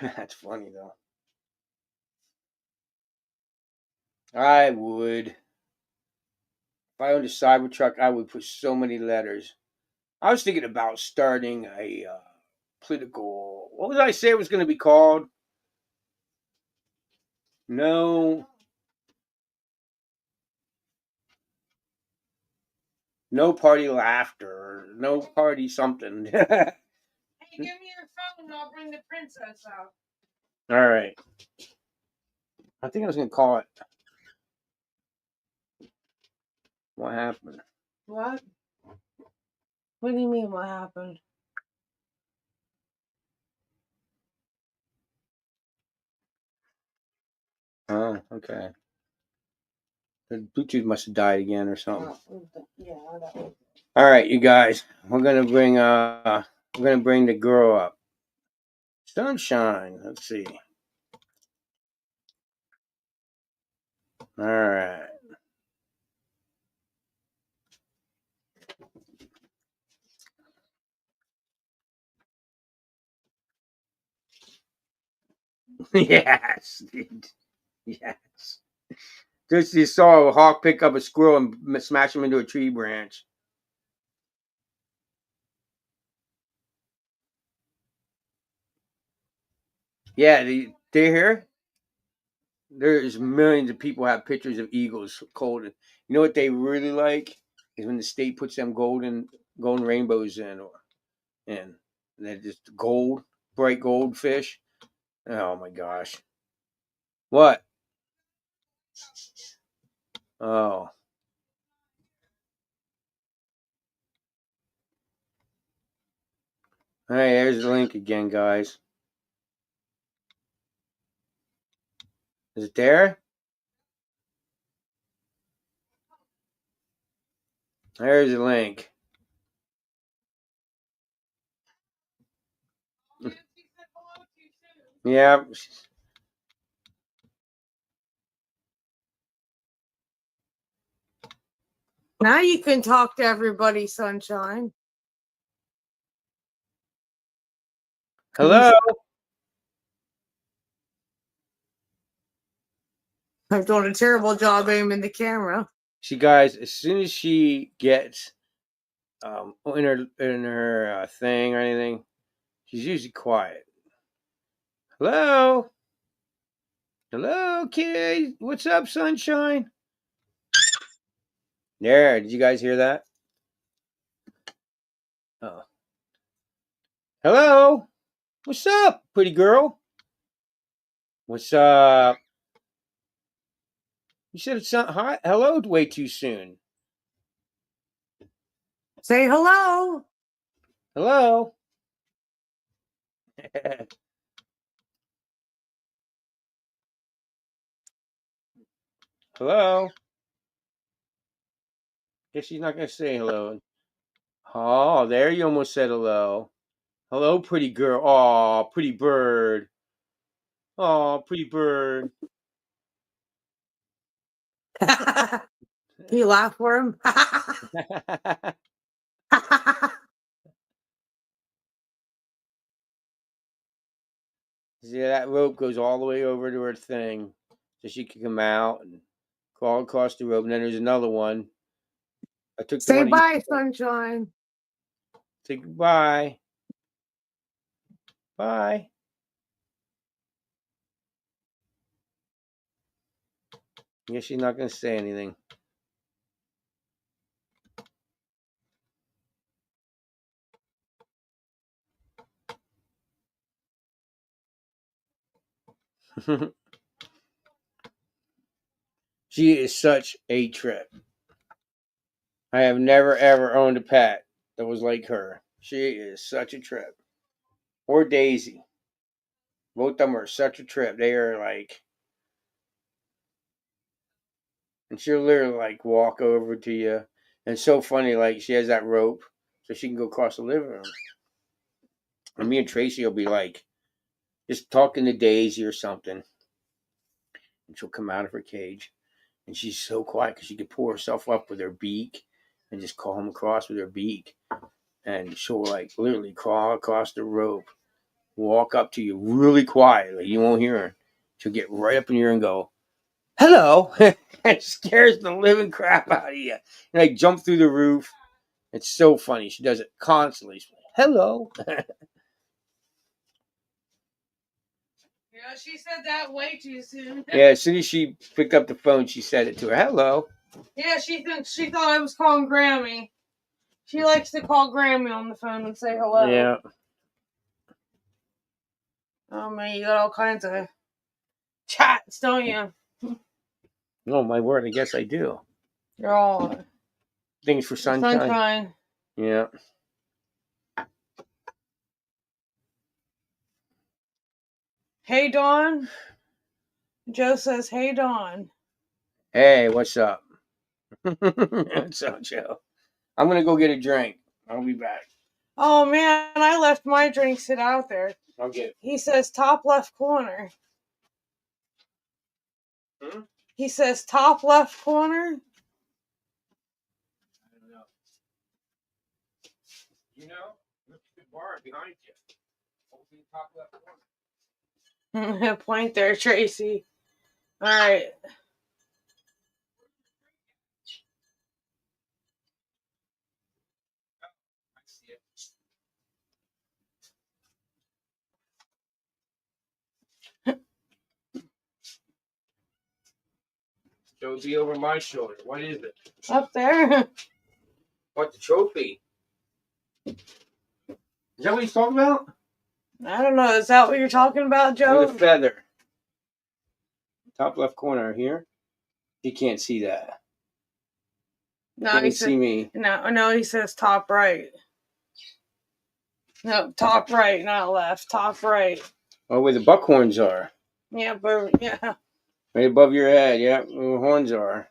That's funny though. I would. If I owned a Cybertruck, I would put so many letters. I was thinking about starting a political. What did I say it was going to be called? No party laughter. No party something. Hey, give me your phone and I'll bring the princess out. All right. I think I was going to call it. What happened? What? What do you mean, what happened? Oh, okay. The Bluetooth must have died again or something. Yeah, that was. All right, you guys. We're gonna bring the girl up. Sunshine. Let's see. All right. Yes, dude. Yes. Just you saw a hawk pick up a squirrel and smash him into a tree branch. Yeah, they here. There's millions of people have pictures of eagles cold. You know what they really like is when the state puts them golden rainbows in, and they're just gold, bright gold fish. Oh my gosh! What? Oh, hey, there's the link again, guys. Is it there? There's the link. Yeah. Now you can talk to everybody, Sunshine. Hello. I'm doing a terrible job aiming the camera. See, guys, as soon as she gets in her thing or anything, she's usually quiet. Hello. Hello, kid. What's up, Sunshine? There. Did you guys hear that? Oh. Hello. What's up, pretty girl? What's up? You said it's not hi. Hello way too soon. Say hello. Hello. Hello. Guess she's not gonna say hello. Oh, there you almost said hello. Hello, pretty girl. Oh, pretty bird. Oh, pretty bird. You laugh for him. See, that rope goes all the way over to her thing, so she can come out and crawl across the rope. And then there's another one. I took the Say one. bye, Sunshine. Say goodbye. Bye. I guess she's not gonna say anything. She is such a trip. I have never ever owned a pet that was like her. She is such a trip. Or Daisy. Both of them are such a trip. They are like, and she'll literally like walk over to you. And it's so funny, like she has that rope so she can go across the living room. And me and Tracy will be like, just talking to Daisy or something. And she'll come out of her cage. And she's so quiet because she can pull herself up with her beak and just call him across with her beak. And she'll like literally crawl across the rope, walk up to you really quietly. You won't hear her. She'll get right up in your ear and go, hello. It scares the living crap out of you. And like jump through the roof. It's so funny. She does it constantly. She's like, hello. Yeah, she said that way too soon. Yeah, as soon as she picked up the phone, she said it to her. Hello. Yeah, she thought I was calling Grammy. She likes to call Grammy on the phone and say hello. Yeah. Oh man, you got all kinds of chats, don't you? Oh my word, I guess I do. You're all Things for sunshine. Sunshine. Yeah. Hey Dawn. Joe says, hey Dawn. Hey, what's up? What's up, Joe? I'm gonna go get a drink. I'll be back. Oh man, I left my drink sit out there. I'll get it. He says top left corner. Hmm? He says top left corner. I don't know. You know, look at the bar behind you. Over the top left corner. Point there, Tracy. All right. I see it. So it'll be over my shoulder. What is it? Up there. What, the trophy? Is that what he's talking about? I don't know. Is that what you're talking about, Or Joe? the feather? Top left corner here. You can't see that. No, Can't he even see me. No, he says top right. No, top right, not left. Top right. Oh, where the buckhorns are. Yeah, but yeah. Right above your head. Yeah, where the horns are.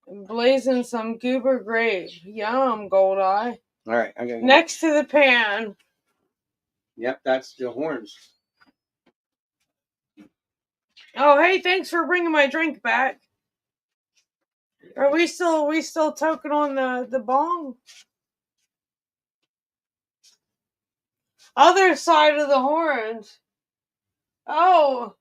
Blazing some goober grape. Yum, Gold Eye. All right, I got Next to the pan. Yep, that's the horns. Oh, hey, thanks for bringing my drink back. Are we still toking on the bong? Other side of the horns. Oh.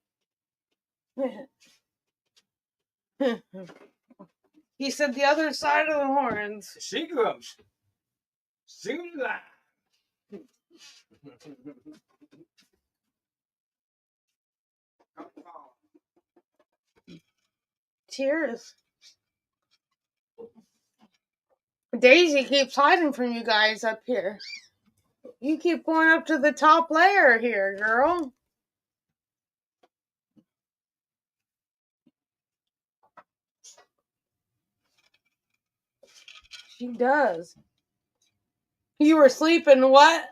He said the other side of the horns. Seagrams. Sing that. Cheers. Daisy keeps hiding from you guys up here. You keep going up to the top layer here, girl. She does. You were sleeping, what?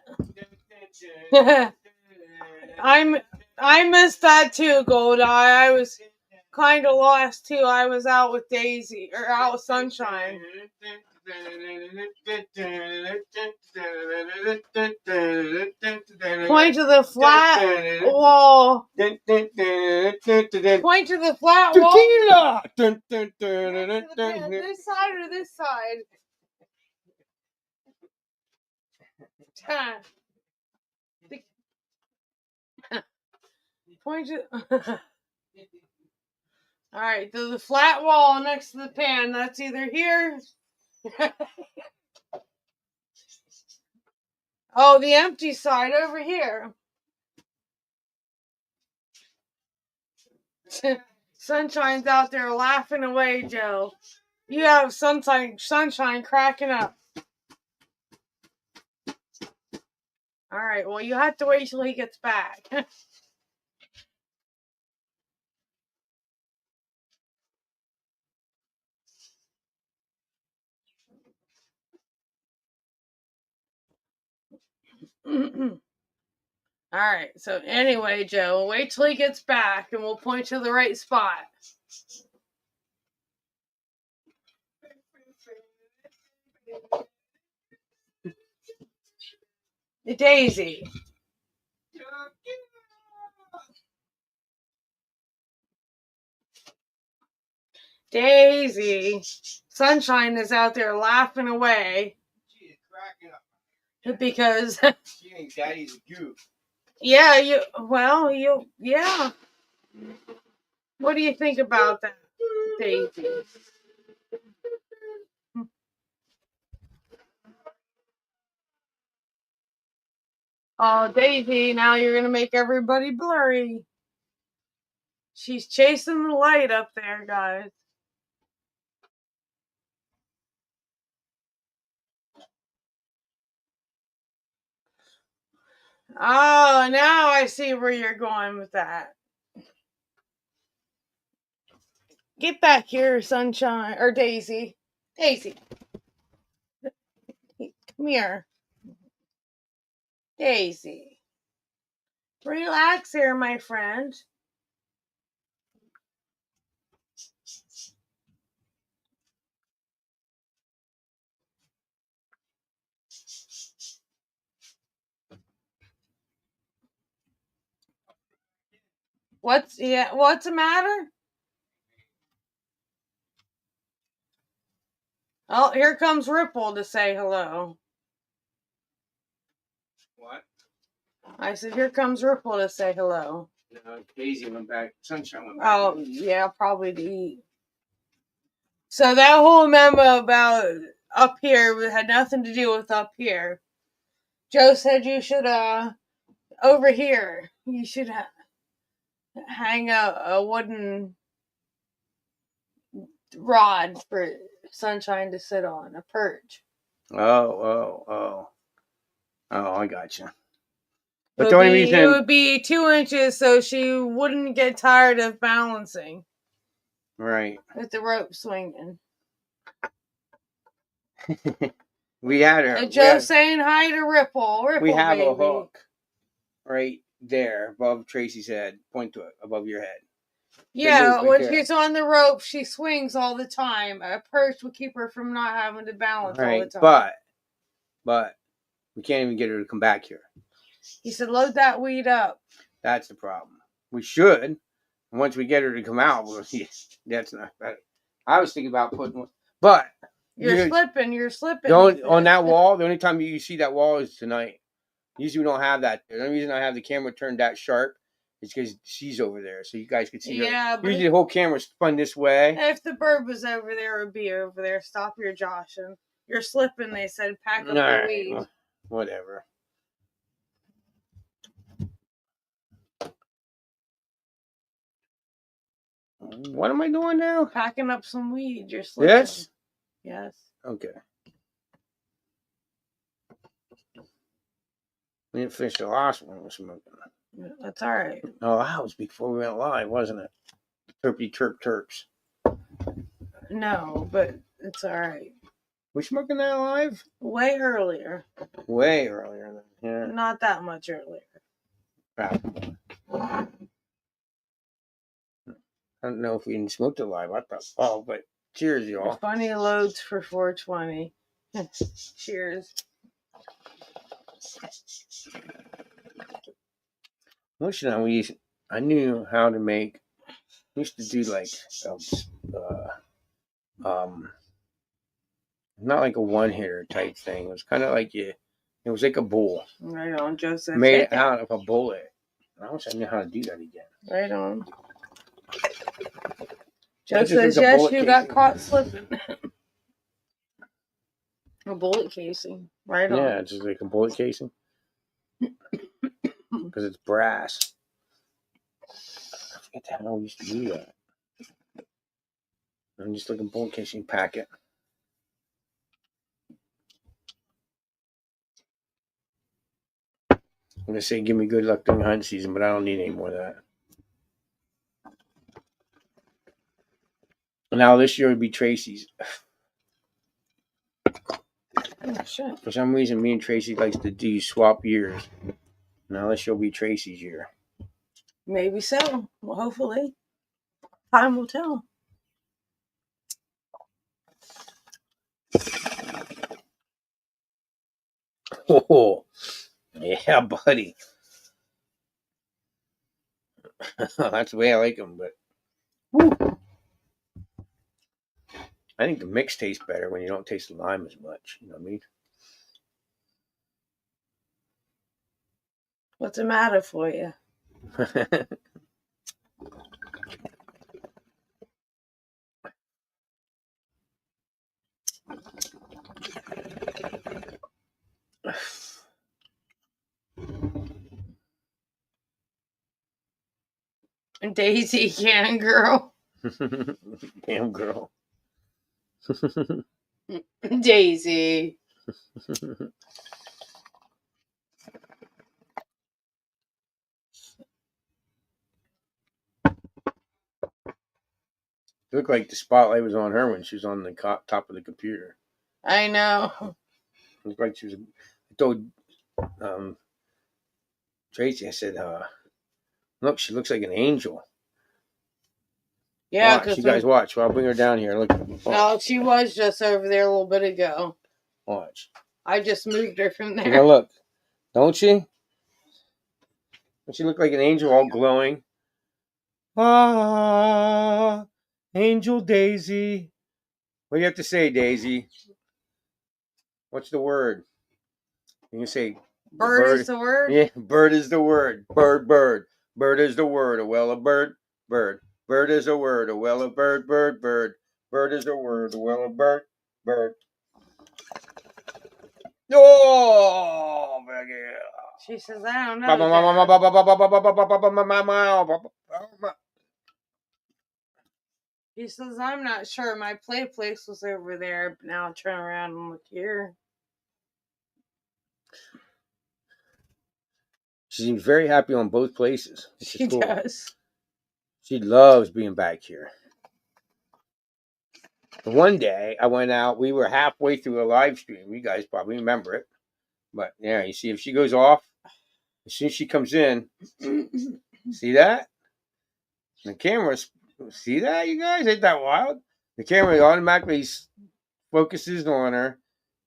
I missed that too, Gold Eye. I was kind of lost too. I was out with Daisy, or out with Sunshine. Point to the flat wall. Point to the flat wall. Tequila! This side or this side? Point to. All right, to the flat wall next to the pan. That's either here. Oh, the empty side over here. Sunshine's out there laughing away, Joe. You have sunshine cracking up. All right, well, you have to wait till he gets back. All right, so anyway, Joe, wait till he gets back and we'll point to the right spot. Daisy. Daisy. Sunshine is out there laughing away. She is cracking up. Because She ain't daddy's a goof. yeah, yeah. What do you think about that, Daisy? Oh, Daisy, now you're going to make everybody blurry. She's chasing the light up there, guys. Oh, now I see where you're going with that. Get back here, Sunshine, or Daisy. Daisy. Come here. Daisy. Relax here, my friend. What's the matter? Oh, here comes Ripple to say hello. What? I said, here comes Ripple to say hello. No, Daisy went back. Sunshine went back. Oh, yeah, probably to eat. So that whole memo about up here had nothing to do with up here. Joe said you should, over here, you should hang a wooden rod for Sunshine to sit on, a perch. Oh, I gotcha. It But would, the only be, reason it would be 2 inches so she wouldn't get tired of balancing right. with the rope swinging. we had her. And Joe saying hi to Ripple. Ripple, We have baby. a hook right there above Tracy's head. Point to it above your head. Yeah, right when there. she's on the rope, she swings all the time. A perch would keep her from not having to balance all the time. But we can't even get her to come back here. He said, load that weed up. That's the problem. We should. Once we get her to come out, that's not better. I was thinking about putting one, but You're slipping. On that wall, the only time you see that wall is tonight. Usually we don't have that. The only reason I have the camera turned that sharp is because she's over there, so you guys could see her. Yeah, but usually the whole camera's spun this way. If the bird was over there, it would be over there. Stop your joshing. You're slipping, they said. Pack up the weed. Whatever. What am I doing now? Packing up some weed. You're slipping. Yes? Yes. Okay. We didn't finish the last one. That's all right. Oh, that was before we went live, wasn't it? Terps. No, but it's all right. We smoking that live? Way earlier. Way earlier than here. Not that much earlier. I don't know if we can smoke it live. I thought, but cheers, y'all. Funny loads for 420. Cheers. I knew how to make. We used to do like, not like a one-hitter type thing. It was kind of like it was like a bowl. Right on, Joseph. Made out of a bullet. I wish I knew how to do that again. Right on. Joe says, yes, you got caught slipping. A bullet casing. Right on. Yeah, it's just like a bullet casing. Because it's brass. I forget how we used to do that. I'm just looking bullet casing packet. I'm going to say give me good luck during hunting season, but I don't need any more of that. Now this year would be Tracy's. Oh, shit. For some reason, me and Tracy likes to do swap years. Now this year will be Tracy's year. Maybe so. Well, hopefully. Time will tell. Oh, yeah, buddy. That's the way I like them, but woo. I think the mix tastes better when you don't taste the lime as much. You know what I mean? What's the matter for you? Daisy can girl. Damn girl. Daisy. It looked like the spotlight was on her when she was on the top of the computer. I know. It looked like she was. I told Tracy, I said, look, she looks like an angel. Yeah, watch, you guys watch. Well, I'll bring her down here. Look. No, she was just over there a little bit ago. Watch. I just moved her from there. Now look, don't she? Don't she look like an angel, all glowing? Ah, Angel Daisy. What do you have to say, Daisy? What's the word? You can say bird is the word? Yeah, bird is the word. Bird. Bird is the word. A well, a bird. Bird is a word. A well, a bird. Bird is a word. A well, a bird. Oh, yeah. She says, I don't know. He says, I'm not sure. My play place was over there, but now I'll turn around and look here. She seems very happy on both places. She does. She loves being back here. But one day I went out. We were halfway through a live stream. You guys probably remember it. But yeah, you see, if she goes off, as soon as she comes in, see that? The camera, see that, you guys? Ain't that wild? The camera automatically focuses on her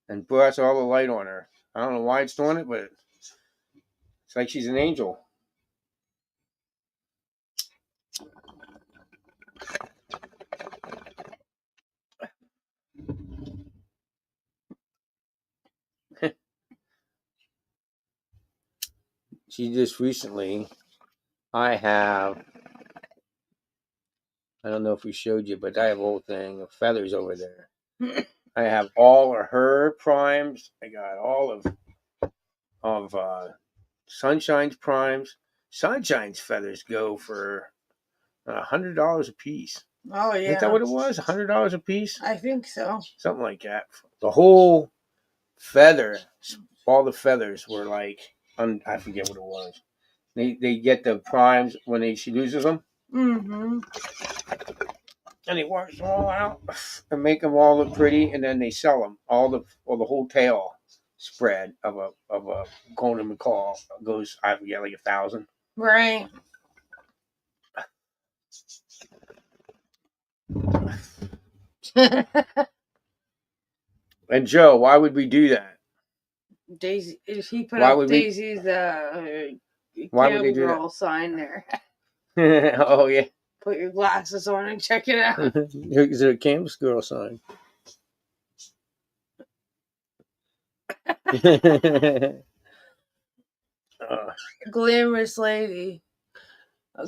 and puts all the light on her. I don't know why it's doing it, but it's like she's an angel. She just recently, I don't know if we showed you, but I have a whole thing of feathers over there. I have all of her primes. I got all of Sunshine's primes. Sunshine's feathers go for $100 a piece. Oh, yeah. Isn't that what it was? $100 a piece? I think so. Something like that. The whole feather, all the feathers were like, I forget what it was. They get the primes when she loses them. Mm-hmm. And they wash them all out and make them all look pretty, and then they sell them. All the whole tail spread of a golden macaw goes, I forget, like $1,000. Right. And Joe, why would we do that? Daisy, if he put Why up would we- Daisy's Why would they do girl sign there. Oh yeah, Put your glasses on and check it out. is it a Canvas Girl sign? Glamorous lady.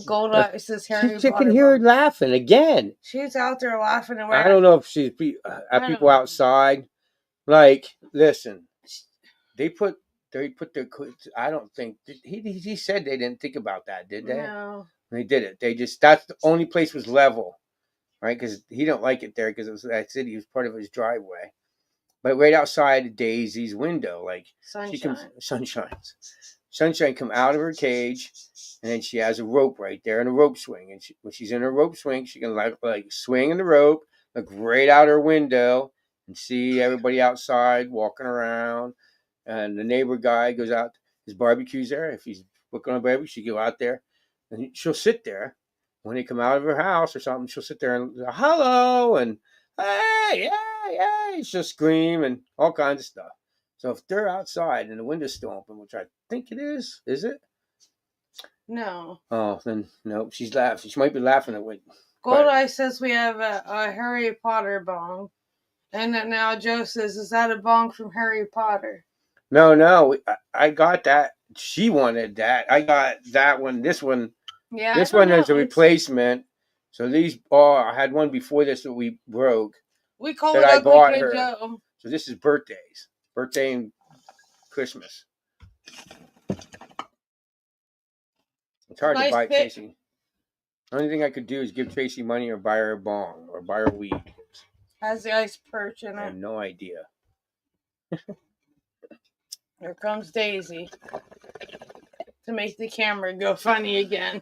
Gold Eye says Harry You Potter. can hear her laughing again. She's out there laughing and I don't know if she's people outside. Like, listen, they put their. I don't think he said they didn't think about that, did they? No. They did it. That's the only place was level, right? Because he don't like it there because that city was part of his driveway. But right outside Daisy's window, like Sunshine come out of her cage, and then she has a rope right there and a rope swing. And when she's in her rope swing, she can like swing in the rope, look right out her window, and see everybody outside walking around. And the neighbor guy goes out, his barbecue's there. If he's cooking on a barbecue, she go out there, and she'll sit there. When they come out of her house or something, she'll sit there and hello and hey, she'll scream and all kinds of stuff. So if they're outside and the window's still open, which I think it is it? No. Oh, then no, she's laughing. She might be laughing at what. Gold Eye says we have a Harry Potter bong. And then now Joe says, is that a bong from Harry Potter? No, I got that. She wanted that. I got that one. This one. Yeah. This one is a replacement. So I had one before this that we broke. We call it Ugly Kid Joe. So this is birthdays. Birthday and Christmas. It's hard to buy Tracy. The only thing I could do is give Tracy money or buy her a bong or buy her weed. Has the ice perch in it. I have no idea. Here comes Daisy to make the camera go funny again.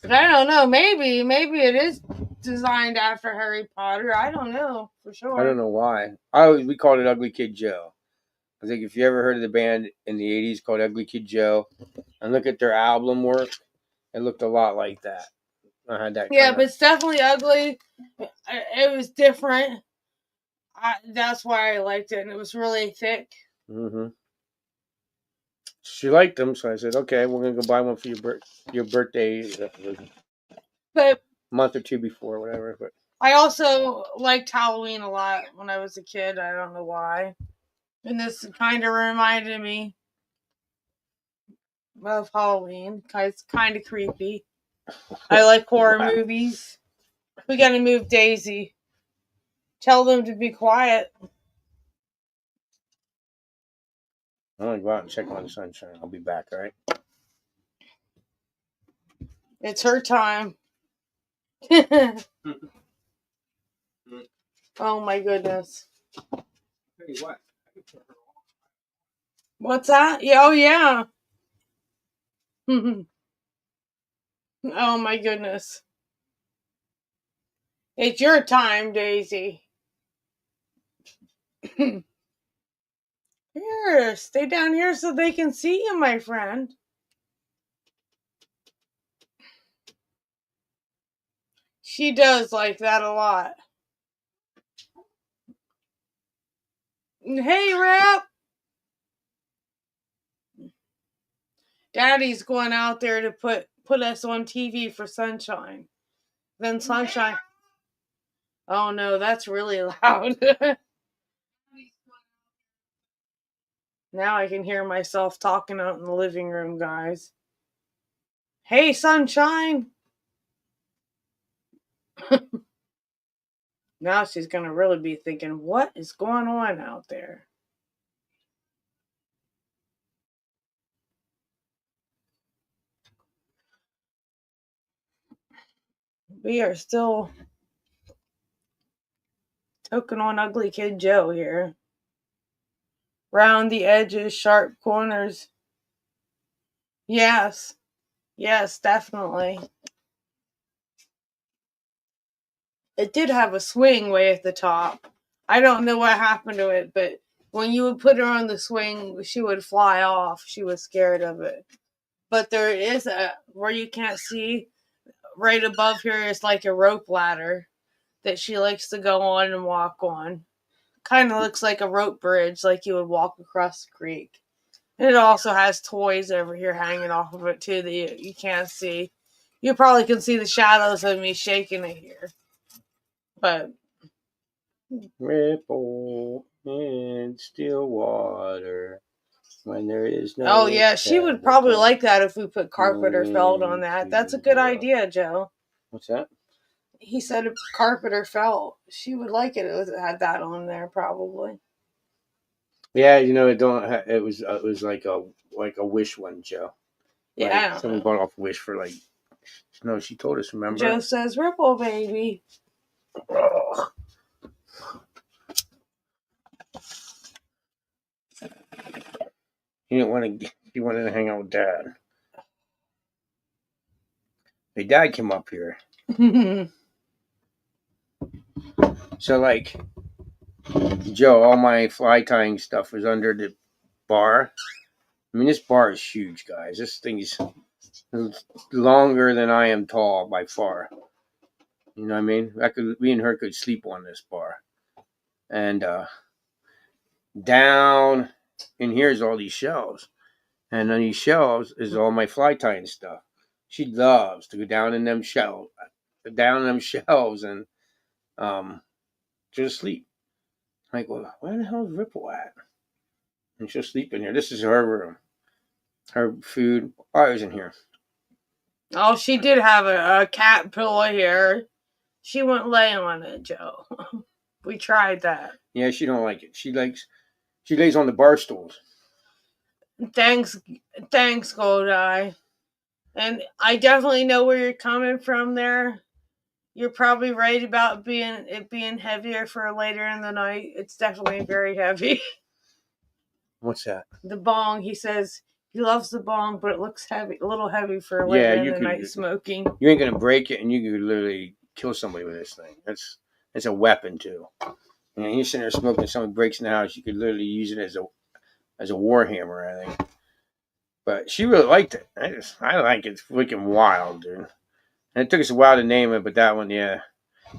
But I don't know. Maybe it is designed after Harry Potter. I don't know for sure. I don't know why. We called it Ugly Kid Joe. I think if you ever heard of the band in the 80s called Ugly Kid Joe and look at their album work, it looked a lot like that. I had that. Yeah, but it's definitely ugly. It was different. That's why I liked it, and it was really thick. Mm-hmm. She liked them, so I said, "Okay, we're gonna go buy one for your birthday." But a month or two before, whatever. But I also liked Halloween a lot when I was a kid. I don't know why, and this kind of reminded me of Halloween. It's kind of creepy. I like horror movies. We gotta move Daisy. Tell them to be quiet. I'm gonna go out and check on the Sunshine. I'll be back, all right? It's her time. Oh my goodness. Tell you what. What's that? Yeah, oh yeah. Oh my goodness. It's your time, Daisy. Here, stay down here so they can see you, my friend. She does like that a lot. Hey, Rap! Daddy's going out there to put us on TV for Sunshine. Then Sunshine. Oh no, that's really loud. Now I can hear myself talking out in the living room, guys. Hey, Sunshine! Now she's gonna really be thinking, what is going on out there? We are still toking on Ugly Kid Joe here. Round the edges, sharp corners. Yes. Yes, definitely. It did have a swing way at the top. I don't know what happened to it, but when you would put her on the swing, she would fly off. She was scared of it. But there is where you can't see, right above here is like a rope ladder that she likes to go on and walk on. Kind of looks like a rope bridge, like you would walk across the creek. And it also has toys over here hanging off of it too that you can't see. You probably can see the shadows of me shaking it here. But Ripple in still water when there is no. oh yeah, she would probably like that if we put carpenter felt on that. That's a good idea, Joe. What's that? He said carpenter felt. She would like it if it had that on there, probably. Yeah, you know, it was like a Wish one, Joe. Yeah. Like, someone bought off Wish for like. No, she told us. Remember? Joe says Ripple baby. Oh. He didn't want to. He wanted to hang out with Dad. My dad came up here. So like, Joe, all my fly tying stuff was under the bar. I mean, this bar is huge, guys. This thing is longer than I am tall by far. You know what I mean? We and her could sleep on this bar. And down in here is all these shelves. And on these shelves is all my fly tying stuff. She loves to go down in them shelves, and just sleep. Like, well, where the hell is Ripple at? And she'll sleep in here. This is her room. Her food always in here. Oh, she did have a cat pillow here. She wouldn't lay on it, Joe. We tried that. Yeah, she don't like it. She lays on the bar stools. Thanks, Goldeye. And I definitely know where you're coming from there. You're probably right about it being heavier for later in the night. It's definitely very heavy. What's that? The bong, he says he loves the bong, but it looks heavy, a little heavy for later in the night smoking. You ain't gonna break it, and you could literally kill somebody with this thing. It's a weapon too. And you're sitting there smoking, someone breaks in the house, you could literally use it as a war hammer, I think. But she really liked it. I like it. It's freaking wild, dude. And it took us a while to name it, but that one, yeah.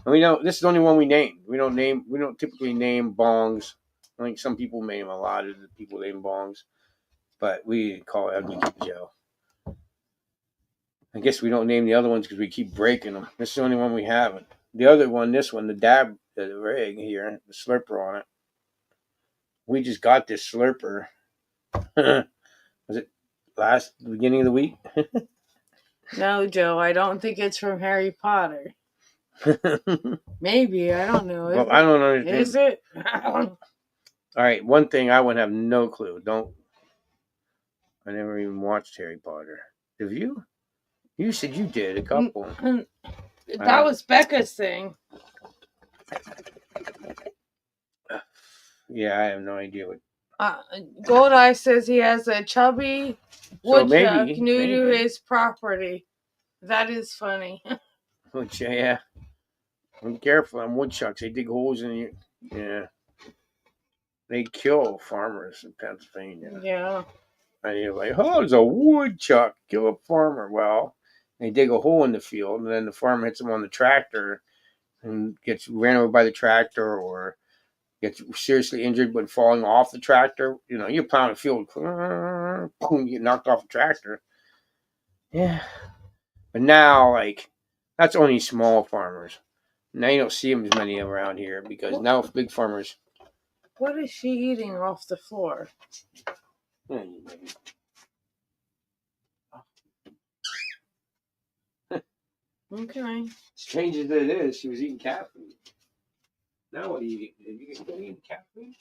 And this is the only one we named. We don't typically name bongs. I think some people name a lot of the people name bongs, but we call it Ugly Kid Joe. I guess we don't name the other ones because we keep breaking them. This is the only one we haven't. The other one, this one, the dab, the rig here, the slurper on it. We just got this slurper. Was it beginning of the week? No, Joe, I don't think it's from Harry Potter. Maybe, I don't know. Well, I don't know. Is it? All right, one thing I would have no clue. I never even watched Harry Potter. Have you? You said you did a couple. That was Becca's thing. Yeah, I have no idea what. Goldeye says he has a chubby So woodchuck new maybe. to his property. That is funny. Which, yeah. I'm careful on woodchucks. They dig holes in you. Yeah. They kill farmers in Pennsylvania. Yeah. And you're like, oh, there's a woodchuck. Kill a farmer. Well, they dig a hole in the field, and then the farmer hits them on the tractor and gets ran over by the tractor or gets seriously injured when falling off the tractor. You know, you're plowing a field, boom, you get knocked off the tractor. Yeah. But now, like, that's only small farmers. Now you don't see them as many around here because now big farmers. What is she eating off the floor? Okay. Strange as it is, she was eating cat food. Now what are you eating? Did you still eating cat food?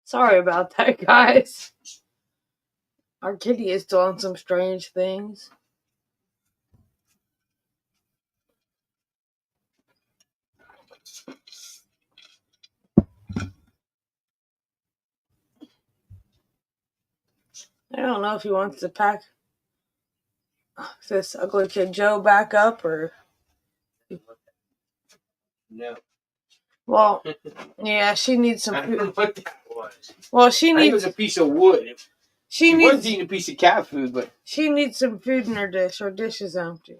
Sorry about that, guys. Our kitty is doing some strange things. I don't know if he wants to pack this ugly kid Joe back up or. No. Well, yeah, she needs some I don't know food. what that was. Well, she I think it needs. was a piece of wood. She was needs. eating a piece of cat food, but She needs some food in her dish. Her dish is empty.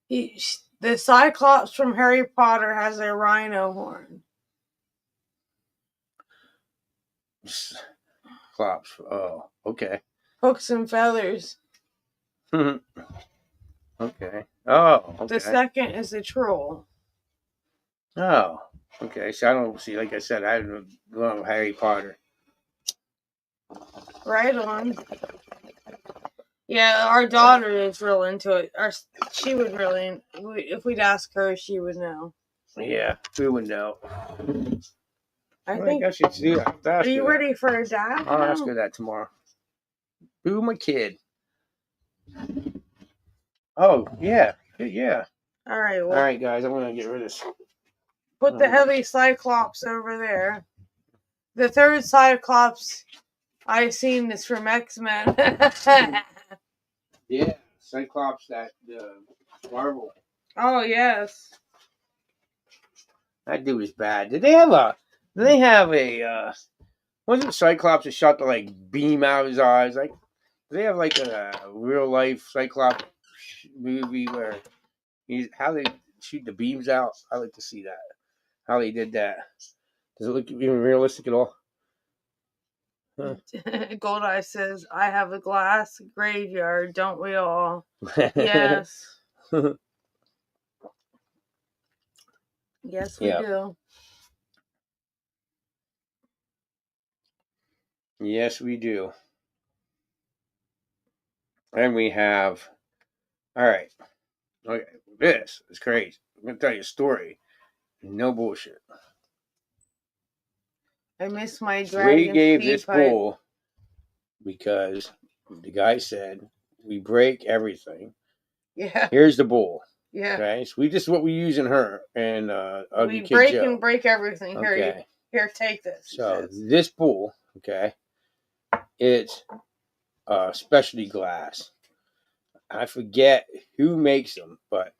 The Cyclops from Harry Potter has a rhino horn. Clops. Oh, okay. Hooks and feathers. Okay. Oh, okay. The second is a troll. Oh, okay. So I don't see. Like I said, I don't know Harry Potter. Right on. Yeah, our daughter is real into it. She would really, if we'd ask her, she would know. Yeah, we would know. I think. I should do that. Are you ready for a dab? I'll ask her that tomorrow. Boo, my kid. Oh, yeah. Yeah. All right. Well, all right, guys. I'm going to get rid of this. Put the heavy Cyclops over there. The third Cyclops I've seen is from X-Men. Yeah, Cyclops, that Marvel. Oh, yes. That dude is bad. Did they have a wasn't Cyclops that shot the like beam out of his eyes? Like, do they have like a real life Cyclops movie where how they shoot the beams out? I like to see that. How they did that. Does it look even realistic at all? Huh. Goldeye says, I have a glass graveyard, don't we all? Yes. Yes, we do. Yes, we do. And we have, all right. Okay, this is crazy. I'm going to tell you a story. No bullshit. I miss my dragon. We gave this bull because the guy said, we break everything. Yeah. Here's the bull. Yeah. Okay, so this is what we use in her and we break Joe. And break everything. Okay. Here, take this. So this bull, okay, it's specialty glass. I forget who makes them, but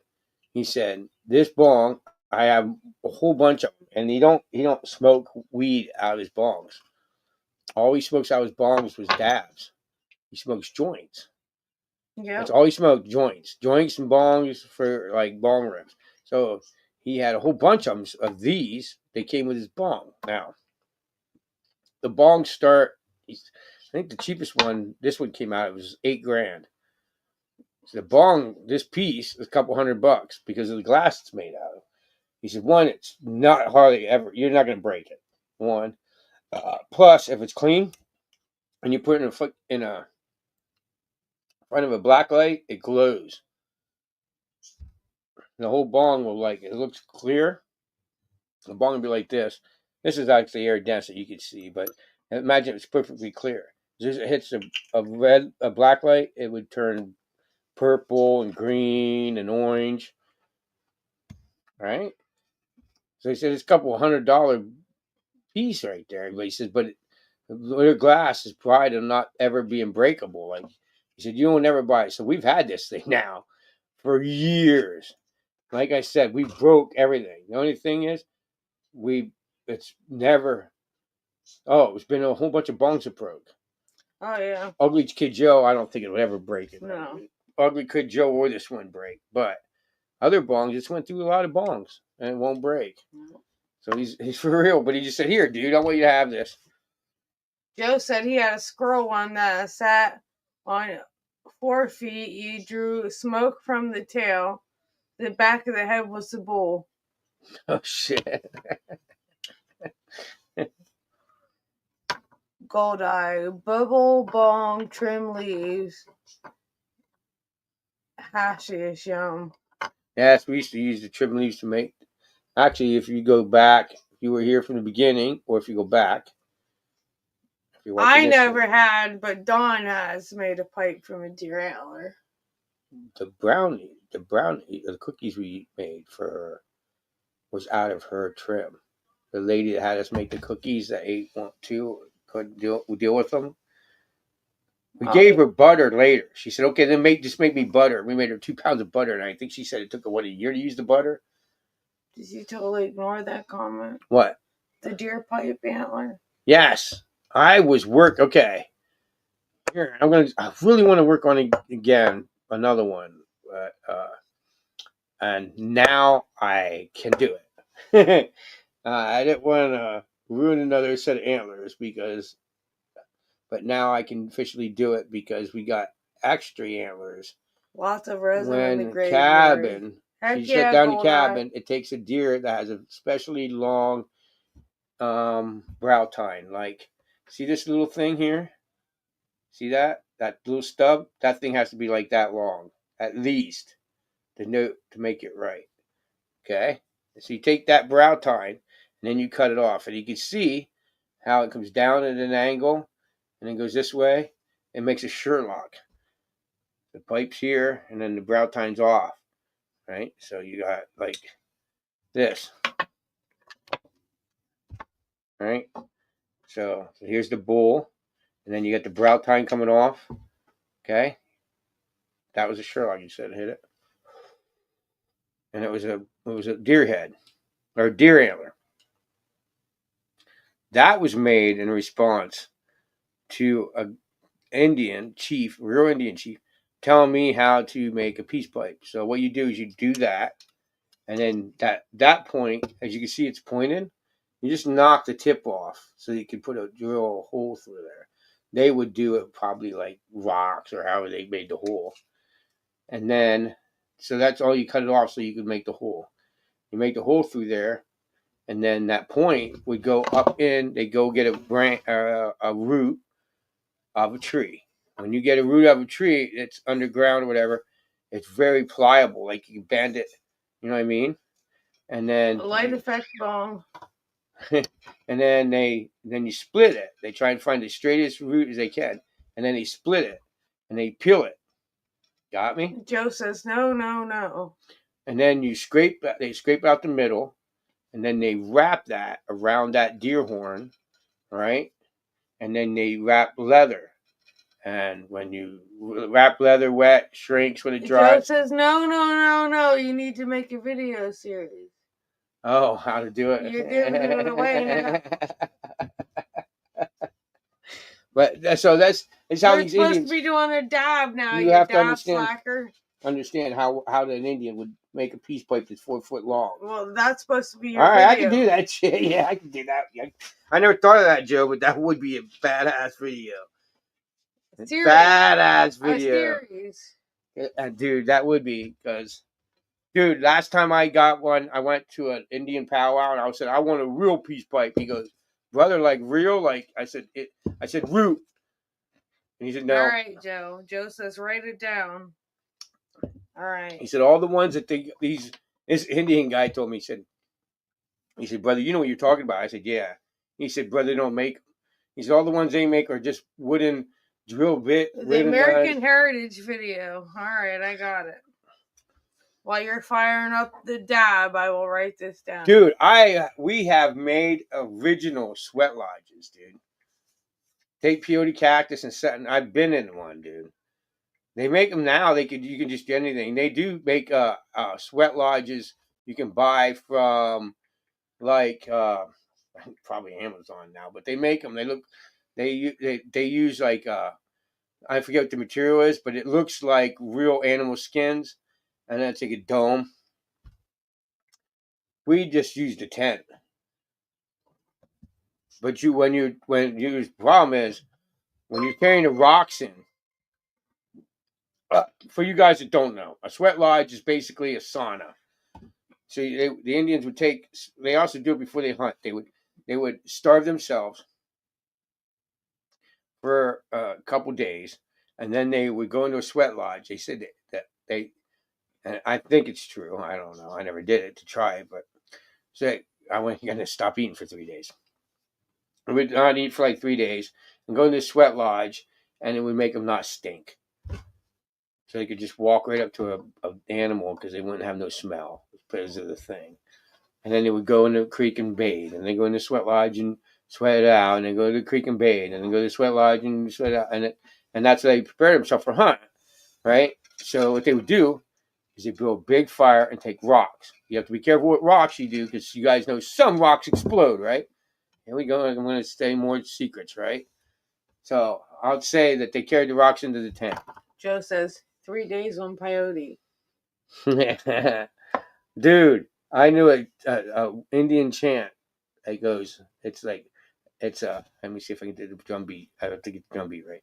he said this bong, I have a whole bunch of them, and he don't smoke weed out of his bongs. All he smokes out of his bongs was dabs. He smokes joints. Yeah, that's all he smoked, joints and bongs for like bong rips. So he had a whole bunch of these. They came with his bong. Now the bongs start. I think the cheapest one, this one came out. It was $8,000. So the bong, this piece is a couple $100 because of the glass it's made out of. He said, one, it's not hardly ever. You're not going to break it. One, plus if it's clean and you put it in a front of a black light, it glows. And the whole bong will it looks clear. The bong will be like this. This is actually iridescent, you can see, but imagine it's perfectly clear. Just it hits a black light, it would turn purple and green and orange. Right? So he said it's a couple $100 piece right there. But he says, but their glass is pride of not ever being breakable. Like he said, you don't ever buy it. So we've had this thing now for years. Like I said, we broke everything. The only thing is, it's never. Oh, it's been a whole bunch of bongs that broke. Oh yeah. Ugly Kid Joe, I don't think it would ever break it. No. Ugly Kid Joe or this one break, but other bongs just went through a lot of bongs and it won't break. No. So he's for real, but he just said, "Here, dude, I want you to have this." Joe said he had a squirrel one that sat on 4 feet. You drew smoke from the tail. The back of the head was the bull. Oh shit! Gold eye, bubble bong, trim leaves, hashish, yum. Yes, we used to use the trim leaves to make. Actually, if you go back, if you were here from the beginning, or if you go back, if you're watching I this never thing, had, but Dawn has made a pipe from a deer antler. the cookies we made for her was out of her trim. The lady that had us make the cookies that ate one, two, couldn't deal with them. We gave her butter later. She said, "Okay, then just make me butter." We made her 2 pounds of butter, and I think she said it took her a year to use the butter. Did you totally ignore that comment? What? The deer pipe antler. Yes, I was Okay, here I really want to work on it again, another one, but and now I can do it. I didn't want to ruin another set of antlers but now I can officially do it because we got extra antlers. Lots of resin in the When graveyard. cabin, Heck she yeah, shut down the Gold cabin. Eye. It takes a deer that has a especially long brow tine. Like, see this little thing here? See that? That little stub? That thing has to be like that long, at least, to make it right. Okay? So you take that brow tine, and then you cut it off. And you can see how it comes down at an angle, and then goes this way. It makes a Sherlock. The pipe's here, and then the brow tine's off. Right? So you got like this. Right? So here's the bull, and then you got the brow tine coming off. Okay? That was a Sherlock, you said, hit it. And it was a deer head, or a deer antler. That was made in response to a real Indian chief, telling me how to make a peace pipe. So what you do is you do that, and then that point, as you can see, it's pointed. You just knock the tip off so you can drill a hole through there. They would do it probably like rocks or however they made the hole, and then so that's all you cut it off so you could make the hole. You make the hole through there, and then that point would go up in. They go get a root of a tree. When you get a root of a tree, it's underground or whatever. It's very pliable, like you can bend it. You know what I mean? And then A light effect bong. and then you split it. They try and find the straightest root as they can, and then they split it and they peel it. Got me? Joe says no, no, no. And then they scrape out the middle, and then they wrap that around that deer horn, right? And then they wrap leather. And when you wrap leather wet, shrinks when it dries. Joe says no, no, no, no. You need to make a video series. Oh, how to do it? You're giving it away now. But so that's how You're these supposed Indians. to be doing a dab now. You have to dab slacker. Understand how an Indian would make a peace pipe that's 4 foot long. Well, that's supposed to be your All right, video. I can do that shit. Yeah, I can do that. I never thought of that, Joe, but that would be a badass video. Badass video. Dude, that would be because, dude, last time I got one, I went to an Indian powwow and I said, I want a real peace pipe. He goes, brother, like real? Like I said, root. And he said, no. All right, Joe. Joe says, write it down. All right. He said, all the ones that this Indian guy told me, he said, brother, you know what you're talking about? I said, yeah. He said, brother, they don't make them. He said all the ones they make are just wooden drill bit. The American Heritage video. All right, I got it. While you're firing up the dab, I will write this down. Dude, we have made original sweat lodges, dude. Take peyote cactus and set. I've been in one, dude. They make them now. You can just get anything. They do make sweat lodges you can buy from like probably Amazon now, but they make them. They use like I forget what the material is, but it looks like real animal skins, and that's like a dome. We just used a tent, but the problem is when you're carrying the rocks in. For you guys that don't know, a sweat lodge is basically a sauna. So the Indians would take. They also do it before they hunt. They would starve themselves for a couple days, and then they would go into a sweat lodge. They said that they, and I think it's true. I don't know. I never did it to try it, but say I went going to stop eating for 3 days. I would not eat for like 3 days and go into the sweat lodge, and it would make them not stink. So they could just walk right up to an animal because they wouldn't have no smell because of the thing. And then they would go in the creek and bathe. And they go in the sweat lodge and sweat it out. And then go to the creek and bathe. And then go to the sweat lodge and sweat it out. And that's how they prepare themselves for hunt. Right? So what they would do is they build a big fire and take rocks. You have to be careful what rocks you do because you guys know some rocks explode, right? Here we go. I'm going to say more secrets, right? So I'll say that they carried the rocks into the tent. Joe says 3 days on peyote. Dude, I knew a Indian chant. It goes, let me see if I can do the drum beat. I have to get the drum beat right.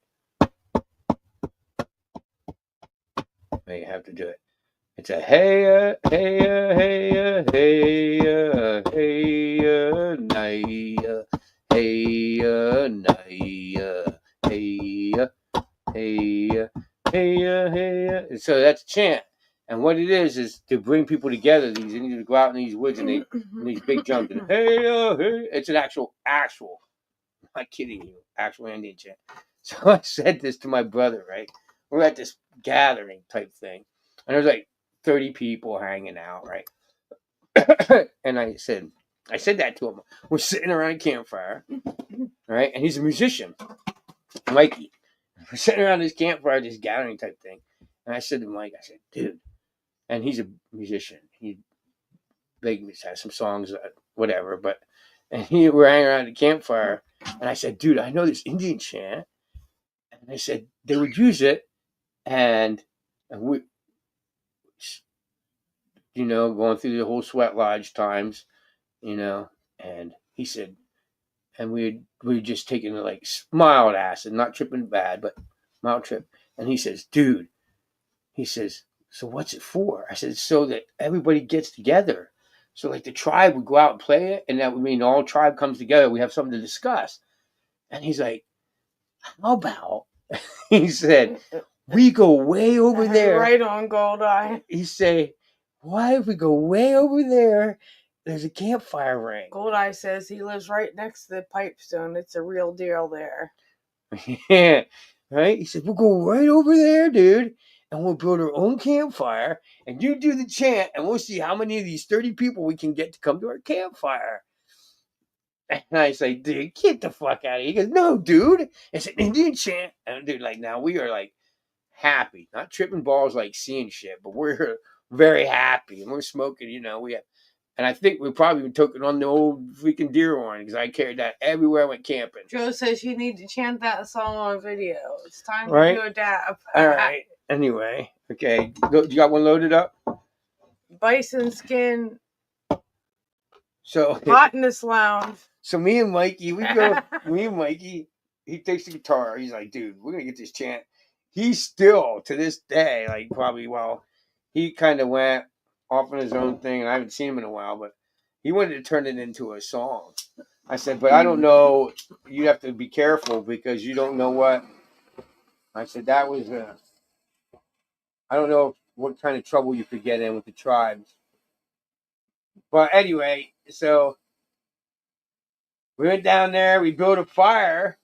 I have to do it. It's a hey hey hey hey hey naya hey naya hey hey hey. So that's a chant. And what it is to bring people together. These Indians go out in these woods and these big jumps. And hey, hey. It's an actual, I'm not kidding you, actual Indian chant. So I said this to my brother, right? We're at this gathering type thing. And there's like 30 people hanging out, right? And I said that to him. We're sitting around a campfire, right? And he's a musician, Mikey. We're sitting around this campfire, this gathering type thing. And I said to Mike, dude, and he's a musician. He has some songs, whatever. And we're hanging around the campfire, and I said, dude, I know this Indian chant. And I said they would use it, and we, going through the whole sweat lodge times, And he said, and we just taking it like mild acid, not tripping bad, but mild trip. And he says, dude, so what's it for? I said, so that everybody gets together. So like the tribe would go out and play it, and that would mean all tribe comes together. We have something to discuss. And he's like, how about, he said, we go way over there. Right on, Goldeye. He said, why if we go way over there, there's a campfire ring. Goldeye says he lives right next to the Pipestone. It's a real deal there. Yeah, right? He said, we'll go right over there, dude. And we'll build our own campfire, and you do the chant, and we'll see how many of these 30 people we can get to come to our campfire. And I say, dude, get the fuck out of here. He goes, no, dude, it's an Indian chant. And dude, like now we are like happy, not tripping balls like seeing shit, but we're very happy, and we're smoking, and I think we probably took it on the old freaking deer horn because I carried that everywhere I went camping. Joe says you need to chant that song on video. It's time to do a dab. All right. Anyway, okay. You got one loaded up? Bison skin. So Hotness lounge. So me and Mikey, he takes the guitar. He's like, dude, we're going to get this chant. He's still, to this day, like probably, he kind of went off on his own thing, and I haven't seen him in a while, but he wanted to turn it into a song. I said, but I don't know. You have to be careful because you don't know what. I said, that was I don't know what kind of trouble you could get in with the tribes. But anyway, so we went down there. We built a fire,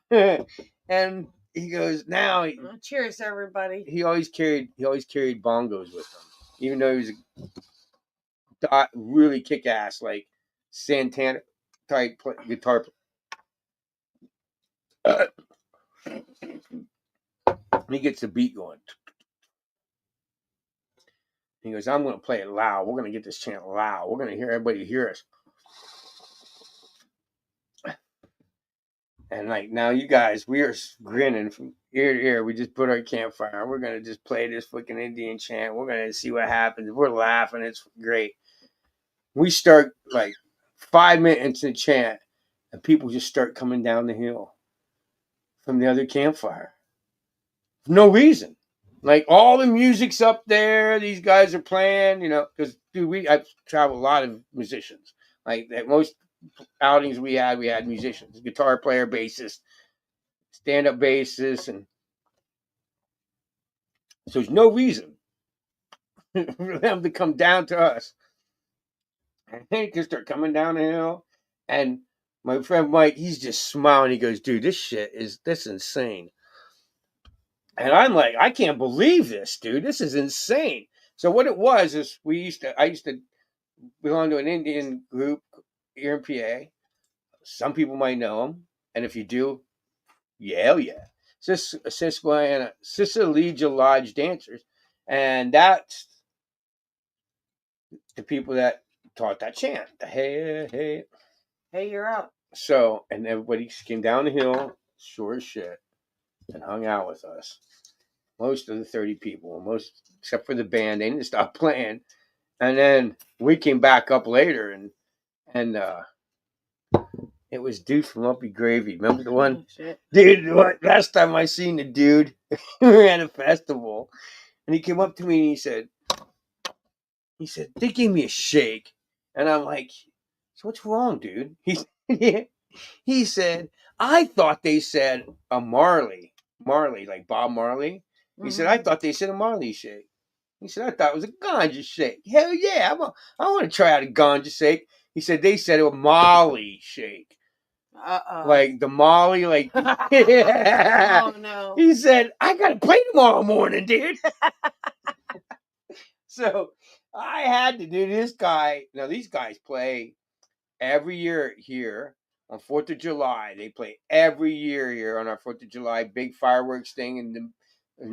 And he goes, now Cheers, everybody. he always carried bongos with him, even though he was a really kick ass like Santana type guitar player. He gets the beat going. He goes, I'm going to play it loud. We're going to get this chant loud. We're going to hear everybody hear us. And like now, you guys, we are grinning from ear to ear. We just put our campfire. We're going to just play this fucking Indian chant. We're going to see what happens. We're laughing. It's great. We start like 5 minutes into the chant, and people just start coming down the hill from the other campfire. For no reason. Like all the music's up there. These guys are playing, because dude, I've traveled a lot of musicians. Like at most outings we had musicians, guitar player, bassist, stand-up bassist, and so there's no reason for them to come down to us. And they can start coming down the hill, and my friend Mike, he's just smiling. He goes, "Dude, this insane." And I'm like, I can't believe this, dude. This is insane. So what it was is I used to belong to an Indian group here in PA. Some people might know them, and if you do, hell yeah. Sisquanna Lodge dancers, and that's the people that taught that chant. The hey, you're up. So, and everybody came down the hill, sure as shit, and hung out with us. Most of the 30 people, except for the band, they didn't stop playing. And then we came back up later, and it was Dude from Lumpy Gravy. Remember the one? Dude, last time I seen the dude, we were at a festival, and he came up to me and he said, they gave me a shake. And I'm like, so what's wrong, dude? He said, I thought they said a Marley, like Bob Marley. He said, I thought they said a Marley shake. He said, I thought it was a ganja shake. Hell yeah, I want to try out a ganja shake. He said, they said a Molly shake. Like the Molly, like. Oh, no. He said, I got to play tomorrow morning, dude. So I had to do this guy. Now, these guys play every year here on 4th of July. They play every year here on our 4th of July big fireworks thing in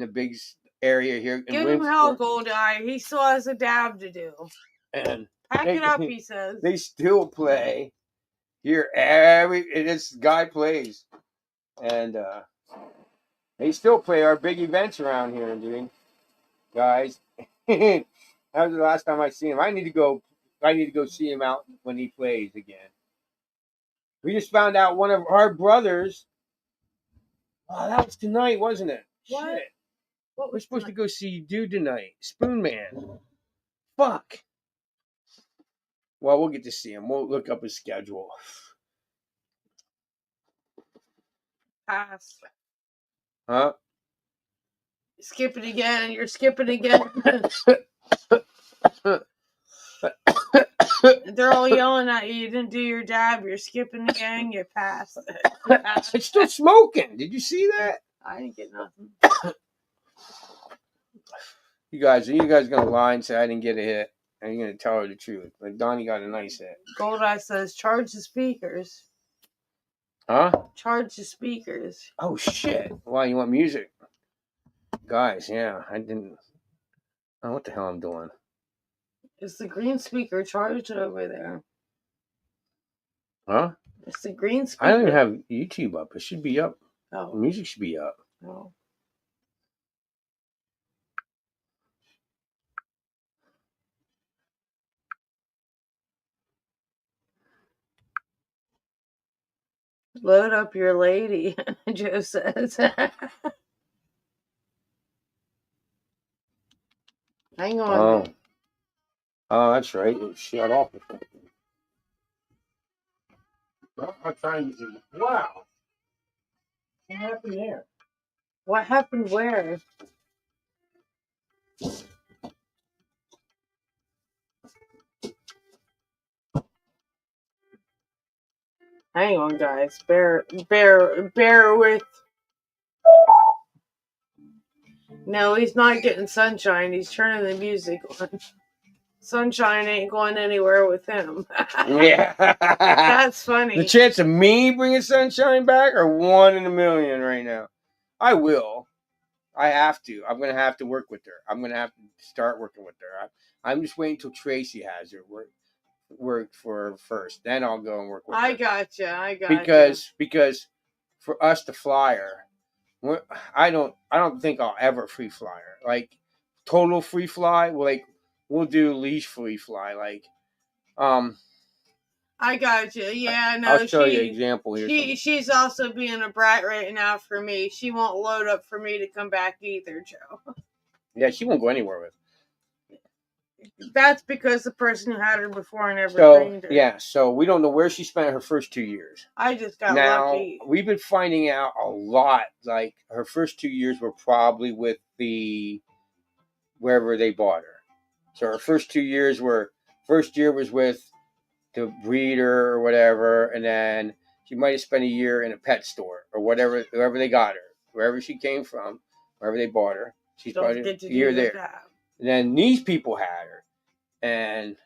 the big area here. Give him hell, Goldeye. He still has a dab to do. And pack it up, he says. They still play here this guy plays. And they still play our big events around here, dude. Guys. That was the last time I seen him. I need to go see him out when he plays again. We just found out one of our brothers. Oh, that was tonight, wasn't it? What? Shit. We're supposed to go see Dude tonight. Spoon Man. Fuck. Well, we'll get to see him. We'll look up his schedule. Pass. Huh? Skip it again. You're skipping again. They're all yelling at you. You didn't do your dab. You're skipping again. You passed. It's still smoking. Did you see that? I didn't get nothing. You guys gonna lie and say I didn't get a hit? Are you gonna tell her the truth? Like Donnie got a nice hit. Goldeye says, charge the speakers. Huh? Charge the speakers. Oh shit! Why you want music? Guys, yeah, I didn't. Oh, what the hell I'm doing? Is the green speaker charged over there? Huh? It's the green speaker. I don't even have YouTube up. It should be up. Oh. The music should be up. Oh. Load up your lady, Joe says. Hang on. Oh, that's right. It shut off. I'm trying to do. Wow. What happened there? What happened where? Hang on, guys. Bear with. No, he's not getting sunshine. He's turning the music on. Sunshine ain't going anywhere with him. Yeah. That's funny. The chance of me bringing sunshine back are 1 in a million right now. I will. I have to. I'm going to have to work with her. I'm going to have to start working with her. I'm just waiting until Tracy has her work for her first. Then I'll go and work with her. I gotcha. Because for us to fly her, I don't think I'll ever free fly her. Like total free fly. We'll do leash free fly. Like I gotcha. Yeah, no. I'll show you an example here. She's also being a brat right now for me. She won't load up for me to come back either, Joe. Yeah, she won't go anywhere with. That's because the person who had her before never trained her. Yeah, so we don't know where she spent her first 2 years. I just got Now, lucky. we've been finding out a lot. Like, her first 2 years were probably with wherever they bought her. So her first 2 years first year was with the breeder or whatever, and then she might have spent a year in a pet store or whatever, wherever they got her, wherever she came from, wherever they bought her. She's probably a year there. And then these people had her. And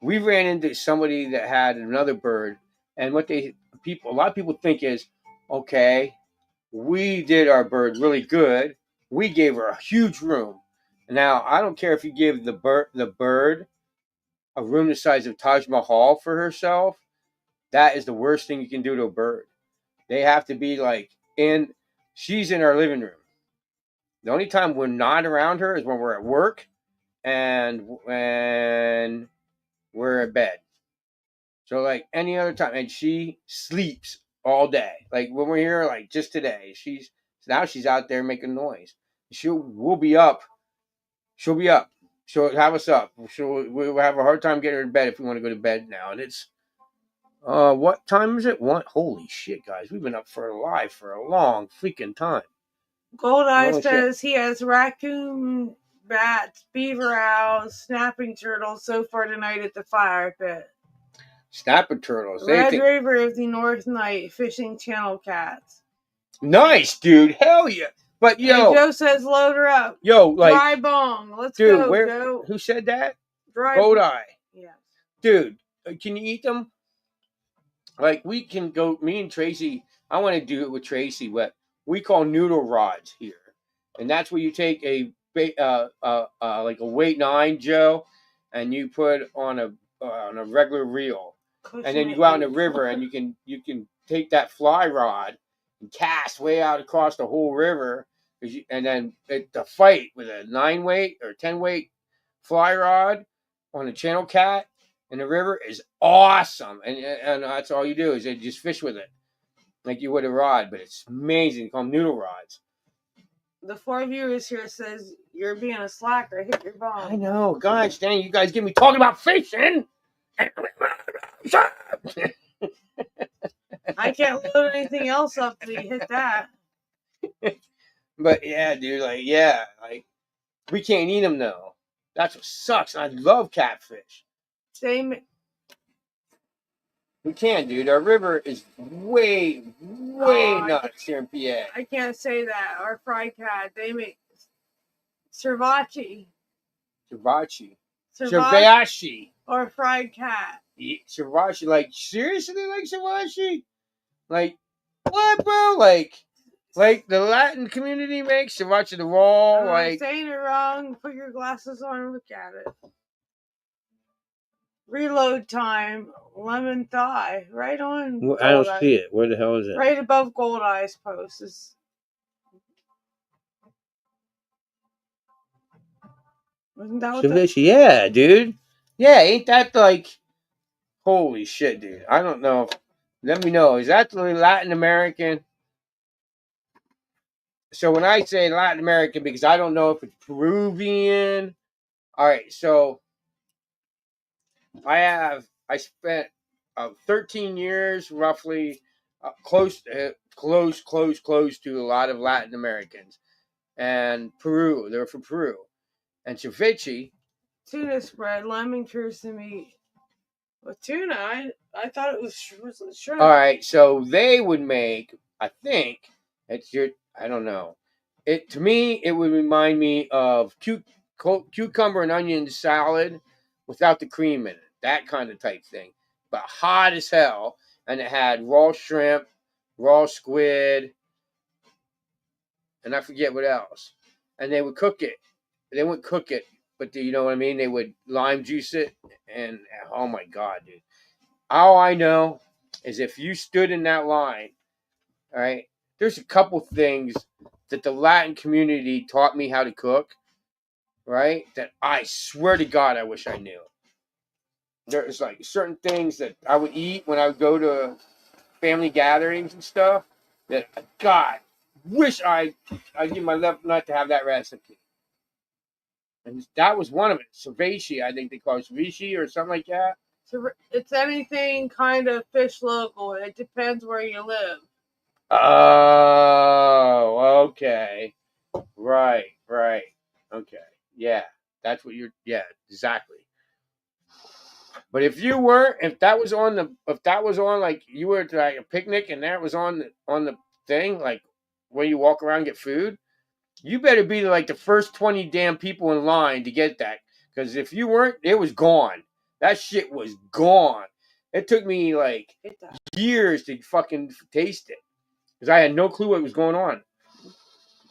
we ran into somebody that had another bird, and a lot of people think is, okay, we did our bird really good. We gave her a huge room. Now, I don't care if you give the bird a room the size of Taj Mahal for herself. That is the worst thing you can do to a bird. They have to be she's in our living room. The only time we're not around her is when we're at work and when we're in bed. So like any other time, and she sleeps all day. Like when we're here, like just today, she's out there making noise. We'll be up. She'll be up. She'll have us up. We'll have a hard time getting her to bed if we want to go to bed now. And it's what time is it? Holy shit, guys! We've been up for a long freaking time. Goldeye says he has raccoon, bats, beaver owls, snapping turtles so far tonight at the fire pit. Snapping turtles. Red River of the North Night fishing channel cats. Nice, dude. Hell yeah. But yo, and Joe says load her up. Yo, like dry bong. Let's go, Joe. Who said that? Goldeye. Yes. Dude, can you eat them? Like we can go. Me and Tracy. I want to do it with Tracy. What we call noodle rods here, and that's where you take like a weight 9, Joe, and you put on a regular reel. And then you go out in the river and you can take that fly rod and cast way out across the whole river. And then the fight with a 9 weight or 10 weight fly rod on a channel cat in the river is awesome. And that's all you do is you just fish with it like you would a rod. But it's amazing. They call them noodle rods. The 4 viewers here says you're being a slacker. Hit your bomb. I know. Gosh dang, you guys get me talking about fishing. I can't load anything else up till you hit that. But yeah, dude, like we can't eat them though. That's what sucks. I love catfish. Same. We can't, dude. Our river is way nuts here in PA. I can't say that. Our fried cat, they make cervache. Cervache. Or fried cat. Cervache. Like, seriously, like cervache? Like, what, bro? Like the Latin community makes cervache the raw. I'm saying it wrong. Put your glasses on and look at it. Reload time. Lemon thigh. Right on. Well, I don't see it. Where the hell is it? Right above Goldeye's post. Wasn't that what Yeah, dude. Yeah, ain't that like... Holy shit, dude. I don't know. Let me know. Is that the Latin American? So when I say Latin American, because I don't know if it's Peruvian. All right, so I spent 13 years roughly close to a lot of Latin Americans. And Peru. They were from Peru. And ceviche. Tuna spread, lemon cruise meat. With tuna, I thought it was shrimp. All right, so they would make. I think it's your. I don't know. It to me, it would remind me of cucumber and onion salad without the cream in it. That kind of type thing, but hot as hell. And it had raw shrimp, raw squid, and I forget what else. And they would cook it. They wouldn't cook it, but you know what I mean. They would lime juice it, and oh my god, dude! All I know is if you stood in that line, all right, there's a couple things that the Latin community taught me how to cook, right? That I swear to God, I wish I knew. There's like certain things that I would eat when I would go to family gatherings and stuff that God wish I give my left nut to have that recipe. And that was one of it. Ceviche, I think they call it ceviche or something like that. It's anything kind of fish local. It depends where you live. Oh, okay. Right. Okay. Yeah. That's what you're exactly. But if that was on like you were at like a picnic and that was on the thing, like where you walk around and get food, you better be like the first 20 damn people in line to get that. Because if you weren't, it was gone. That shit was gone. It took me like years to fucking taste it. Because I had no clue what was going on.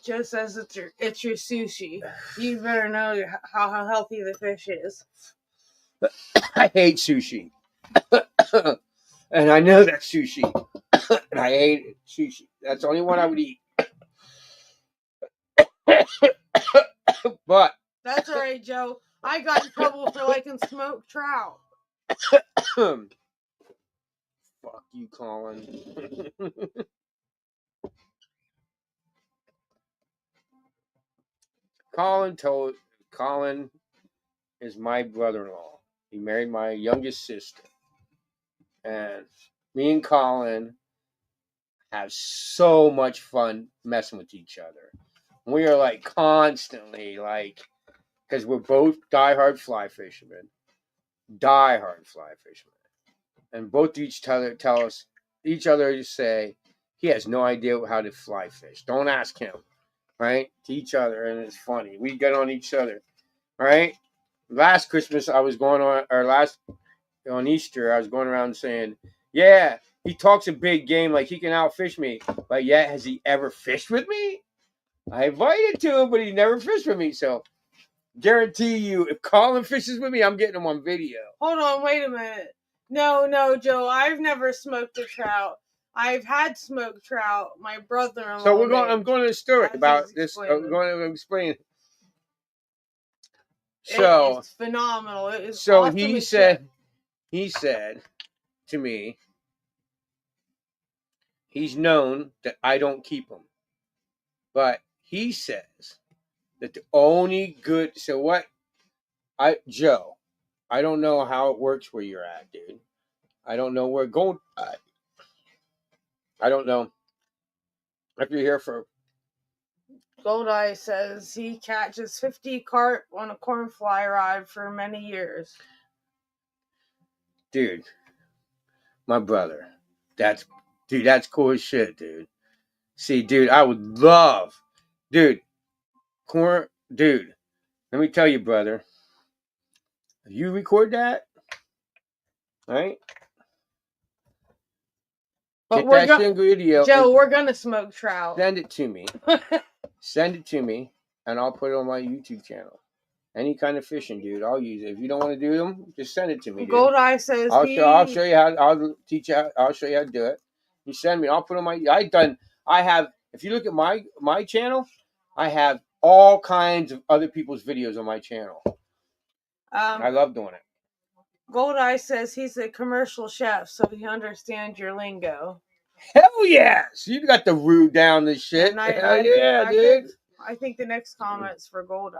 Just as it's your sushi, you better know how healthy the fish is. I hate sushi. And I know that's sushi. And I hate it. Sushi. That's the only one I would eat. But that's all right, Joe. I got in trouble for liking smoked trout. Fuck you, Colin. Colin is my brother-in-law. He married my youngest sister. And me and Colin have so much fun messing with each other. We are like constantly like, because we're both diehard fly fishermen. And both each other tell us, each other say, he has no idea how to fly fish. Don't ask him. Right? To each other. And it's funny. We get on each other. Right? Last Christmas, on Easter, I was going around saying, yeah, he talks a big game like he can outfish me. But yet, has he ever fished with me? I invited to him, but he never fished with me. So, guarantee you, if Colin fishes with me, I'm getting him on video. Hold on, wait a minute. No, Joe, I've never smoked a trout. I've had smoked trout. My brother-in-law. So I'm going to the story about this. I'm going to explain. So it's phenomenal. It is so awesome he said to me, he's known that I don't keep them, but he says that the only good. So what? Joe, I don't know how it works where you're at, dude. I don't know where going. I don't know if you're here for. Goldeye says he catches 50 carp on a corn fly rod for many years. Dude, my brother, that's cool as shit, dude. See, dude, I would love, dude, let me tell you, brother, if you record that, right? But get that shit video. Joe, we're gonna smoke trout. Send it to me. And I'll put it on my YouTube channel. Any kind of fishing, dude, I'll use it. If you don't want to do them, just send it to me, dude. Goldeye says I'll show you how. I'll teach you. I'll show you how to do it. You send me. I'll put on my. I have. If you look at my channel, I have all kinds of other people's videos on my channel. I love doing it. Goldeye says he's a commercial chef, so he understands your lingo. Hell yes! You got the root down this shit. Hell yeah, dude. I think the next comment's for Goldeye.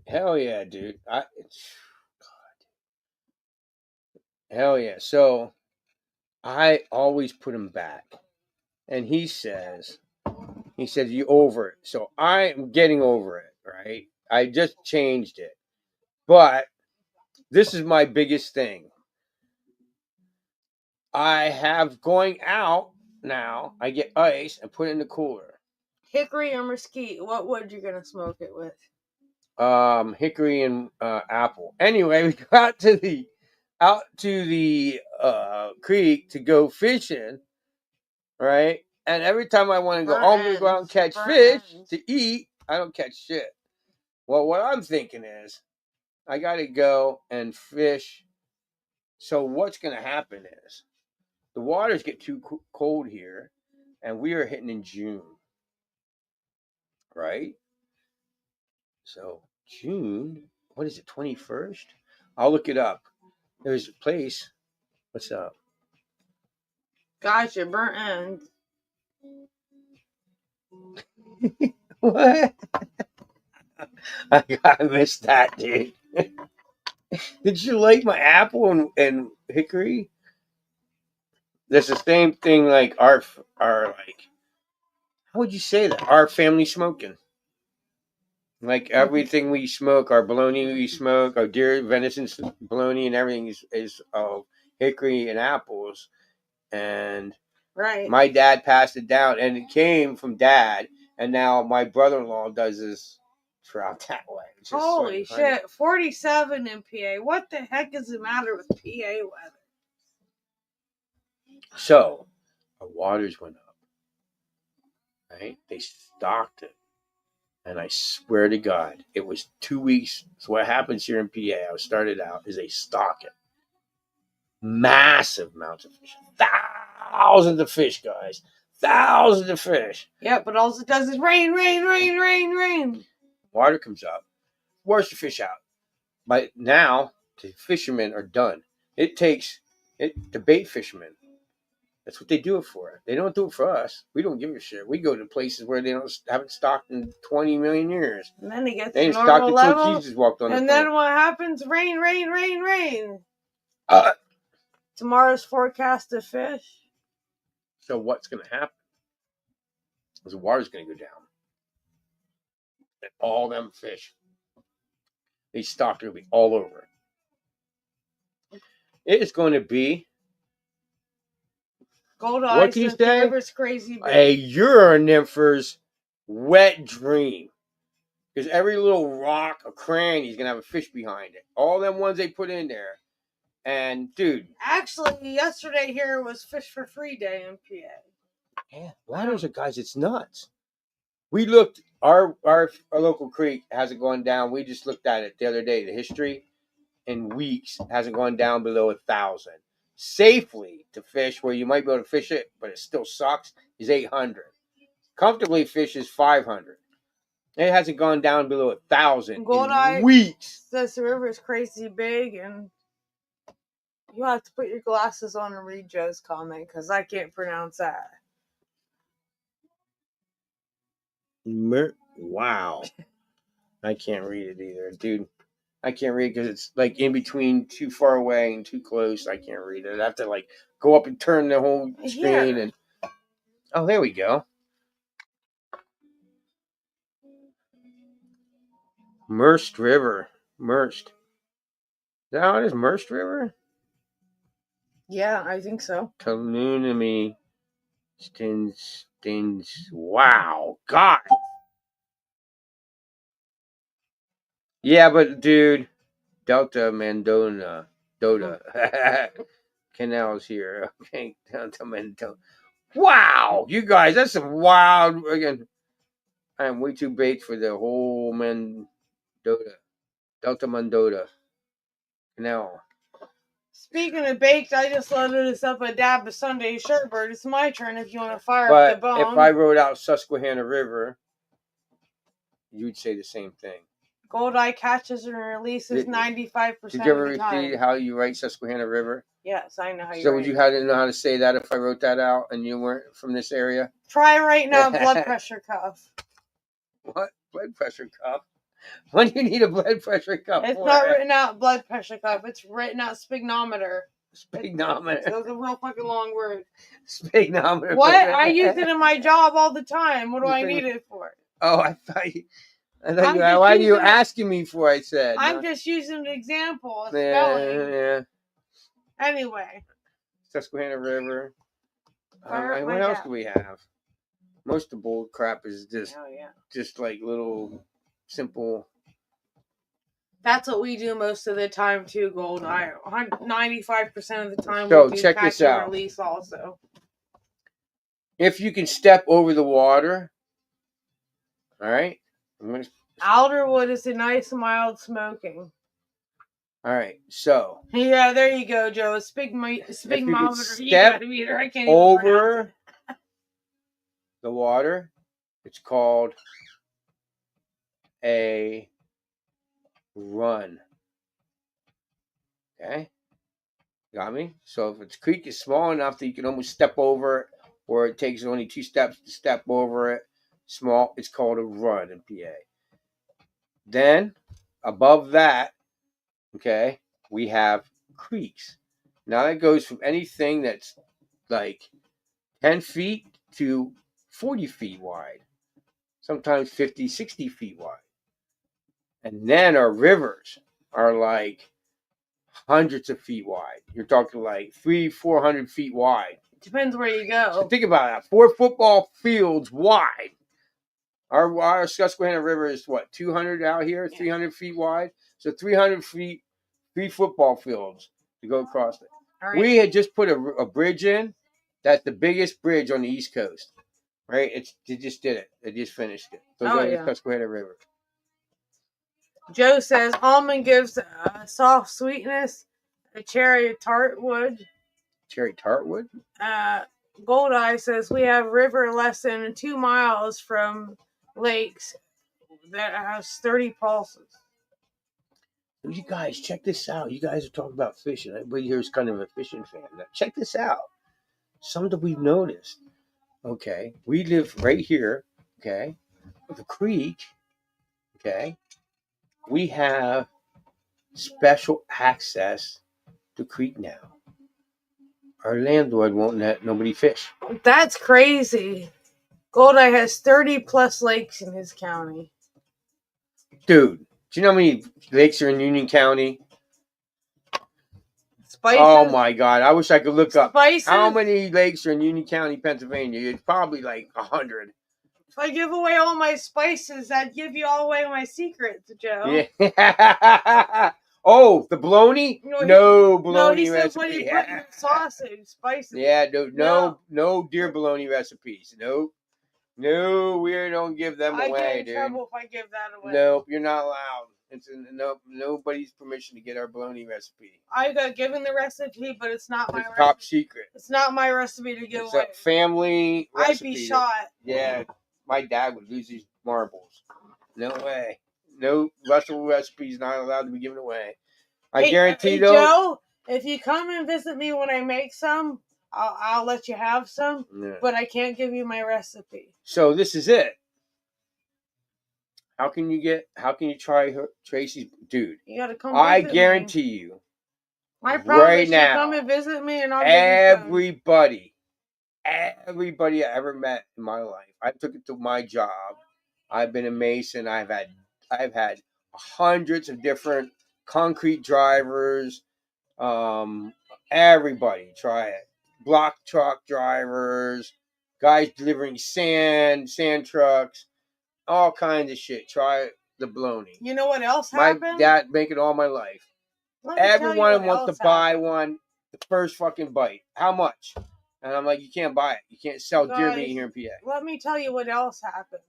Hell yeah, dude. Hell yeah. So I always put him back. And he says, you over it. So I'm getting over it, right? I just changed it. But This is my biggest thing. I have going out now. I get ice and put it in the cooler. Hickory or mesquite? What wood you gonna smoke it with? Hickory and apple. Anyway, we go out to the creek to go fishing, right? And every time I want to go, I'm going to go out and catch fish to eat. I don't catch shit. Well, what I'm thinking is, I got to go and fish. So what's going to happen is, the waters get too cold here, and we are hitting in June, right? So June, what is it, 21st? I'll look it up. There's a place. What's up? Gotcha, burnt ends. What? I missed that, dude. Did you like my apple and hickory? That's the same thing like our like. How would you say that? Our family smoking. Like everything we smoke, our bologna we smoke, our deer venison bologna and everything is hickory and apples. And Right. my dad passed it down, and it came from dad. And now my brother-in-law does this throughout that way. Holy shit! 47 in PA. What the heck is the matter with PA weather? So our waters went up. Right? They stocked it. And I swear to God, it was 2 weeks. So what happens here in PA, I started out, is they stock it. Massive amounts of fish. Thousands of fish, guys. Thousands of fish. Yeah, but all it does is rain, rain, rain, rain, rain. Water comes up. Wash the fish out. But now, the fishermen are done. It takes the bait fishermen. That's what they do it for. They don't do it for us. We don't give a shit. We go to places where they haven't stocked in 20 million years. And then it gets They to ain't normal stocked level. until Jesus walked on the And planet. then what happens? Rain, rain, rain, rain. Tomorrow's forecast of fish. So what's going to happen is the water's going to go down. And all them fish, these stock are going to be all over. It is going to be, Gold what eyes can you and the say? river's crazy big. A Euronympher's wet dream. Because every little rock or cranny is going to have a fish behind it. All them ones they put in there. And, dude. Actually, yesterday here was Fish for Free Day in PA. Yeah, ladders are, guys, it's nuts. We looked, our local creek hasn't gone down. We just looked at it the other day. The history in weeks hasn't gone down below 1,000. Safely to fish, where you might be able to fish it, but it still sucks, is 800. Comfortably fish is 500. It hasn't gone down below 1,000 in weeks. Says the river is crazy big, and you have to put your glasses on and read Joe's comment because I can't pronounce that. Wow. I can't read it either, dude. I can't read because it's like in between, too far away and too close. I can't read it. I have to like go up and turn the whole screen. And oh, there we go. Merced River. Merced. Is that how it is? Merced River? Yeah, I think so. Kalunami. Stins. Wow. God. Yeah, but dude, Delta Mandona. Dota. Canals here. Okay. Delta Mandona. Wow. You guys, that's some wild. Again, I am way too baked for the whole Mandota. Delta Mandota. Canal. Speaking of baked, I just loaded us up a dab of Sunday sherbet. It's my turn if you want to fire up the bone. If I wrote out Susquehanna River, you'd say the same thing. Goldeye catches and releases 95% of the time. Did you ever see how you write Susquehanna River? Yes, I know how you So write. would you have to know how to say that if I wrote that out and you weren't from this area? Try right now, blood pressure cuff. What? Blood pressure cuff? When do you need a blood pressure cuff It's for? not written out blood pressure cuff. It's written out spignometer. Spignometer. It's a real fucking long word. Spignometer. What? I use it in my job all the time. What do I need it for? Oh, I thought you... I thought I'm you, just why are you using- asking me for? I said. I'm just using an example of Yeah, spelling. yeah. Anyway, Susquehanna River. fire up What my else dad. do we have? Most of the bull crap is Oh yeah. just like little simple. That's what we do most of the time too, Gold. 95% of the time So, we do check catch this and out. release also. If you can step over the water, all right. Alderwood is a nice mild smoking. All right. So Yeah, there you go, Joe. if you can Sphygmometer, step meter. I can't even pronounce over it. the water, it's called a run. Okay. Got me? So if its creek is small enough that you can almost step over it, or it takes only 2 steps to step over it, small, it's called a run in PA. Then above that, okay, we have creeks. Now that goes from anything that's like 10 feet to 40 feet wide, sometimes 50, 60 feet wide. And then our rivers are like hundreds of feet wide. You're talking like 300-400 feet wide. Depends where you So go. think about that. 4 football fields wide. Our Susquehanna River is what, 200 out here, 300 feet wide. So 300 feet, 3 football fields to go across it. All right. We had just put a bridge in. That's the biggest bridge on the East Coast, right? They just did it. They just finished it. Goes over the Susquehanna River. Joe says almond gives soft sweetness. A cherry tartwood. Cherry tartwood? Goldeye says we have river less than 2 miles from lakes that has 30 pulses. You guys, check this out. You guys are talking about fishing. Everybody here is kind of a fishing fan. Now, check this out. Something we've noticed. Okay, we live right here. Okay, the creek. Okay, we have special access to creek now. Our landlord won't let nobody fish. That's crazy. Goldeye has 30 plus lakes in his county. Dude, do you know how many lakes are in Union County? Spices? Oh my God! I wish I could look up Spices? how many lakes are in Union County, Pennsylvania. It's probably like 100. If I give away all my spices, I'd give you all away my secrets, Joe. Yeah. Oh, the bologna? No bologna he said recipe. when you put your sausage, spices. Yeah, no deer bologna recipes. Nope. No, we don't give them away, I get in dude. trouble if I give that away. Nope, you're not allowed. It's nobody's permission to get our bologna recipe. I got given the recipe, but it's not my It's recipe. top secret. It's not my recipe to give It's away. a family recipe. I'd be shot. Yeah, my dad would lose his marbles. No way. No Russell recipe's not allowed to be given away. I guarantee though. Joe, if you come and visit me when I make some, I'll let you have some. Yeah. But I can't give you my recipe. So this is it. How can you try Tracy's, dude? You gotta come. I guarantee you. I promise right now, you come and visit me, and I'll everybody I ever met in my life, I took it to my job. I've been a mason. I've had hundreds of different concrete drivers. Everybody try it. Block truck drivers, guys delivering sand trucks, all kinds of shit. Try the bologna. You know what else happened? My dad make it all my life. Everyone wants to buy one the first fucking bite. How much? And I'm like, you can't buy it. You can't sell deer meat here in PA. Let me tell you what else happened.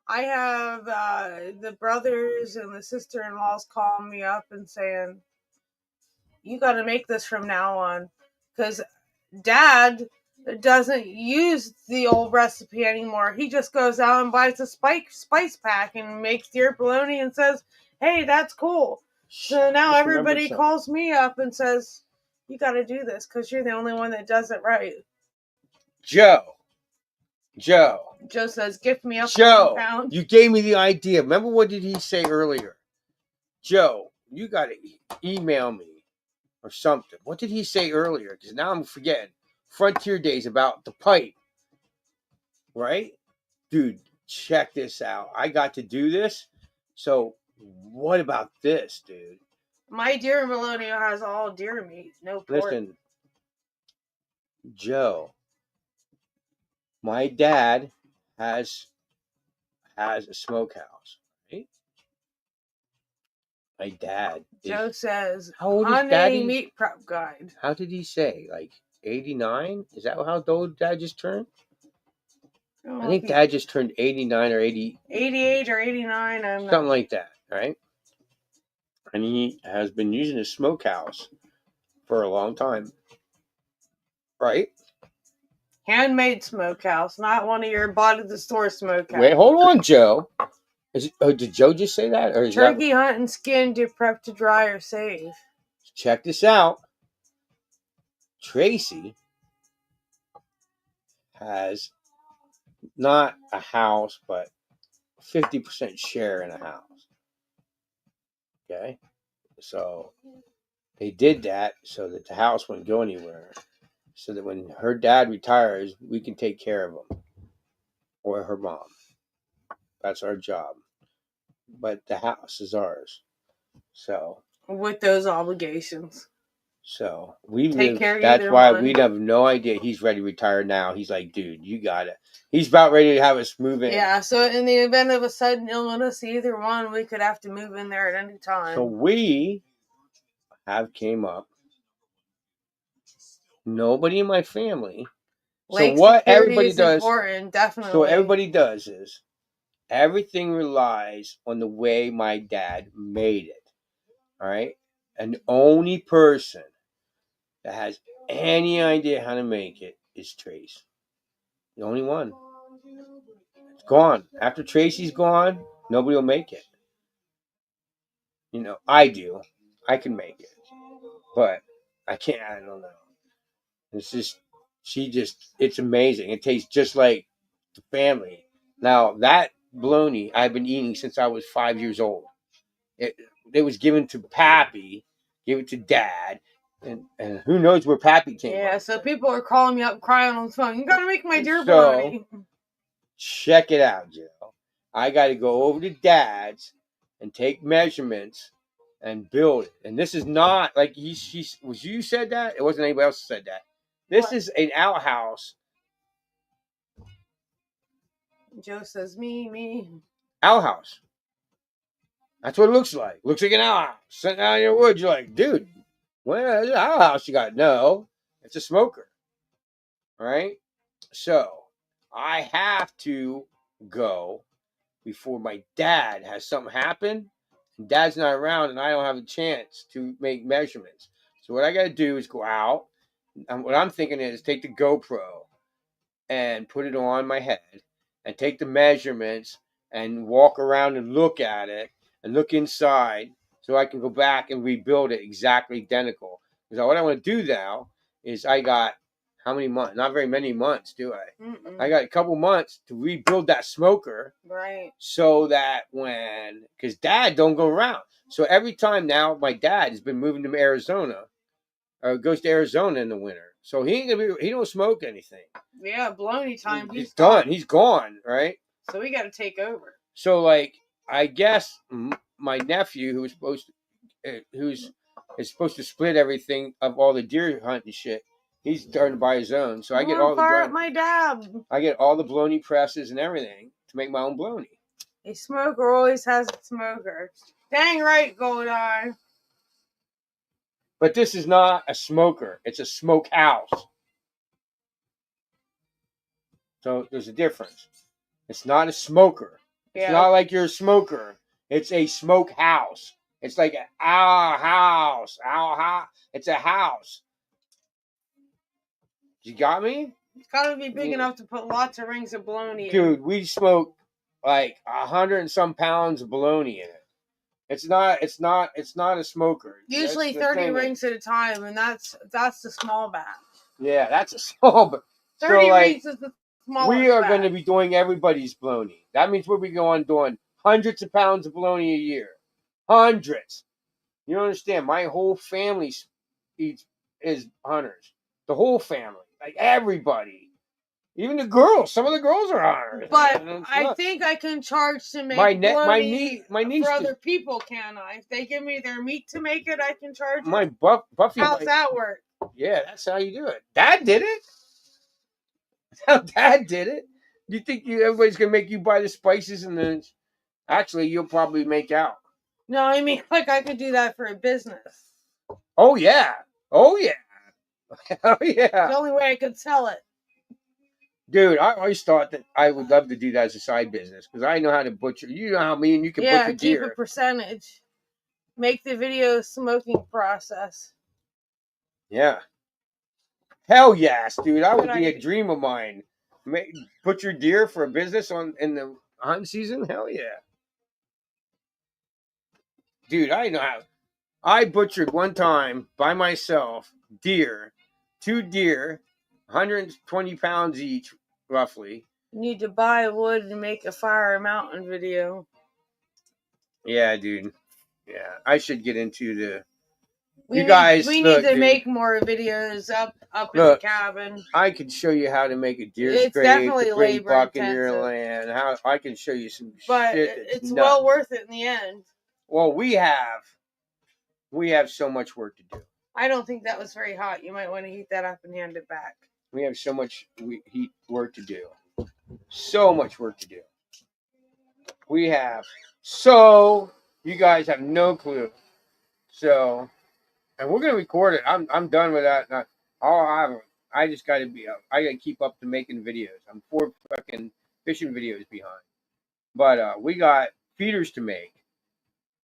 I have the brothers and the sister-in-laws calling me up and saying, you got to make this from now on. Because Dad doesn't use the old recipe anymore. He just goes out and buys a spice pack and makes deer bologna and says, hey, that's cool. So now everybody calls me up and says, you got to do this because you're the only one that does it right. Joe says, gift me up Joe, 1 pound. You gave me the idea. Remember what did he say earlier? Joe, you got to email me or something. What did he say earlier? Because now I'm forgetting. Frontier Days about the pipe. Right? Dude, check this out. I got to do this. So what about this, dude? My deer bologna has all deer meat, no pork. Listen, Joe, my dad has a smokehouse, right? My dad Joe says, how old is honey Daddy? meat prep guide. How did he say? Like 89? Is that how old Dad just turned? I think Dad just turned 89 or 80. 88 or 89. Something like that, right? And he has been using his smokehouse for a long time, right? Handmade smokehouse, not one of your bought at the store smokehouse. Wait, hold on, Joe. Did Joe just say that? Or is Turkey hunt and skin to prep to dry or save. Check this out. Tracy has not a house, but 50% share in a house. Okay? So they did that so that the house wouldn't go anywhere. So that when her dad retires, we can take care of him. Or her mom. That's our job. But the house is ours. So with those obligations. So we take live, care of that's either why one. we have no idea he's ready to retire now. He's like, dude, you got it. He's about ready to have us move in. Yeah, so in the event of a sudden illness, either one, we could have to move in there at any time. So we have came up. Nobody in my family. Lake so what security everybody is does, important, definitely. So what everybody does is everything relies on the way my dad made it. All right? And the only person that has any idea how to make it is Trace. The only one. It's gone. After Tracy's gone, nobody will make it. You know, I do. I can make it. But I can't, I don't know. It's just, it's amazing. It tastes just like the family. Now, that bologna I've been eating since I was 5 years old. It was given to Pappy, give it to Dad, and who knows where Pappy came from. Yeah, so people are calling me up crying on the phone. You gotta make my deer bologna. Check it out, Joe. I got to go over to Dad's and take measurements and build it. And this is not like you said that? It wasn't anybody else who said that. This is an outhouse. Joe says, me. Outhouse. That's what it looks like. Looks like an outhouse. Sitting out in your woods, you're like, dude, where's the outhouse you got? No, it's a smoker. All right? So, I have to go before my dad has something happen. And Dad's not around and I don't have a chance to make measurements. So what I got to do is go out. And what I'm thinking is take the GoPro and put it on my head and take the measurements and walk around and look at it and look inside so I can go back and rebuild it exactly identical. Because what I want to do now is I got how many months? Not very many months, do I? Mm-mm. I got a couple months to rebuild that smoker. Right. So that because Dad don't go around. So every time now, my dad has been moving to Arizona, or goes to Arizona in the winter. So he don't smoke anything. Yeah, bologna time. He's done. He's gone, right? So we got to take over. So I guess my nephew, who's supposed to split everything of all the deer hunting shit, he's starting to buy his own. So I get all my dad. I get all the bologna presses and everything to make my own bologna. A smoker always has a smoker. Dang right, Goldeye. But this is not a smoker. It's a smokehouse. So there's a difference. It's not a smoker. Yeah. It's not like you're a smoker. It's a smokehouse. It's like our house. It's a house. You got me? It's got to be big enough to put lots of rings of bologna in. Dude, we smoke like 100 and some pounds of bologna in it. It's not a smoker. Usually 30 rings at a time, and that's the small batch. Yeah, that's a small batch. 30 rings is the smallest we are batch. going to be doing everybody's bologna. That means we'll be going doing hundreds of pounds of bologna a year. Hundreds. You don't understand. My whole family is hunters. The whole family. Like everybody. Even the girls, some of the girls are on it. But And it's I nuts. think I can charge to make my bologna niece, for other people, can I? If they give me their meat to make it, I can charge my it? Buffy. How's that work? Yeah, that's how you do it. Dad did it. That's how Dad did it. You think everybody's gonna make you buy the spices and then actually you'll probably make out. No, I mean, like, I could do that for a business. Oh yeah. Oh yeah. Oh The yeah. only way I could sell it. Dude, I always thought that I would love to do that as a side business because I know how to butcher. You know how me and you can Yeah, butcher keep a deer. percentage. Make the video smoking process. Yeah. Hell yes, dude. That would Good be a idea. dream of mine. Butcher deer for a business in the hunting season? Hell yeah. Dude, I know how. I butchered one time by myself deer, 2 deer, 120 pounds each, roughly. You need to buy wood and make a fire mountain video. Yeah, dude. Yeah, I should get into the. We guys, need look, to dude. make more videos up in Look, the cabin. I can show you how to make a deer It's scrape, definitely to bring labor buck into your intensive. land. How I can show you some But shit that's it's nuts. well worth it in the end. Well, we have so much work to do. I don't think that was very hot. You might want to heat that up and hand it back. We have so much work to do. So much work to do. We have you guys have no clue. So, and we're gonna record it. I'm done with that. I just got to be up. I got to keep up to making videos. I'm 4 fucking fishing videos behind. But we got feeders to make.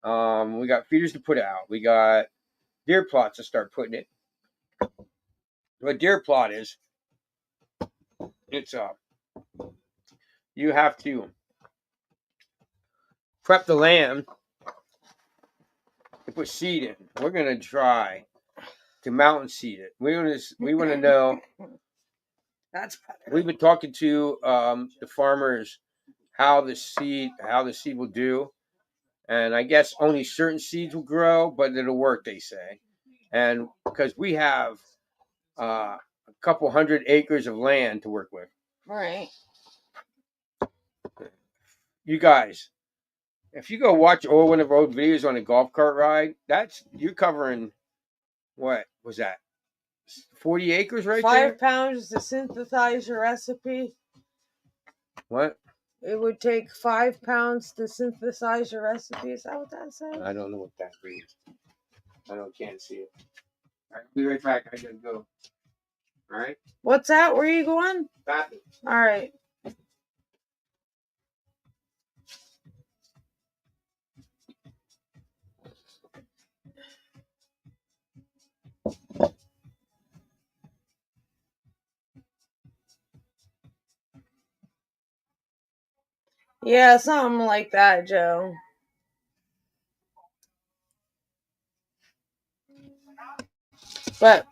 We got feeders to put out. We got deer plots to start putting it. What deer plot is? It's you have to prep the land to put seed in. We're gonna try to mountain seed it. We want to know. That's better. We've been talking to the farmers how the seed will do, and I guess only certain seeds will grow, but it'll work. They say, and because we have a couple 100 acres of land to work with. Right. You guys, if you go watch one of our old videos on a golf cart ride, you're covering what was that? 40 acres right 5 pounds to synthesize your recipe. What? It would take 5 pounds to synthesize your recipe. Is that what that says? I don't know what that means. Can't see it. All right, be right back. I gotta go. All right. What's that? Where are you going? Bathroom. All right. Yeah, something like that, Joe. But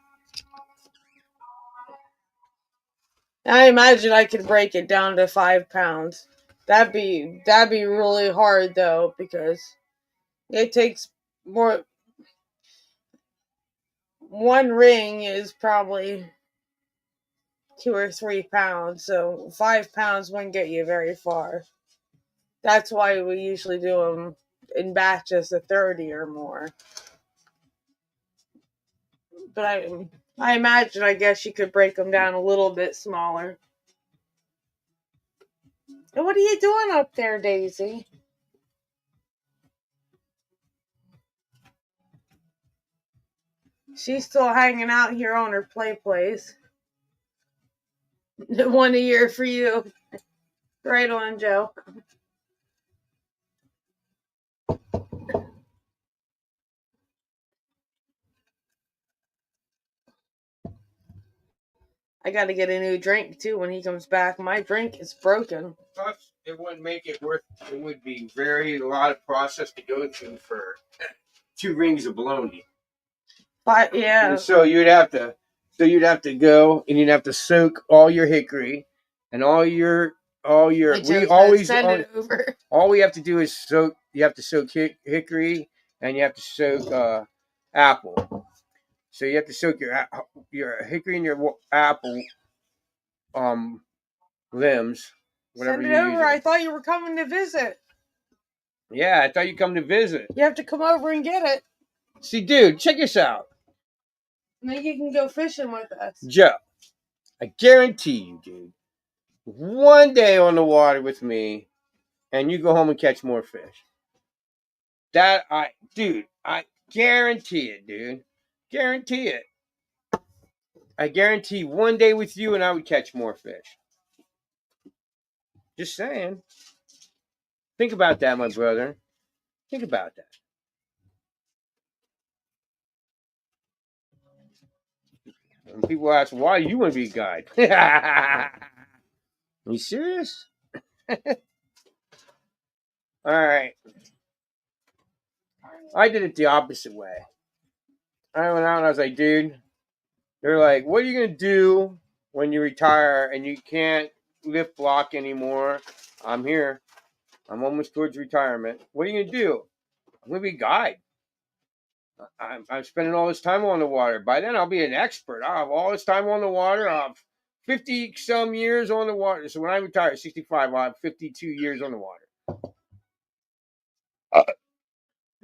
I imagine I could break it down to 5 pounds. That'd be really hard though, because it takes more. One ring is probably 2 or 3 pounds, so 5 pounds wouldn't get you very far. That's why we usually do them in batches of 30 or more. But I imagine, I guess you could break them down a little bit smaller. And what are you doing up there, Daisy? She's still hanging out here on her play place. 1 a year for you. Right on, Joe. I gotta get a new drink too when he comes back. My drink is broken. Plus, it wouldn't make it worth. It would be a lot of process to go through for 2 rings of bologna. But yeah. And so you'd have to go and you'd have to soak all your hickory and all your. All we have to do is soak. You have to soak hickory and you have to soak apple. So you have to soak your hickory and your apple limbs. Whatever Send it you're over. using. I thought you were coming to visit. Yeah, I thought you'd come to visit. You have to come over and get it. See, dude, check this out. And then you can go fishing with us. Joe, I guarantee you, dude, one day on the water with me, and you go home and catch more fish. I guarantee it, dude. Guarantee it. I guarantee one day with you and I would catch more fish. Just saying. Think about that, my brother. Think about that. And people ask, why do you want to be a guide? Are you serious? All right. I did it the opposite way. I went out and I was like, dude, they're like, what are you going to do when you retire and you can't lift block anymore? I'm here. I'm almost towards retirement. What are you going to do? I'm going to be a guide. I'm spending all this time on the water. By then, I'll be an expert. I'll have all this time on the water. I'll have 50 some years on the water. So when I retire at 65, I'll have 52 years on the water.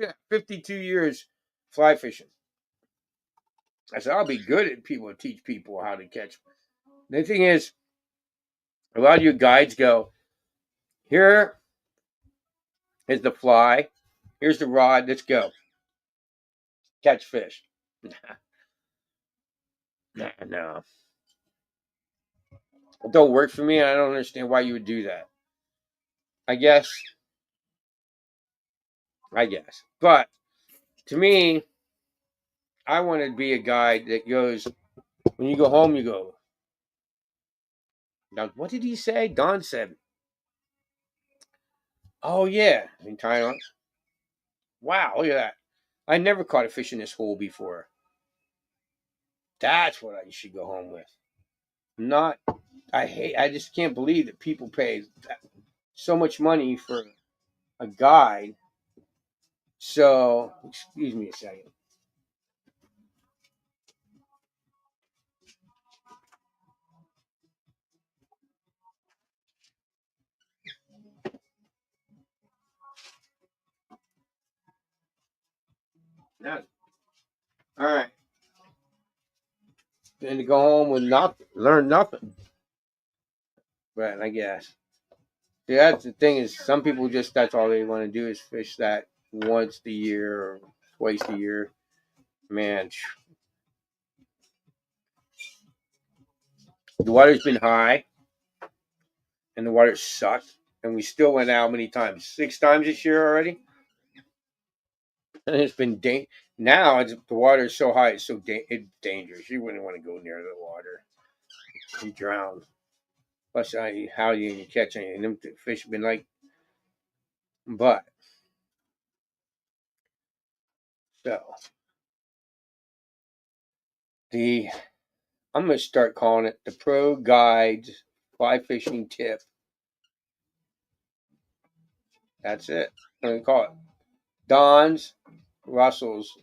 Yeah, 52 years fly fishing. I said, I'll be good at people, teach people how to catch. The thing is, a lot of you guides go, here is the fly. Here's the rod. Let's go. Catch fish. No. It don't work for me. And I don't understand why you would do that. I guess. But to me, I want to be a guy that goes, when you go home, you go, now, what did he say? Don said, oh, yeah, in Thailand. Wow, look at that. I never caught a fish in this hole before. That's what I should go home with. I just can't believe that people pay so much money for a guide. So, excuse me a second. Now, all right. And to go home with nothing, learn nothing. But I guess. See, that's the thing is some people just, that's all they want to do is fish that once a year or twice a year. Man, the water's been high and the water sucked. And we still went out many times? 6 times this year already? And it's been now the water is so high, it's so it's dangerous. You wouldn't want to go near the water. You drown. Plus, how you catch anything? Them fish have been like, but so I'm gonna start calling it the Pro Guides Fly Fishing Tip. That's it. I'm gonna call it Don's Russell's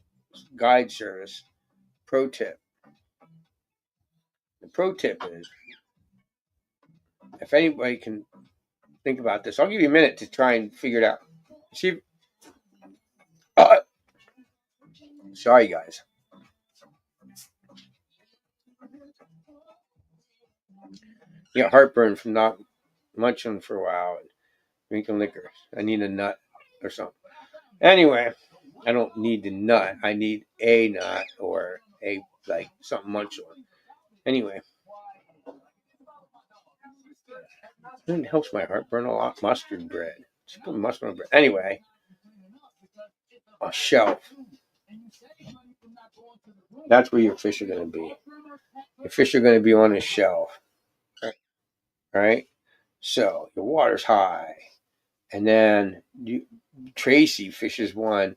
Guide Service Pro Tip. The pro tip is, if anybody can think about this, I'll give you a minute to try and figure it out. See, sorry guys. You got heartburn from not munching for a while and drinking liquor. I need a nut or something. Anyway, I don't need the nut. I need a nut or a something munch on. Anyway, it helps my heartburn a lot. Mustard bread. Just put mustard on bread. Anyway, a shelf. That's where your fish are going to be. Your fish are going to be on a shelf. Right? So your water's high. And then Tracy fishes one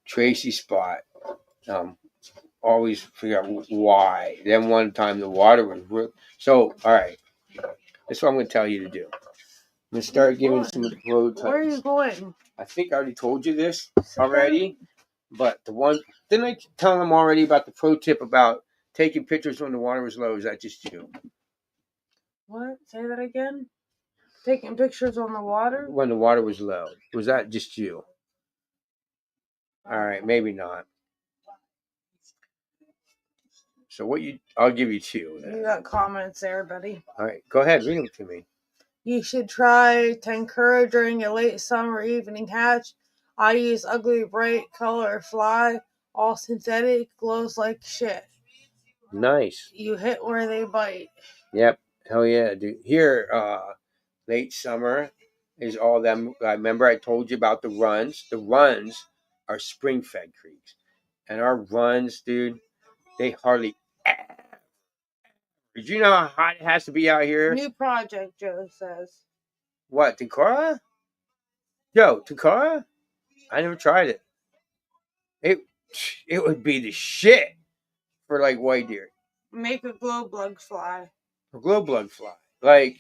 Tracy spot. Always figure out why. Then one time the water was real. So, all right. That's what I'm going to tell you to do. I'm going to start giving some of the pro types. Where are you going? I think I already told you this already. But didn't I tell them already about the pro tip about taking pictures when the water was low? Is that just you? What? Say that again? Taking pictures on the water? when the water was low. Was that just you? All right, maybe not. So what you? I'll give you two. You got comments there, buddy. All right, go ahead, read them to me. You should try Tenkura during a late summer evening hatch. I use ugly bright color fly, all synthetic, glows like shit. Nice. You hit where they bite. Yep. Hell yeah, dude. Here, late summer is all them. I remember I told you about the runs. The runs are spring-fed creeks, and our runs, dude, they hardly. Did you know how hot it has to be out here? New project, Joe says. What, Takara? Yo, Takara? I never tried it. It would be the shit for like white deer. Make a glow bug fly. A glow bug fly. Like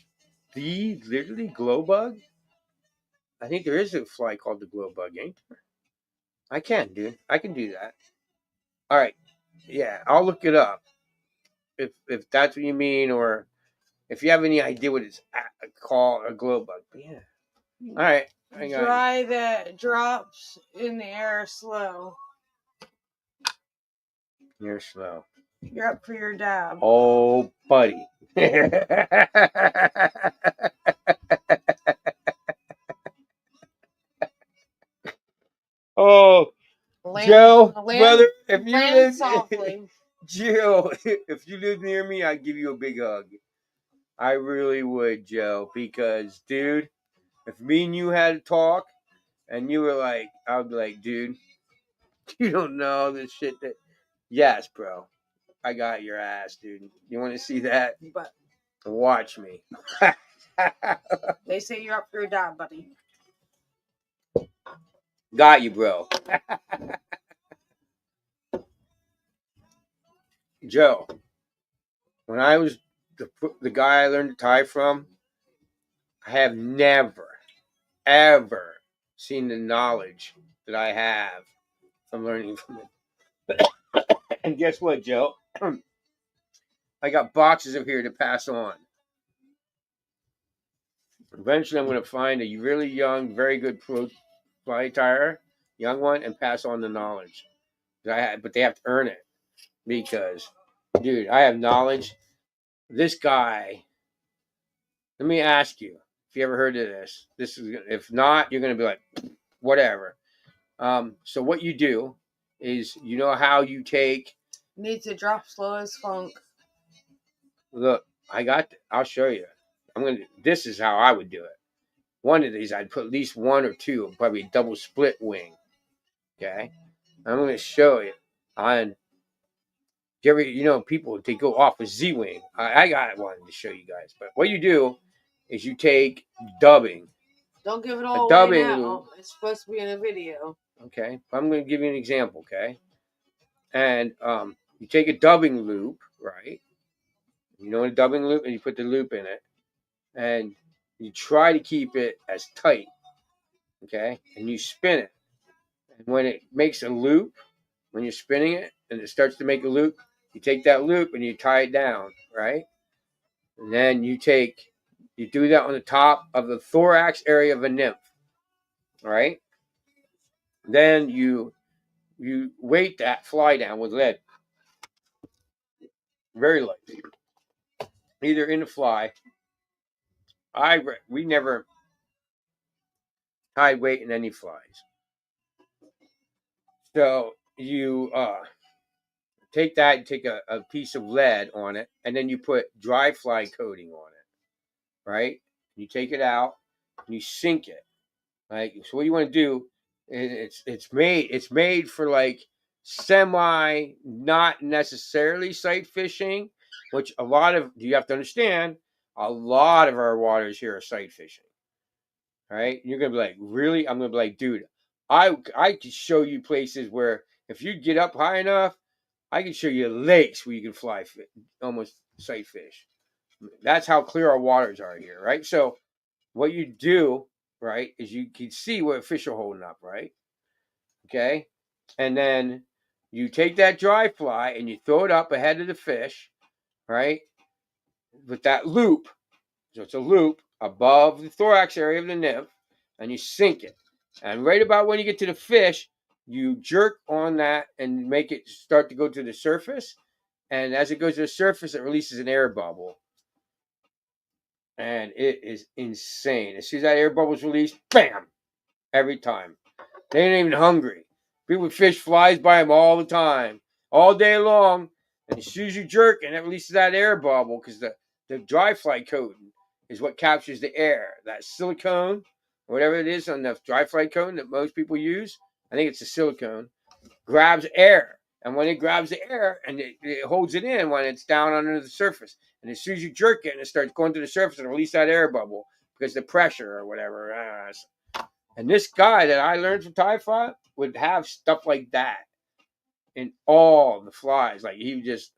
the literally glow bug? I think there is a fly called the glow bug, ain't there? I can, dude. I can do that. All right. Yeah, I'll look it up. If that's what you mean, or if you have any idea what it's called, a glow bug. But yeah. All right. I got Dry that drops in the air slow. You're slow. You're up for your dab. Oh, buddy. Oh, Joe, brother, if you live, softly. Joe, if you live near me, I'd give you a big hug. I really would, Joe, because, dude, if me and you had a talk, and you were like, I'd be like, dude, you don't know this shit that. Yes, bro, I got your ass, dude. You want to see that? But watch me. they say you're up for your dab, buddy. Got you, bro. Joe, when I was the guy I learned to tie from, I have never, ever seen the knowledge that I have from learning from it. And guess what, Joe? I got boxes of here to pass on. Eventually, I'm going to find a really young, very good pro fly tire, young one, and pass on the knowledge. But they have to earn it because, dude, I have knowledge. This guy. Let me ask you if you ever heard of this. This is if not, you're going to be like, whatever. So what you do is, you know how you take. Needs to drop slow as funk. Look, I'll show you. This is how I would do it. One of these, I'd put at least one or two, probably a double split wing. Okay, I'm going to show you on. People they go off with Z wing. I got one to show you guys. But what you do is you take dubbing. Don't give it all away dubbing now. loop. It's supposed to be in a video. Okay, I'm going to give you an example. Okay, and you take a dubbing loop, right? You know a dubbing loop, and you put the loop in it, and you try to keep it as tight. Okay, and you spin it, and when it makes a loop, when you're spinning it, and it starts to make a loop, you take that loop and you tie it down, right? And then you do that on the top of the thorax area of a nymph, right? Then you weight that fly down with lead, very lightly, either in the fly. We never tied weight in any flies. So you take that, take a piece of lead on it, and then you put dry fly coating on it, right? You take it out and you sink it. Like, so what you want to do is it's made for like semi, not necessarily sight fishing, which you have to understand, a lot of our waters here are sight fishing. Right? You're gonna be like, really? I'm gonna be like, dude, I could show you places where if you get up high enough, I can show you lakes where you can fly almost sight fish. That's how clear our waters are here, right? So what you do, right, is you can see where fish are holding up, right? Okay, and then you take that dry fly and you throw it up ahead of the fish, right, with that loop, So it's a loop above the thorax area of the nymph, and you sink it. And right about when you get to the fish, you jerk on that and make it start to go to the surface. And as it goes to the surface, it releases an air bubble. And it is insane. As soon as that air bubble is released, bam! Every time. They ain't even hungry. People fish flies by them all the time, all day long. And as soon as you jerk, and it releases that air bubble, because the dry fly coating is what captures the air. That silicone, or whatever it is on the dry fly coating that most people use, I think it's the silicone, grabs air. And when it grabs the air, and it holds it in when it's down under the surface. And as soon as you jerk it, and it starts going to the surface, and release that air bubble because the pressure or whatever. And this guy that I learned from Thai fly would have stuff like that in all the flies. Like he just,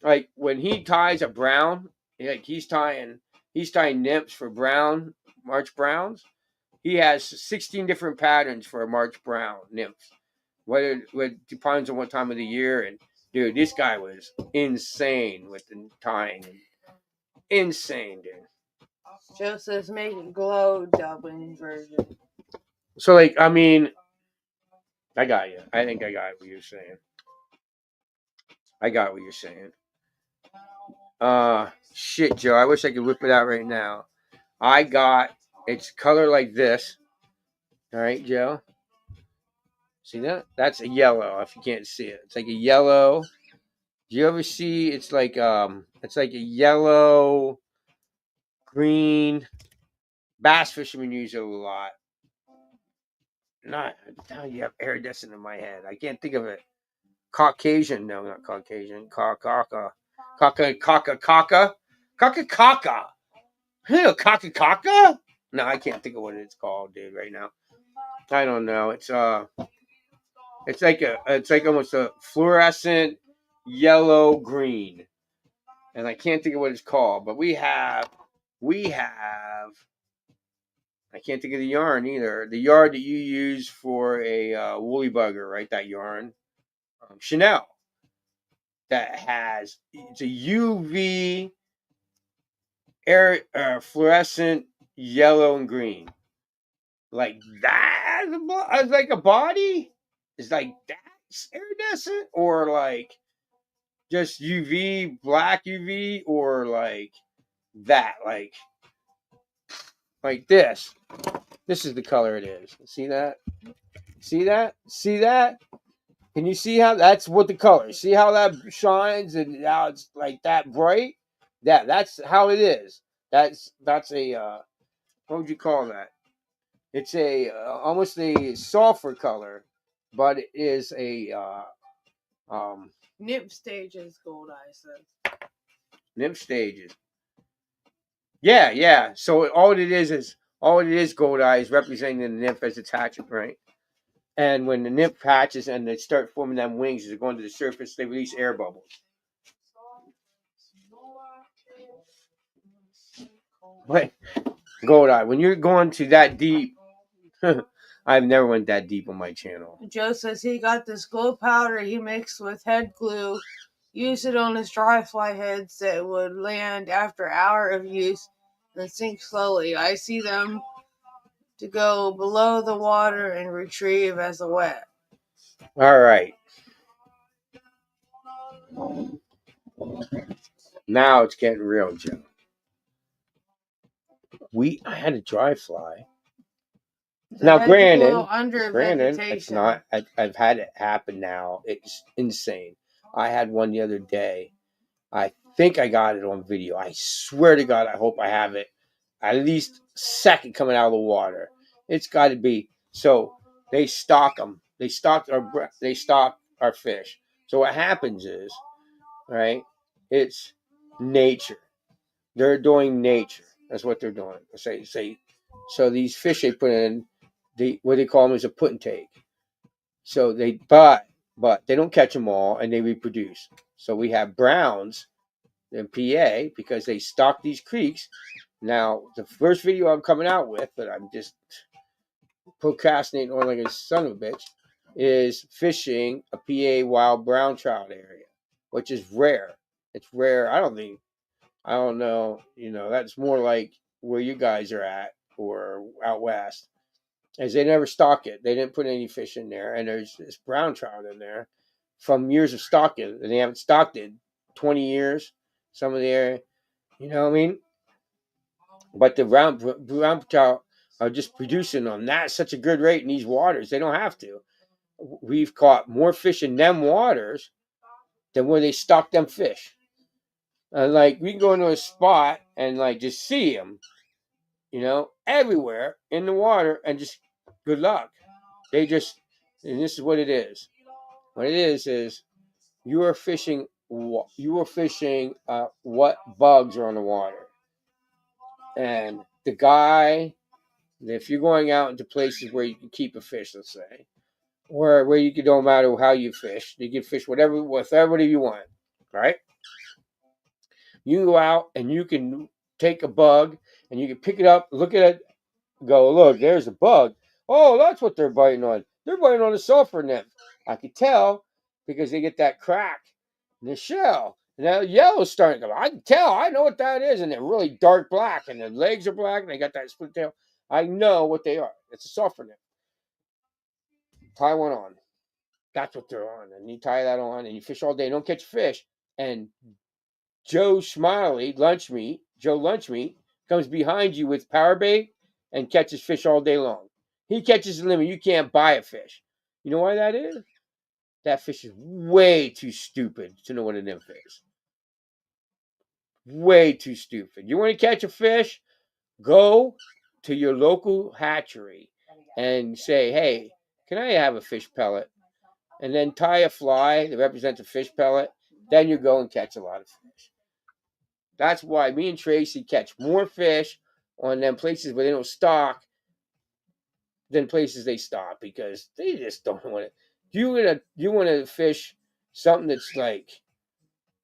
like when he ties a brown, like he's tying nymphs for brown, March browns. He has 16 different patterns for a March brown nymph. Whether it depends on what time of the year. And dude, this guy was insane with the tying. Insane, dude. Joe says make a glow dubbing version. So like, I mean, I got you. I think I got what you're saying. I got what you're saying. Shit, Joe. I wish I could whip it out right now. I got it's color like this. All right, Joe. See that? That's a yellow. If you can't see it, it's like a yellow. Do you ever see? It's like a yellow, green. Bass fishermen use it a lot. Not you have iridescent in my head. I can't think of it. Caucasian, no, not Caucasian. Caca. Caca. No, I can't think of what it's called, dude. Right now, I don't know. It's like almost a fluorescent yellow green, and I can't think of what it's called. But we have. I can't think of the yarn either. The yarn that you use for a woolly bugger, right? That yarn, Chanel. That has it's a UV air fluorescent yellow and green, like that. As like a body, is like that iridescent, or like just UV, black UV, or like that, like this. This is the color it is. See that? See that? See that? Can you see how that's what the color? See how that shines and how it's like that bright? That's how it is. That's a what would you call that? It's a almost a sulfur color, but it is a Nymph stages, Gold Eye says. nymph stages. Yeah. So all it is gold eye is representing the nymph as its hatchet, right? And when the nymph hatches and they start forming them wings as they're going to the surface, they release air bubbles. But gold eye, when you're going to that deep, I've never went that deep on my channel. Joe says he got this glow powder he mixed with head glue, used it on his dry fly heads that would land after an hour of use and sink slowly. I see them to go below the water and retrieve as a wet. All right. Now it's getting real, Joe. I had a dry fly. Now, granted, it's not. I've had it happen now. It's insane. I had one the other day. I think I got it on video. I swear to God, I hope I have it. At least second coming out of the water. It's got to be. So they stock them. They stock our fish. So what happens is, right? It's nature. They're doing nature. That's what they're doing. Say. So these fish they put in, what they call them is a put and take. So but they don't catch them all and they reproduce. So we have browns in PA because they stock these creeks. Now the first video I'm coming out with, but I'm just procrastinating on like a son of a bitch, is fishing a PA wild brown trout area, which is rare. It's rare. I don't think I don't know. That's more like where you guys are at or out west. As they never stock it. They didn't put any fish in there. And there's this brown trout in there from years of stocking. And they haven't stocked it 20 years. Some of the area. You know what I mean? But the brown trout are just producing on that such a good rate in these waters. They don't have to. We've caught more fish in them waters than where they stock them fish. Like we can go into a spot and like just see them, everywhere in the water, and just good luck. And this is what it is. What it is you are fishing. You are fishing what bugs are on the water, and the guy. If you're going out into places where you can keep a fish, let's say, or where you can, don't matter how you fish, you can fish whatever you want, right? You can go out and you can take a bug and you can pick it up, look at it, go, look, there's a bug. Oh, that's what they're biting on. They're biting on a sulfur nymph. I could tell because they get that crack in the shell. And that yellow's starting to go. I can tell. I know what that is. And they're really dark black. And their legs are black. And they got that split tail. I know what they are. It's a sulfur nymph. Tie one on. That's what they're on. And you tie that on and you fish all day. Don't catch fish. And Joe Lunch Meat, comes behind you with power bait and catches fish all day long. He catches a limit. You can't buy a fish. You know why that is? That fish is way too stupid to know what a nymph is. Way too stupid. You want to catch a fish? Go to your local hatchery and say, hey, can I have a fish pellet? And then tie a fly that represents a fish pellet. Then you go and catch a lot of fish. That's why me and Tracy catch more fish on them places where they don't stock than places they stock, because they just don't want it. You want to fish something that's like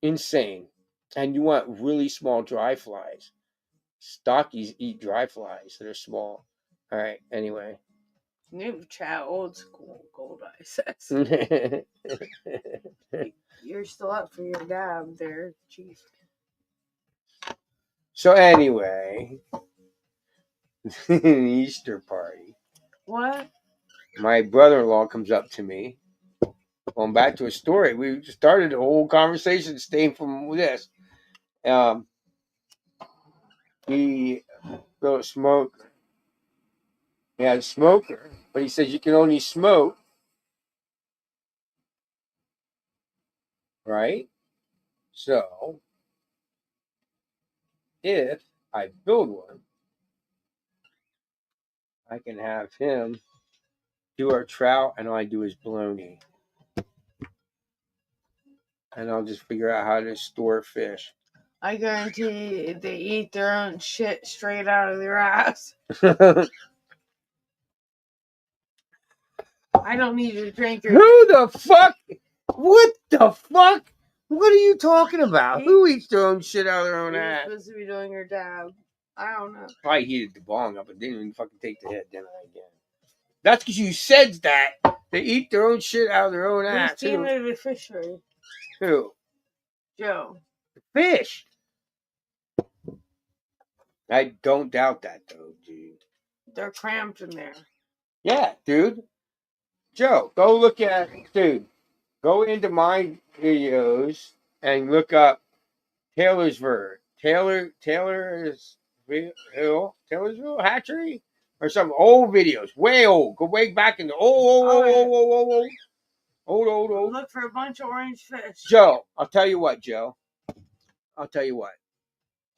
insane, and you want really small dry flies. Stockies eat dry flies that are small. All right. Anyway. New chat, old school, Gold Eye says. You're still up for your dab there, Chief. So anyway, Easter party. What? My brother-in-law comes up to me. Going back to a story, we just started a whole conversation staying from this. He built a smoker. He had a smoker, but he says you can only smoke, right? So, if I build one, I can have him do our trout, and all I do is bologna. And I'll just figure out how to store fish. I guarantee they eat their own shit straight out of their ass. I don't need to drink your... Who the fuck? What the fuck? What are you talking about? Who eats their own shit out of their own ass? You're supposed to be doing your dab. I don't know. Probably heated the bong up and didn't even fucking take the hit, didn't I, again? That's because you said that. They eat their own shit out of their own ass. Who's team of the fishery? Who? Joe. The fish. I don't doubt that, though, dude. They're cramped in there. Yeah, dude. Joe, go look at... Dude, go into my videos and look up Taylorsville Taylorsville Hatchery? Or some old videos. Way old. Go way back in the old. Look for a bunch of orange fish. Joe, I'll tell you what, Joe. I'll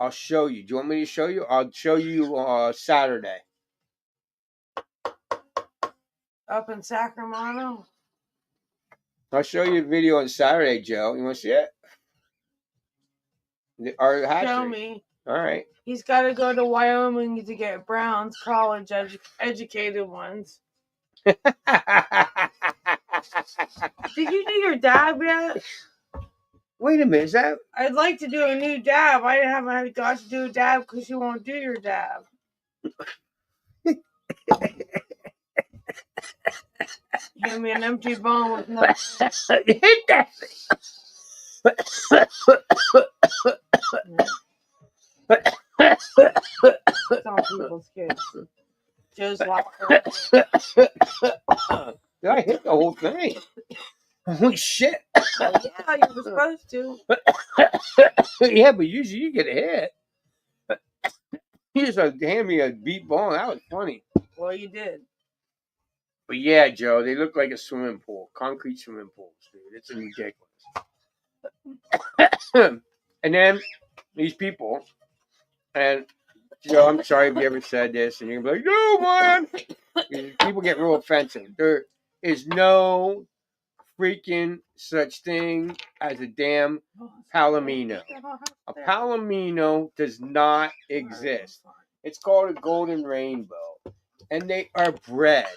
show you. Do you want me to show you? I'll show you Saturday. Up in Sacramento? I'll show you a video on Saturday, Joe. You want to see it? Our hatchery. Show me. All right. He's got to go to Wyoming to get Brown's college educated ones. Did you do your dab yet? Wait a minute, is that... I'd like to do a new dab. I haven't got to do a dab because you won't do your dab. Give me an empty bone with no... Hit that thing. Some people's kids. Joe's laughing. Did I hit the whole thing? Holy shit. Well, yeah, you were supposed to. Yeah, but usually you get a hit. You just hand me a beat ball. That was funny. Well, you did. But yeah, Joe, they look like a swimming pool. Concrete swimming pools, dude. It's ridiculous. And then these people, and Joe, I'm sorry if you ever said this, and you're gonna be like, no, man. People get real offensive. There is no freaking such thing as a damn palomino. A palomino does not exist. It's called a golden rainbow, and they are bred.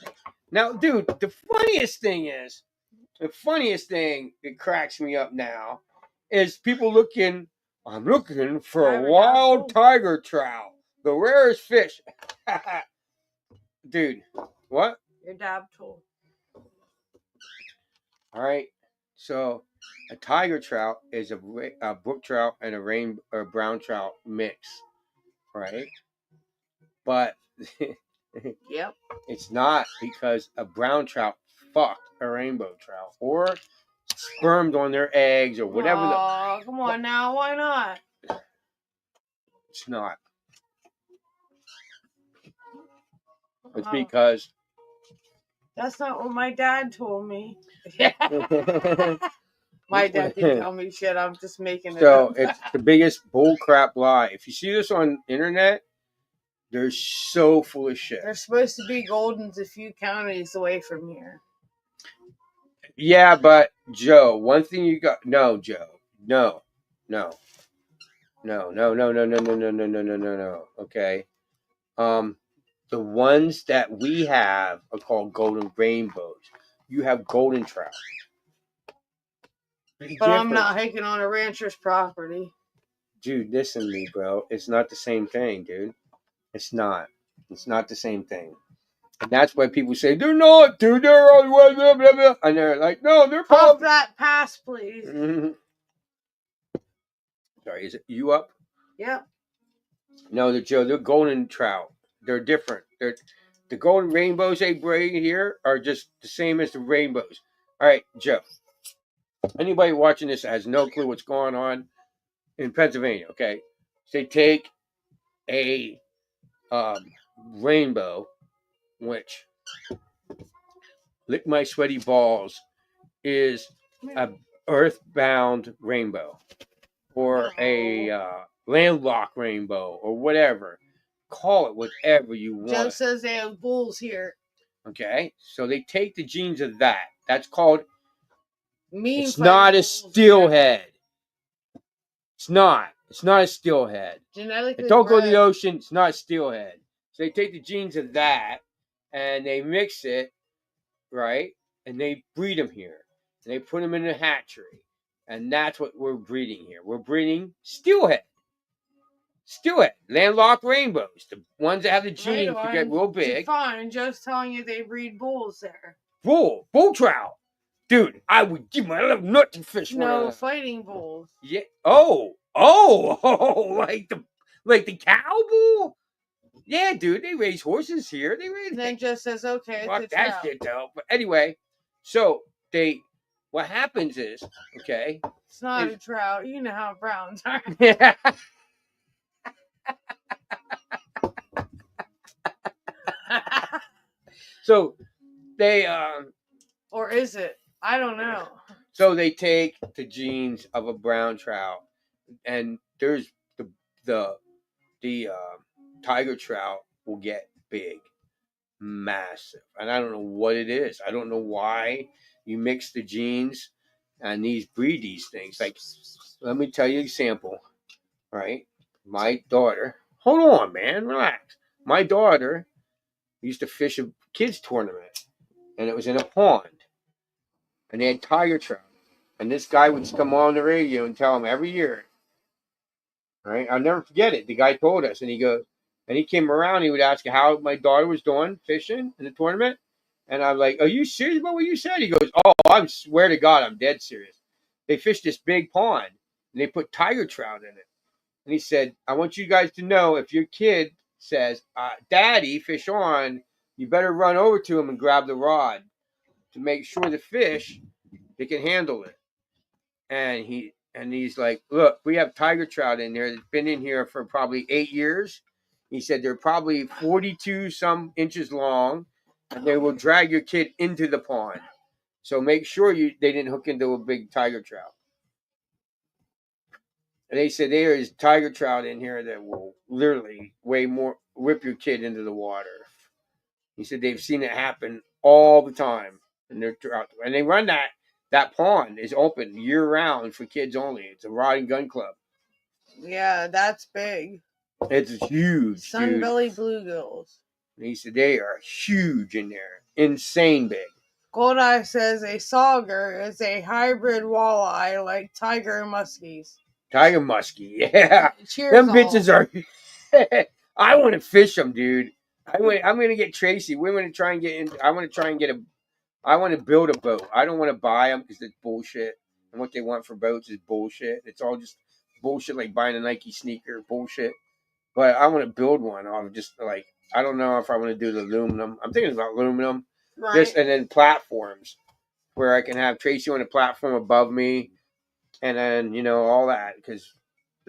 Now, dude, the funniest thing that cracks me up now is people looking. I'm looking for a wild tiger trout, the rarest fish. Dude, what? Your dad told. All right. So a tiger trout is a brook trout and a rain or brown trout mix, right? But Yep. it's not, because a brown trout fucked a rainbow trout or spermed on their eggs or whatever. Oh, come on now. Why not? It's not. It's Oh. because That's not what my dad told me. My dad didn't tell me shit. I'm just making it so up. it's the biggest bullcrap lie. If you see this on internet, they're so full of shit. They're supposed to be Goldens a few counties away from here. Yeah, but Joe, one thing you got. No, Joe. No. Okay. The ones that we have are called golden rainbows. You have golden trout. But I'm not hiking on a rancher's property. Dude, listen to me, bro. It's not the same thing, dude. It's not. It's not the same thing. And that's why people say, they're not, dude. They're all blah, blah, blah, blah. And they're like, no, they're Puff probably. that pass, please. Mm-hmm. Sorry, is it you up? Yep. No, Joe, they're golden trout. They're different. The golden rainbows they bring here are just the same as the rainbows. All right, Joe. Anybody watching this has no clue what's going on in Pennsylvania, okay? So they take a rainbow, which, lick my sweaty balls, is a earthbound rainbow or a landlocked rainbow or whatever. Call it whatever you want. Joe says they have bulls here. Okay, so they take the genes of that. That's called. It's Mean not a bulls, steelhead. It's not. It's not a steelhead. Genetically Don't go to bred. the ocean. It's not a steelhead. So they take the genes of that and they mix it, right? And they breed them here. And they put them in a hatchery. And that's what we're breeding here. We're breeding steelhead. Steelhead. Landlocked rainbows. The ones that have the genes to get real big. Fine. Joe's telling you they breed bulls there. Bull trout. Dude, I would give my little nut to fish. No, fighting bulls. Yeah. Oh, like the cow bull. Yeah, dude, they raise horses here. They raise. And then Joe says, "Okay, Fuck it's that shit though." But anyway, so what happens is, okay. It's not a trout. You know how browns are. Yeah. So they or is it? I don't know. So they take the genes of a brown trout, and there's the tiger trout will get big, massive, and I don't know what it is. I don't know why you mix the genes and breed these things. Like, let me tell you an example, right? My daughter, hold on, man, relax. My daughter used to fish a kids tournament, and it was in a pond. And they had tiger trout. And this guy would come on the radio and tell him every year. Right? I'll never forget it. The guy told us, and he goes, and he came around, he would ask how my daughter was doing fishing in the tournament. And I'm like, are you serious about what you said? He goes, oh, I swear to God, I'm dead serious. They fished this big pond, and they put tiger trout in it. And he said, I want you guys to know if your kid says, Daddy, fish on, you better run over to him and grab the rod to make sure the fish, they can handle it. And he's like, look, we have tiger trout in there that's been in here for probably 8 years. He said they're probably 42 some inches long, and they will drag your kid into the pond. So make sure they didn't hook into a big tiger trout. And they said there is tiger trout in here that will literally whip your kid into the water. He said they've seen it happen all the time, and they run that pond is open year round for kids only. It's a rod and gun club. Yeah, that's big. It's huge, dude. Sunbelly bluegills. And he said they are huge in there, insane big. Goldeye says a sauger is a hybrid walleye like tiger and muskies. Tiger muskie, yeah. Cheers, Them all. bitches are. I want to fish them, dude. I'm gonna get Tracy. We're gonna try and get in. I want to try and get a. I want to build a boat. I don't want to buy them because it's bullshit. And what they want for boats is bullshit. It's all just bullshit, like buying a Nike sneaker, bullshit. But I want to build one. I'm just like, I don't know if I want to do the aluminum. I'm thinking about aluminum. Right. And then platforms where I can have Tracy on a platform above me, and then all that, because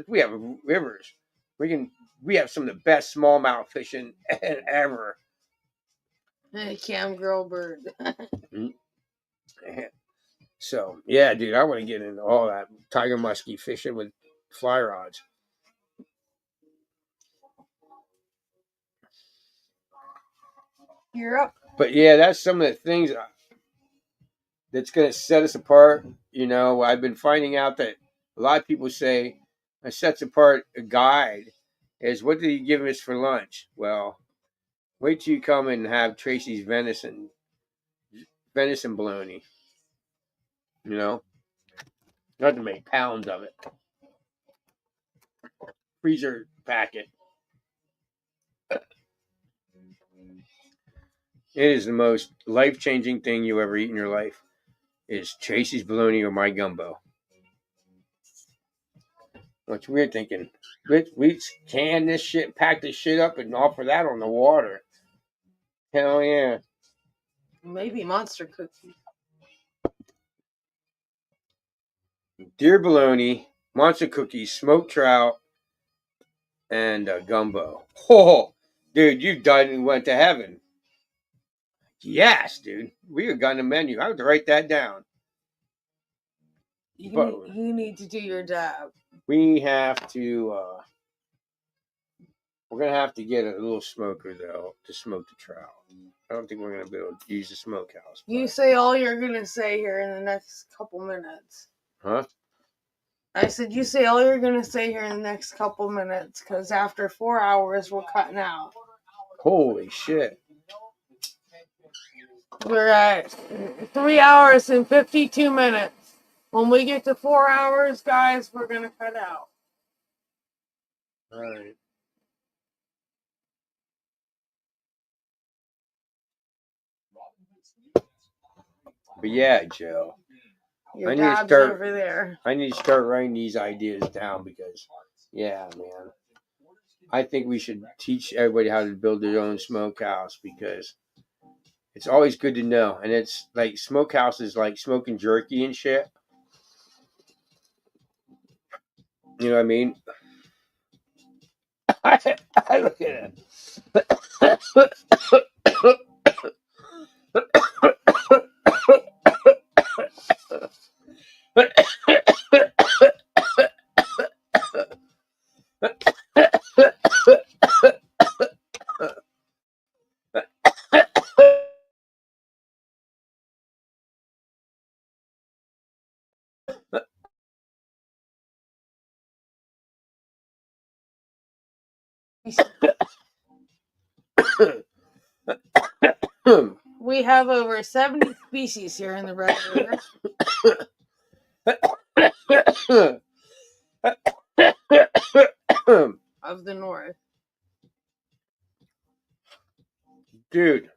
we have rivers. We have some of the best smallmouth fishing ever. Hey, Cam Girlbird. So yeah, dude, I want to get into all that tiger muskie fishing with fly rods. You're up. But yeah, that's some of the things that's going to set us apart. I've been finding out that a lot of people say that sets apart a guide is, what did he give us for lunch? Well, wait till you come and have Tracy's venison bologna. Not to make pounds of it. Freezer packet. It is the most life-changing thing you ever eat in your life. Is Tracy's bologna or my gumbo? What's weird thinking? We can this shit, pack this shit up, and offer that on the water. Hell yeah! Maybe monster cookies. Deer bologna, monster cookies, smoked trout, and gumbo. Oh, dude, you've done and went to heaven. Yes, dude. We got on the menu. I have to write that down. You need to do your dab. We have to. We're gonna have to get a little smoker though to smoke the trout. I don't think we're gonna be able to use the smokehouse. You say all you're gonna say here in the next couple minutes. Huh? I said you say all you're gonna say here in the next couple minutes, because after 4 hours we're cutting out. Holy shit! We're at 3 hours and 52 minutes. When we get to 4 hours, guys, we're gonna cut out. All right. But yeah, Joe. Your dab's over there. I need to start writing these ideas down because, yeah, man. I think we should teach everybody how to build their own smokehouse because it's always good to know. And it's like smokehouse is like smoking jerky and shit. You know what I mean? I look at it. We have over 70 species here in the Red River of the North. Dude,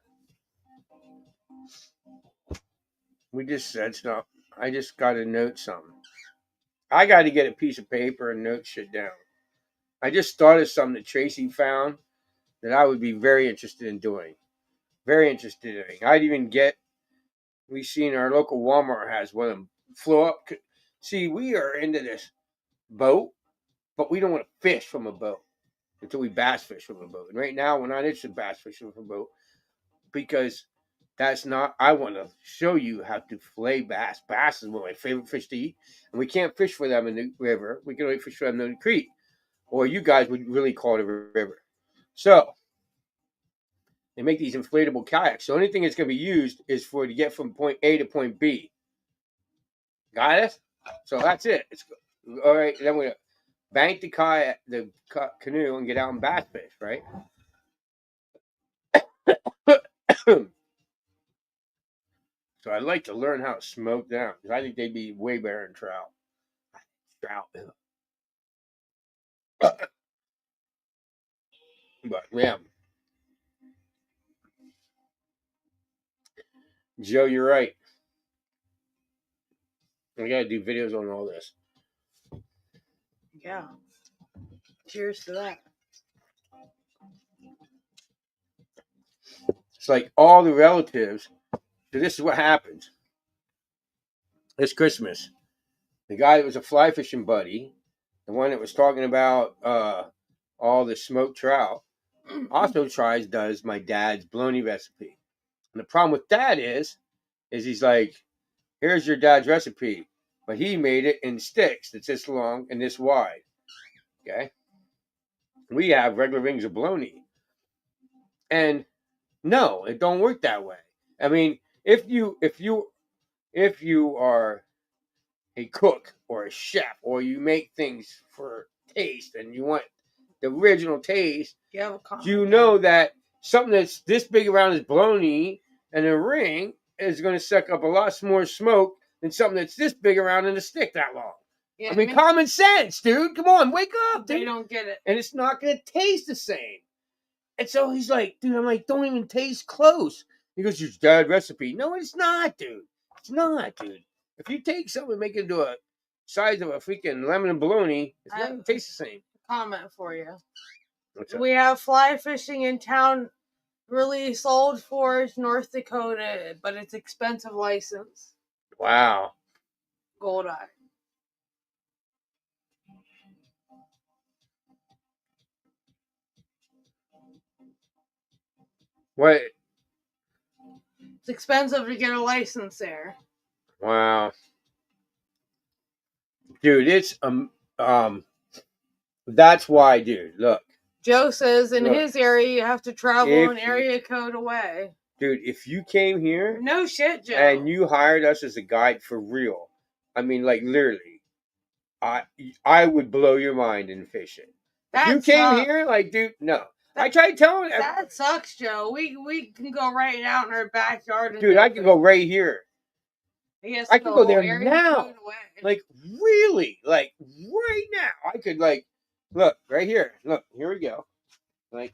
we just said stuff. I just got to note something. I got to get a piece of paper and note shit down. I just thought of something that Tracy found that I would be very interested in doing. Very interested in doing. I'd even get. We seen our local Walmart has one of them flow up. See, we are into this boat, but we don't want to fish from a boat until we bass fish from a boat. And right now, we're not interested in bass fishing from a boat because that's not. I want to show you how to fillet bass. Bass is one of my favorite fish to eat, and we can't fish for them in the river. We can only fish for them in the creek, or you guys would really call it a river. So they make these inflatable kayaks. The only thing that's going to be used is for to get from point A to point B. Got it? So that's it. It's all right. Then we're gonna bank the kayak, the canoe, and get out and bass fish, right? So I'd like to learn how to smoke them because I think they'd be way better than trout. Trout. But yeah, Joe, you're right. We gotta do videos on all this. Yeah. Cheers to that. It's like all the relatives. So this is what happens. This Christmas, the guy that was a fly fishing buddy, the one that was talking about all the smoked trout, also does my dad's bologna recipe. And the problem with that is he's like, here's your dad's recipe, but he made it in sticks that's this long and this wide. Okay, we have regular rings of bologna, and no, it don't work that way. I mean, if you are a cook or a chef, or you make things for taste and you want the original taste, you know that something that's this big around as bologna and a ring is going to suck up a lot more smoke than something that's this big around in a stick that long. Yeah, I mean, common sense, dude. Come on, wake up. They don't get it. And it's not going to taste the same. And so he's like, dude, I'm like, don't even taste close. He goes, your dad's recipe. No, it's not, dude. It's not, dude. If you take something and make it into a size of a freaking lemon and bologna, it's not going to taste the same. Comment for you. What's up? We have fly fishing in town, really Old Forge, North Dakota, but it's expensive license. Wow. Goldeye. What? It's expensive to get a license there. Wow. Dude, it's that's why, dude. Look. Joe says in his area you have to travel an area code away. Dude, if you came here, no shit, Joe, and you hired us as a guide for real, I mean, like literally, I would blow your mind in fishing. If you came here, like, dude, no. I tried telling him. That sucks, Joe. We can go right out in our backyard. Dude, I can go right here. I could go there now. Like, really? Like, right now. I could, like, look, right here. Look, here we go. Like,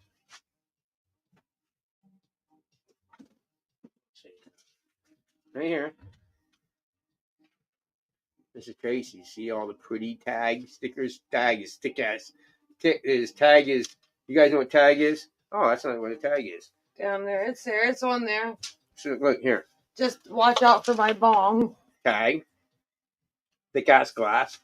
right here. This is Tracy. See all the pretty tag stickers? Tag is stick ass. Tag is. You guys know what tag is? Oh, that's not what a tag is. Down there. It's there. It's on there. So, look, here. Just watch out for my bong. Tag. Thick ass glass.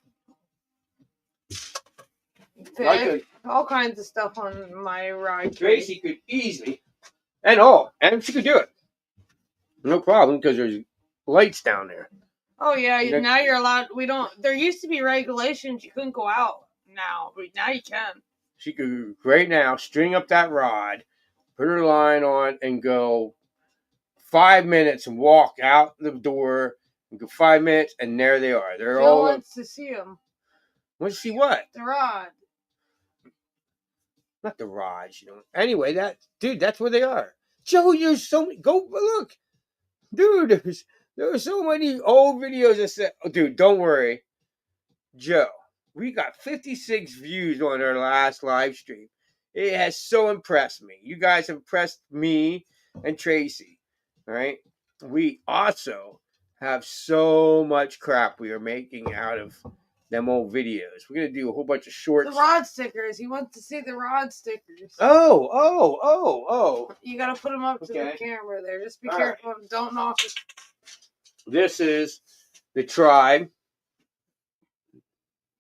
All kinds of stuff on my ride. Tracy could easily. And she could do it. No problem, because there's lights down there. Oh, yeah. Now you're allowed. There used to be regulations. You couldn't go out now, but now you can. She could, right now, string up that rod, put her line on, and go 5 minutes and walk out the door. And go 5 minutes, and there they are. They're Jill all. Wants to see them. Wants to see what? The rod. Not the rods, you know. Anyway, that's where they are. Joe, there's so many. Go look, dude. There are so many old videos that said, oh, dude, don't worry, Joe. We got 56 views on our last live stream. It has so impressed me. You guys have impressed me and Tracy. All right. We also have so much crap we are making out of them old videos. We're gonna do a whole bunch of The shorts. rod stickers. He wants to see the rod stickers. Oh. You gotta put them up to the Okay. camera there. Just be All careful. Don't knock it. This is the tribe.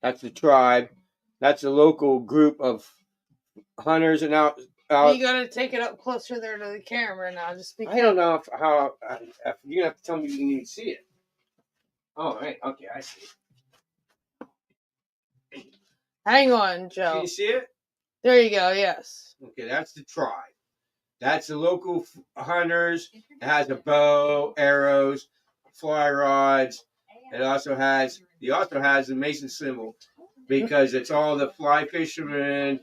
That's the tribe. That's a local group of hunters and out. You gotta take it up closer there to the camera now. Just be I careful. don't know if you're gonna have to tell me you need to see it. Oh, right. Okay, I see it. Hang on, Can Joe. you see it? There you go. Yes. Okay, that's the tribe. That's the local hunters. It has a bow, arrows, fly rods. He also has the Mason symbol because it's all the fly fishermen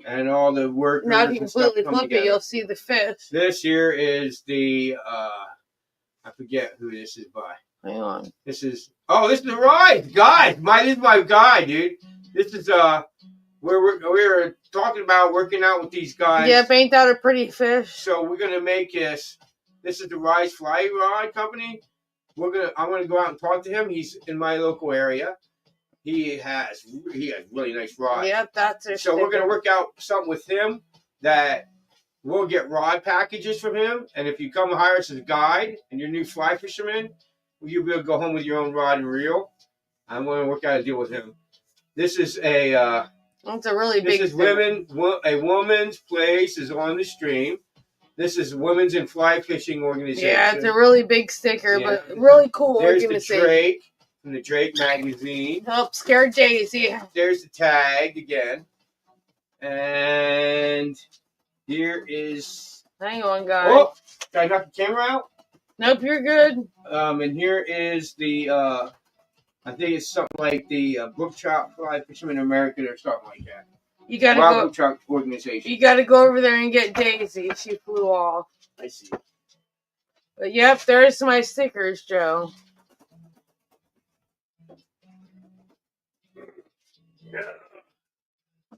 and all the workers. Now if you and stuff completely come flip together. it, you'll see the fish. This here is the I forget who this is by. Hang on. This is the ride, guys. This is my guy, dude. This is where we were talking about working out with these guys. Yep, ain't that a pretty fish? So we're gonna make this. This is the Rise Fly Rod Company. I'm gonna go out and talk to him. He's in my local area. He has really nice rods. Yep, that's it. So we're gonna work out something with him that we'll get rod packages from him. And if you come hire us as a guide and you're a new fly fisherman, you'll be able to go home with your own rod and reel. I'm gonna work out a deal with him. This is a. It's a really big. This is a woman's place is on the stream. This is Women's in Fly Fishing Organization. Yeah, it's a really big sticker, Yeah. but really cool. There's the Drake from the Drake magazine. Help scare Daisy. There's the tag again. And here is. Hang on, guys. Oh, did I knock the camera out? Nope, you're good. And here is the. I think it's something like the Brook Trout Fly Fishermen American or something like that. You gotta Wild go. Brook Trout Organization. You gotta go over there and get Daisy. She flew off. I see. But yep, there's my stickers, Joe.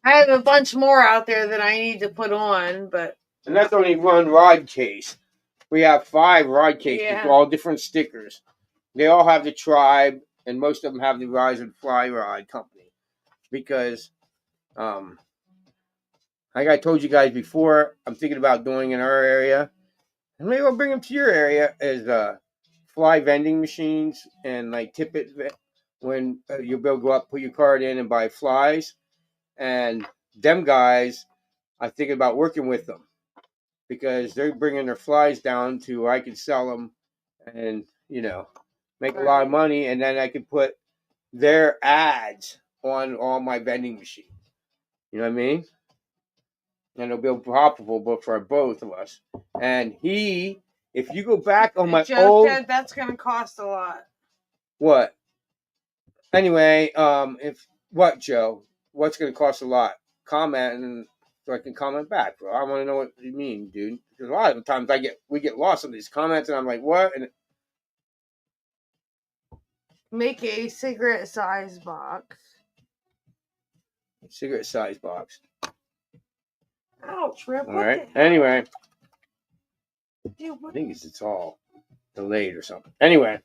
I have a bunch more out there that I need to put on, but And that's only one rod case. We have 5 rod cases, Yeah. all different stickers. They all have the tribe, and most of them have the Rise and Fly Rod Company. Because, like I told you guys before, I'm thinking about doing in our area. And maybe I'll bring them to your area as fly vending machines and like tippet when you'll be able to go up, put your card in and buy flies. And them guys, I'm thinking about working with them. Because they're bringing their flies down to where I can sell them and, make a lot of money. And then I can put their ads on all my vending machines. You know what I mean? And it'll be profitable for both of us. And if you go back on my Joe old... said that's going to cost a lot. What? Anyway, what, Joe? What's going to cost a lot? Comment and... So I can comment back, bro. I want to know what you mean, dude. Because a lot of the times we get lost in these comments, and I'm like, what? And Make a cigarette size box. cigarette size box. Ouch, Rip. All right. Anyway, Dude, I think it's all delayed or something. Anyway,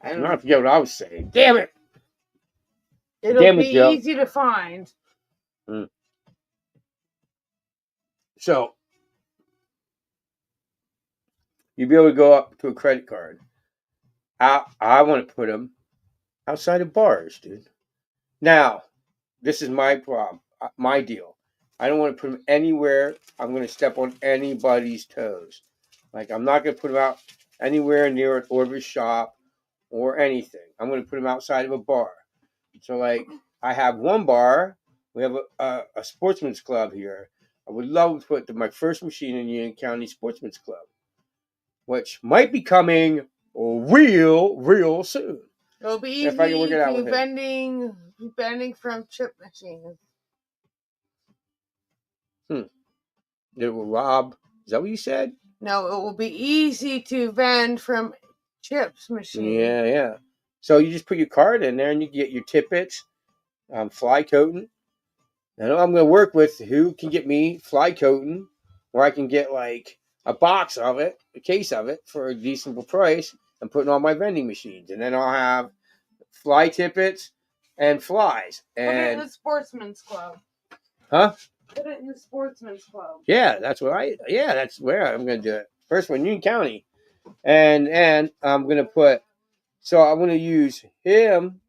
I forget what I was saying. Damn it! It'll Damn it, be Joe. easy to find. So, you'll be able to go up to a credit card. I want to put them outside of bars, dude. Now, this is my problem, my deal. I don't want to put them anywhere. I'm going to step on anybody's toes. Like, I'm not going to put them out anywhere near an Orvis shop or anything. I'm going to put them outside of a bar. So, like, I have one bar. We have a sportsman's club here. I would love to put my first machine in Union County Sportsman's Club, which might be coming real soon. It'll be easy If I can work it out to with him. vending from chip machines. It will rob. Is that what you said? No, it will be easy to vend from chips machines. Yeah. So you just put your card in there and you get your tippets, fly coating. And I'm going to work with who can get me fly coating, or I can get like a box of it, a case of it for a decent price, I'm putting on my vending machines, and then I'll have fly tippets and flies. Put it in And the sportsman's club. huh? Put it in the sportsman's club. Yeah, that's where I'm gonna do it. First one, Union County. And I'm gonna put, so I'm gonna use him.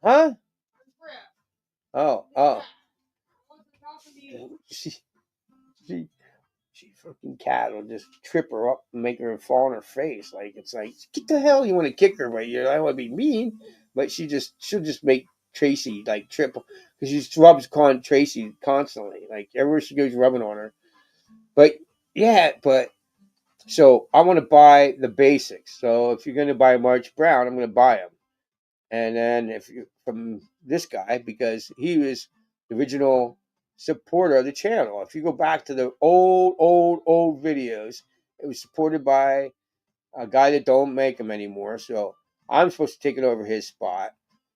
Huh? Oh. She fucking cat will just trip her up and make her fall on her face. Like, it's like, get the hell, you want to kick her, but you don't want to be mean. But she'll just make Tracy like trip because she rubs on Tracy constantly. Like, everywhere she goes, rubbing on her. But yeah, so I want to buy the basics. So if you're going to buy March Brown, I'm going to buy him. And then if you from this guy, because he was the original supporter of the channel. If you go back to the old videos, it was supported by a guy that don't make them anymore. So I'm supposed to take it over his spot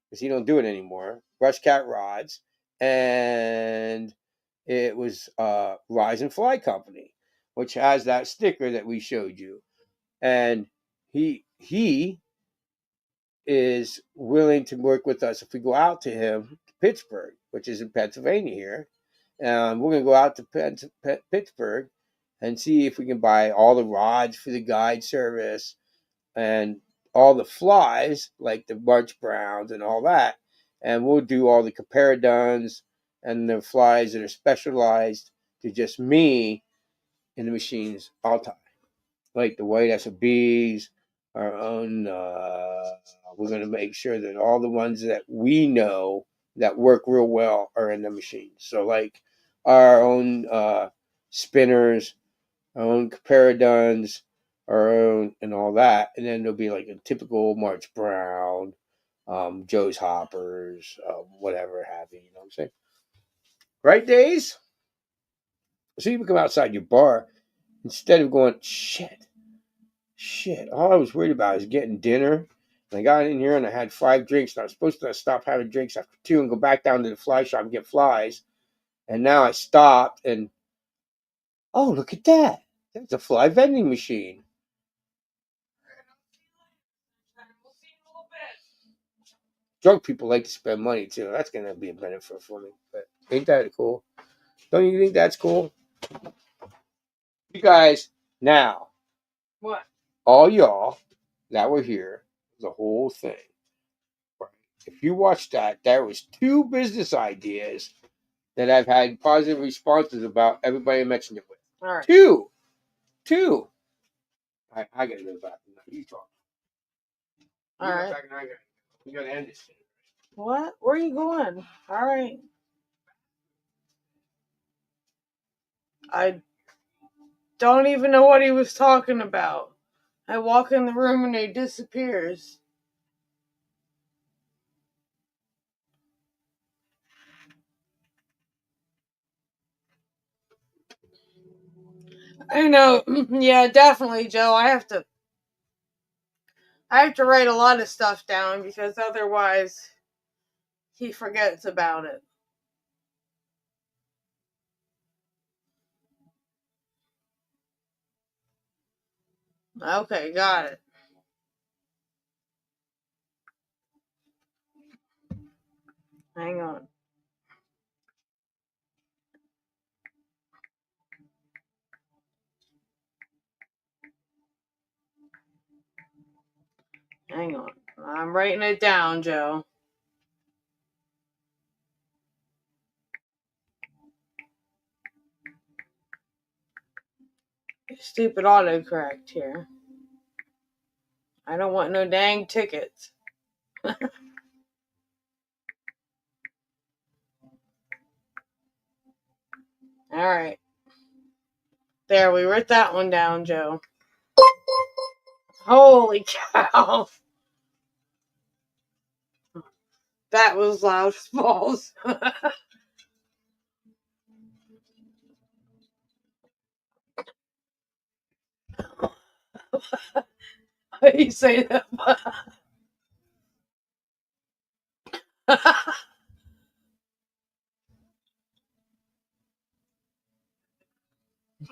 because he don't do it anymore. Brush Cat Rods, and it was Rise and Fly Company, which has that sticker that we showed you, and he is willing to work with us if we go out to him to Pittsburgh, which is in Pennsylvania here. We're going to go out to Pittsburgh and see if we can buy all the rods for the guide service and all the flies, like the March Browns and all that. And we'll do all the comparadons and the flies that are specialized to just me in the machines all the time. Like the white SOBs, our own. We're going to make sure that all the ones that we know that work real well are in the machine. So, like our own spinners, our own comparadons, our own, and all that. And then there'll be like a typical March Brown, Joe's Hoppers, whatever have you. You know what I'm saying? Right, Days? So you can come outside your bar instead of going, shit, all I was worried about is getting dinner. And I got in here and I had 5 drinks. And I was supposed to stop having drinks after 2 and go back down to the fly shop and get flies. And now I stopped and, oh, look at that. That's a fly vending machine. Drunk people like to spend money too. That's going to be a benefit for me. But ain't that cool? Don't you think that's cool? You guys, now, What? all y'all that were here, the whole thing. Right? If you watched that, there was 2 business ideas that I've had positive responses about. Everybody I mentioned it with. All right. 2. I gotta go back. You talk. All right. We gotta end this thing. What? Where are you going? All right. I don't even know what he was talking about. I walk in the room and he disappears. I know. Yeah, definitely, Joe. I have to write a lot of stuff down because otherwise he forgets about it. Okay, got it. Hang on. Hang on. I'm writing it down, Joe. Stupid autocorrect here. I don't want no dang tickets. Alright. There, we wrote that one down, Joe. Holy cow. That was loud as balls. You say that.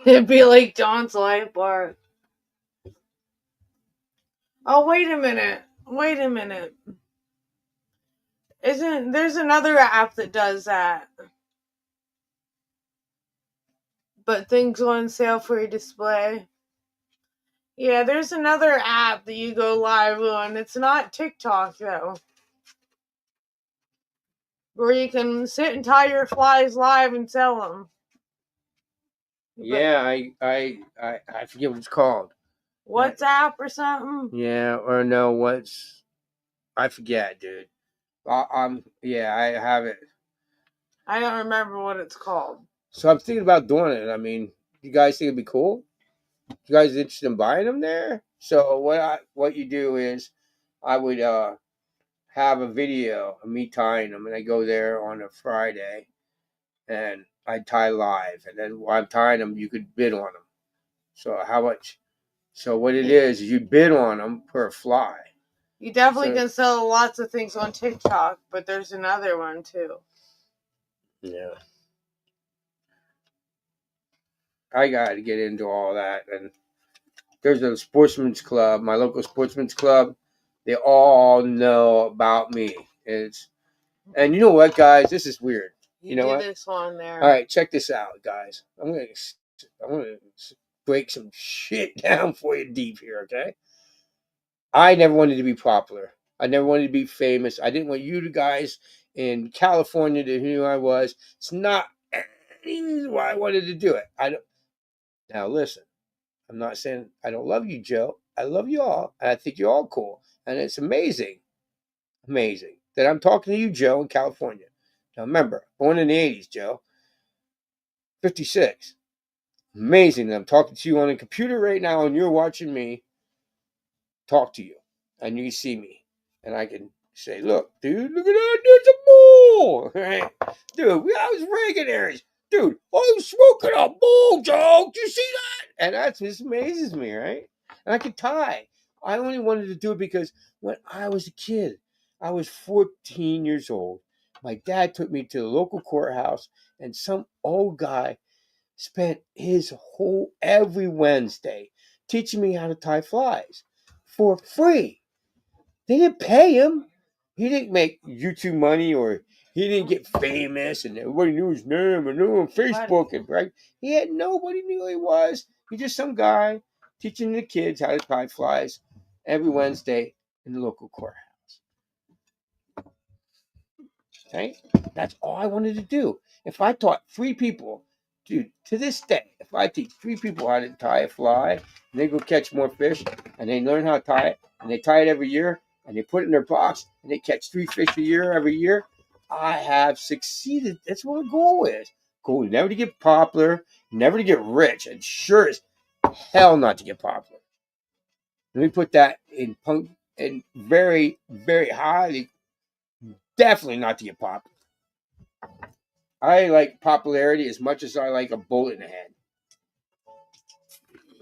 It'd be like John's life bar. Oh, wait a minute. Wait a minute. There's another app that does that? But things go on sale for your display. Yeah, there's another app that you go live on. It's not TikTok, though. Where you can sit and tie your flies live and sell them. Yeah, I forget what it's called. WhatsApp or something? Yeah, or no, I forget, dude. Yeah, I have it. I don't remember what it's called. So I'm thinking about doing it. I mean, you guys think it'd be cool? You guys interested in buying them there? So what you do is, I would have a video of me tying them, and I go there on a Friday, and I tie live, and then while I'm tying them, you could bid on them. So how much? So what it is you bid on them per fly. You definitely can sell lots of things on TikTok, but there's another one too. Yeah. I got to get into all that. And there's a sportsman's club, my local sportsman's club. They all know about me. And you know what, guys? This is weird. You know what? This one there. All right, check this out, guys. I'm gonna break some shit down for you deep here, okay? I never wanted to be popular. I never wanted to be famous. I didn't want you guys in California to know who I was. It's not any reason why I wanted to do it. I don't. Now listen, I'm not saying I don't love you, Joe. I love you all, and I think you're all cool, and it's amazing that I'm talking to you, Joe, in California. Now remember, born in the '80s, Joe. 56. Amazing that I'm talking to you on a computer right now, and you're watching me talk to you, and you can see me, and I can say, "Look, dude, look at that! There's a bull, right? Dude, I was Reagan dude. I'm smoking a bull, Joe. Do you see that?" And that just amazes me, right? And I can tie. I only wanted to do it because when I was a kid, I was 14 years old. My dad took me to the local courthouse, and some old guy spent his whole every Wednesday teaching me how to tie flies for free. They didn't pay him. He didn't make YouTube money, or he didn't get famous and everybody knew his name and knew on Facebook and right. He had nobody knew who he was. He's just some guy teaching the kids how to tie flies every Wednesday in the local courthouse. Okay? That's all I wanted to do. If I taught 3 people, dude, to this day, if I teach 3 people how to tie a fly, and they go catch more fish, and they learn how to tie it, and they tie it every year, and they put it in their box, and they catch 3 fish a year every year, I have succeeded. That's what my goal is. Goal is never to get popular, never to get rich, and sure as hell not to get popular. Let me put that in very, very highly. Definitely not to get popular. I like popularity as much as I like a bullet in the head.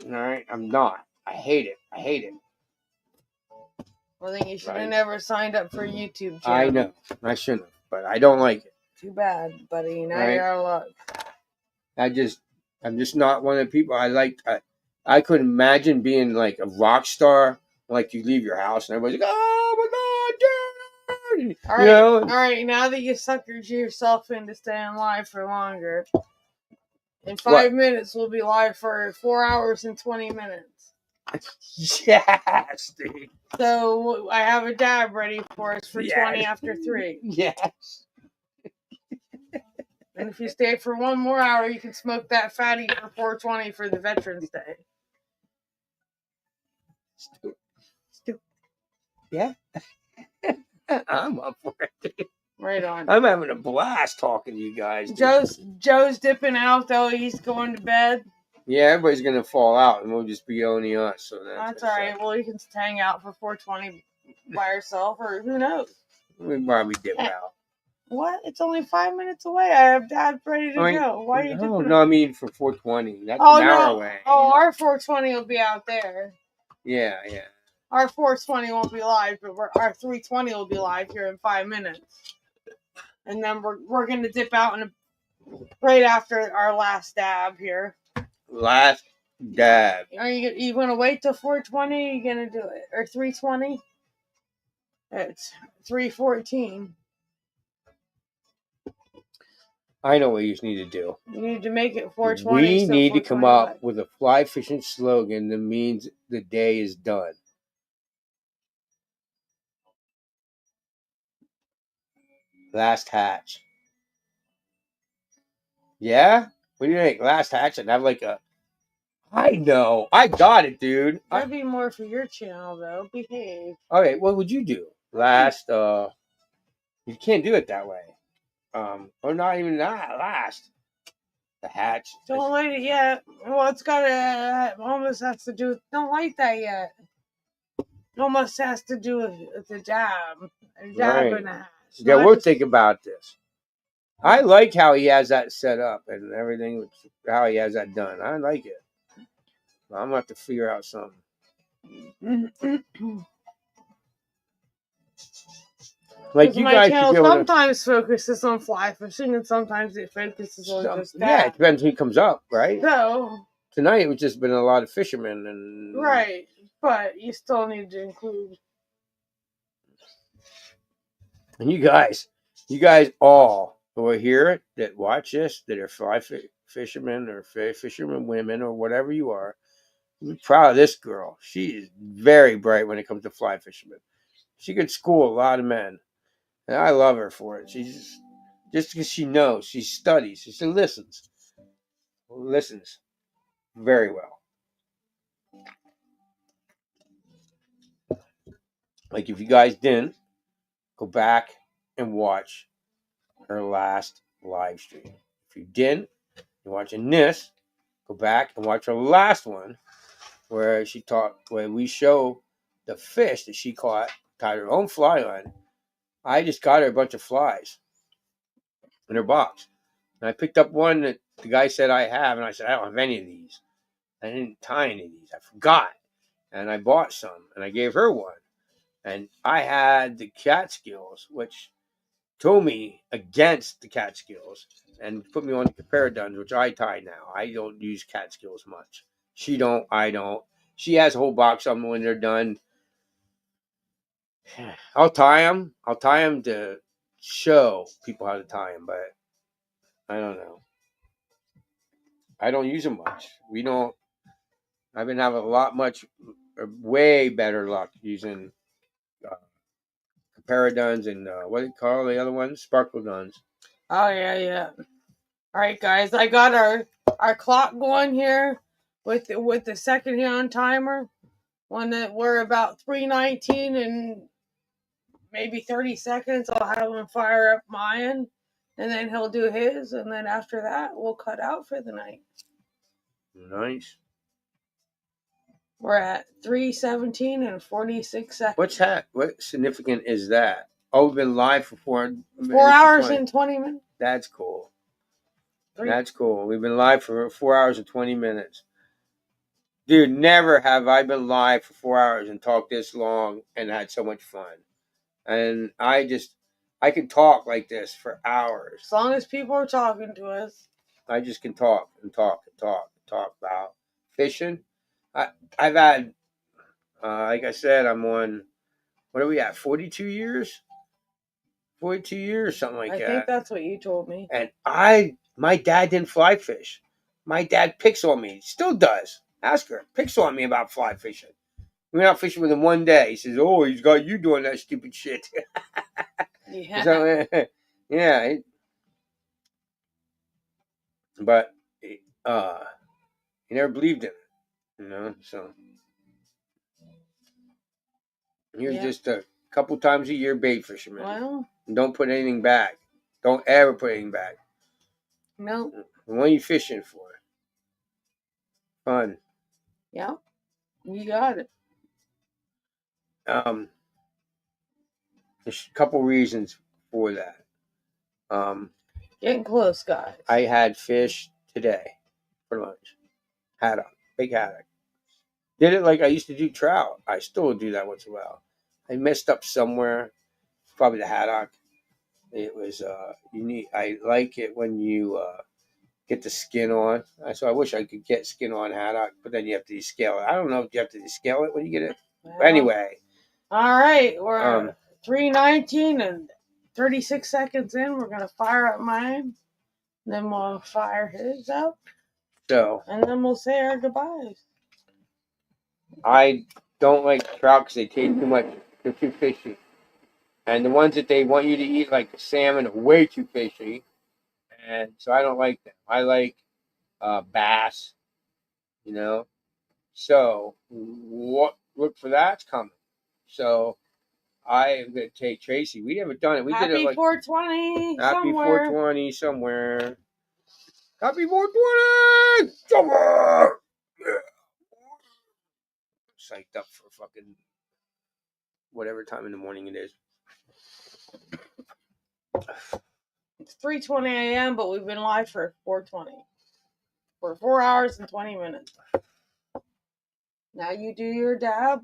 All right, I'm not. I hate it. Well, then you should have never signed up for YouTube channel. I know. I shouldn't have, but I don't like it. Too bad, buddy. Now you're out of luck. I'm just not one of the people. I couldn't imagine being like a rock star. Like you leave your house and everybody's like, "Oh my God, dude!" All right, all right. Now that you suckered yourself into staying live for longer, in 5 minutes we'll be live for 4 hours and 20 minutes. Yes, dude. So I have a dab ready for us for 20 after 3. Yes. And if you stay for 1 more hour, you can smoke that fatty for 420 for the Veterans Day. Yeah. I'm up for it. Right on. I'm having a blast talking to you guys. Joe's dipping out, though. He's going to bed. Yeah, everybody's going to fall out, and we'll just be only us. So that's all right. Well, you can hang out for 420 by yourself, or who knows? We probably dip out. What? It's only 5 minutes away. I have Dad ready to go. Why are you dipping? No, I mean for 420. That's an hour away. Oh, our 420 will be out there. Yeah. Our 420 won't be live, but our 320 will be live here in 5 minutes. And then we're gonna dip out right after our last dab here. Last Dad. Are you gonna wait till 4:20? Or you gonna do it or 3:20? It's 3:14. I know what you need to do. You need to make it 4:20. We so need to come 4:20 up with a fly fishing slogan that means the day is done. Last hatch. Yeah? What do you think? Last hatch and have like a. I know. I got it, dude. That'd be more for your channel, though. Behave. Okay, what would you do? Last. You can't do it that way. Or not even that. Last. The hatch. Don't light it yet. Well, it's gotta almost has to do. Don't light that yet. It almost has to do with the dab. A dab Right. and a hatch. Yeah, Not we'll just- think about this. I like how he has that set up and everything. How he has that done. I like it. I'm gonna have to figure out something. Like you my guys should channel be able to. sometimes focuses on fly fishing and sometimes it focuses on just that. Yeah, it depends who comes up, right? So, Tonight it was just been a lot of fishermen and. right, but you still need to include. And you guys all who are here that watch this, that are fly fishermen or fishermen women or whatever you are, I'm proud of this girl. She is very bright when it comes to fly fishermen. She could school a lot of men, and I love her for it. She's just because she knows, she studies, she listens very well. Like if you guys didn't, go back and watch her last live stream. If you didn't, you're watching this, go back and watch her last one where we show the fish that she caught, tied her own fly on. I just got her a bunch of flies in her box. And I picked up one that the guy said I have, and I said, I don't have any of these. I didn't tie any of these. I forgot. And I bought some, and I gave her one. And I had the Catskills, which told me against the Catskills and put me on the Comparadons, which I tie now. I don't use Catskills much. She don't, I don't. She has a whole box of them when they're done. I'll tie them. I'll tie them to show people how to tie them, but I don't know. I don't use them much. We don't. I've been having way better luck using Comparadons and what do you call the other ones? Sparkle Duns. Oh yeah. All right, guys. I got our clock going here with the second hand timer. One that we're about 3:19 and maybe 30 seconds. I'll have him fire up mine, and then he'll do his, and then after that we'll cut out for the night. Nice. We're at 3:17 and 46 seconds. What's that? What significant is that? Oh, we've been live for 4 hours and 20 minutes. That's cool. 3. That's cool. We've been live for 4 hours and 20 minutes. Dude, never have I been live for 4 hours and talked this long and had so much fun. And I can talk like this for hours. As long as people are talking to us. I just can talk and talk and talk and talk about fishing. I've had, like I said, I'm on, what are we at, 42 years? 42 years, something like that. I think that's what you told me. And my dad didn't fly fish. My dad picks on me. Still does. Ask her. Picks on me about fly fishing. We went out fishing with him one day. He says, oh, he's got you doing that stupid shit. Yeah. So, yeah. But he never believed in it. You know, so he was just a couple times a year bait fisherman. Well, And don't put anything back. Don't ever put anything back. no. What are you fishing for? Fun. Yeah. You got it. There's a couple reasons for that. Getting close, guys. I had fish today for lunch. Haddock. Big haddock. Did it like I used to do trout. I still do that once in a while. I messed up somewhere. Probably the haddock. It was unique. I like it when you get the skin on. So I wish I could get skin on haddock, but then you have to descale it. I don't know if you have to descale it when you get it. Well, Anyway, all right, we're Um, 3:19 and 36 seconds in. We're gonna fire up mine, then we'll fire his up, so and then we'll say our goodbyes. I don't like trout because they taste too much. They're too fishy. And the ones that they want you to eat, like salmon, are way too fishy. And so I don't like them. I like bass, you know. So look for that's coming. So I am going to take Tracy. We haven't done it. We did it Happy like 420 Happy somewhere. 420 somewhere. Happy 420 somewhere. Yeah. Psyched up for fucking whatever time in the morning it is. It's 3:20 a.m., but we've been live for 4:20. For 4 hours and 20 minutes. Now you do your dab,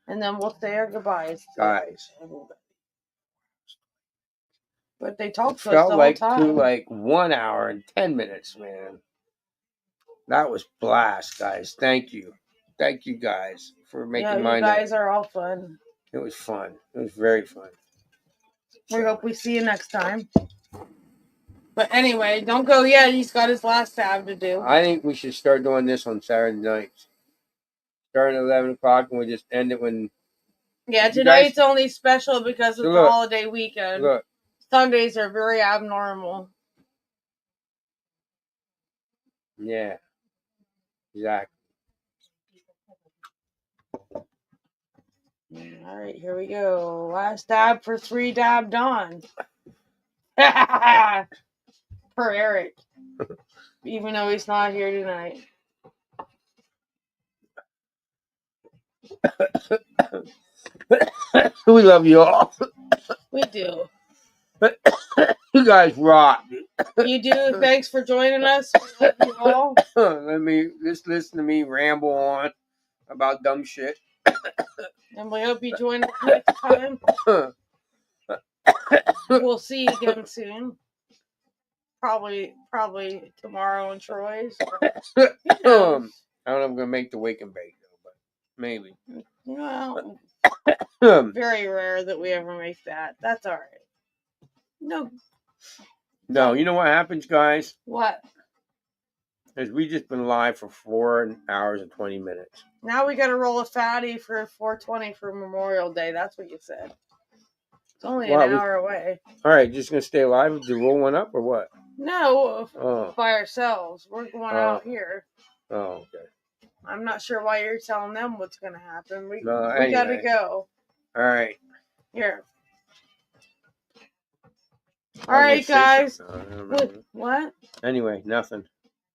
and then we'll say our goodbyes. Guys. But they talk to us Felt the like whole time. to like 1 hour and 10 minutes, man. That was blast, guys. Thank you. Thank you guys for making you mine guys up. are all fun. It was fun. It was very fun. We hope we see you next time. But anyway, don't go yet. He's got his last tab to do. I think we should start doing this on Saturday nights. Starting at 11 o'clock, and we just end it when... Yeah, You tonight's guys- only special because it's So a look. holiday weekend. Look. Sundays are very abnormal. Yeah. Exactly. All right, here we go. Last dab for 3 dabbed on. For Eric. Even though he's not here tonight. We love you all. We do. You guys rock. You do. Thanks for joining us. We love you all. Just listen to me ramble on about dumb shit. And we hope you join us next time. We'll see you again soon. Probably tomorrow in Troy's. I don't know if I'm gonna make the wake and bake though, but maybe. Well, very rare that we ever make that. That's all right. No, you know what happens, guys? What? Is we just been live for 4 hours and 20 minutes. Now we got to roll a fatty for 420 for Memorial Day. That's what you said. It's only an hour away. All right, just gonna stay alive to roll one up or what? No, Oh. by ourselves. We're going out here. Oh, okay. I'm not sure why you're telling them what's going to happen. We Anyway. got to go. All right. Here. All right, guys. What? Anyway, nothing.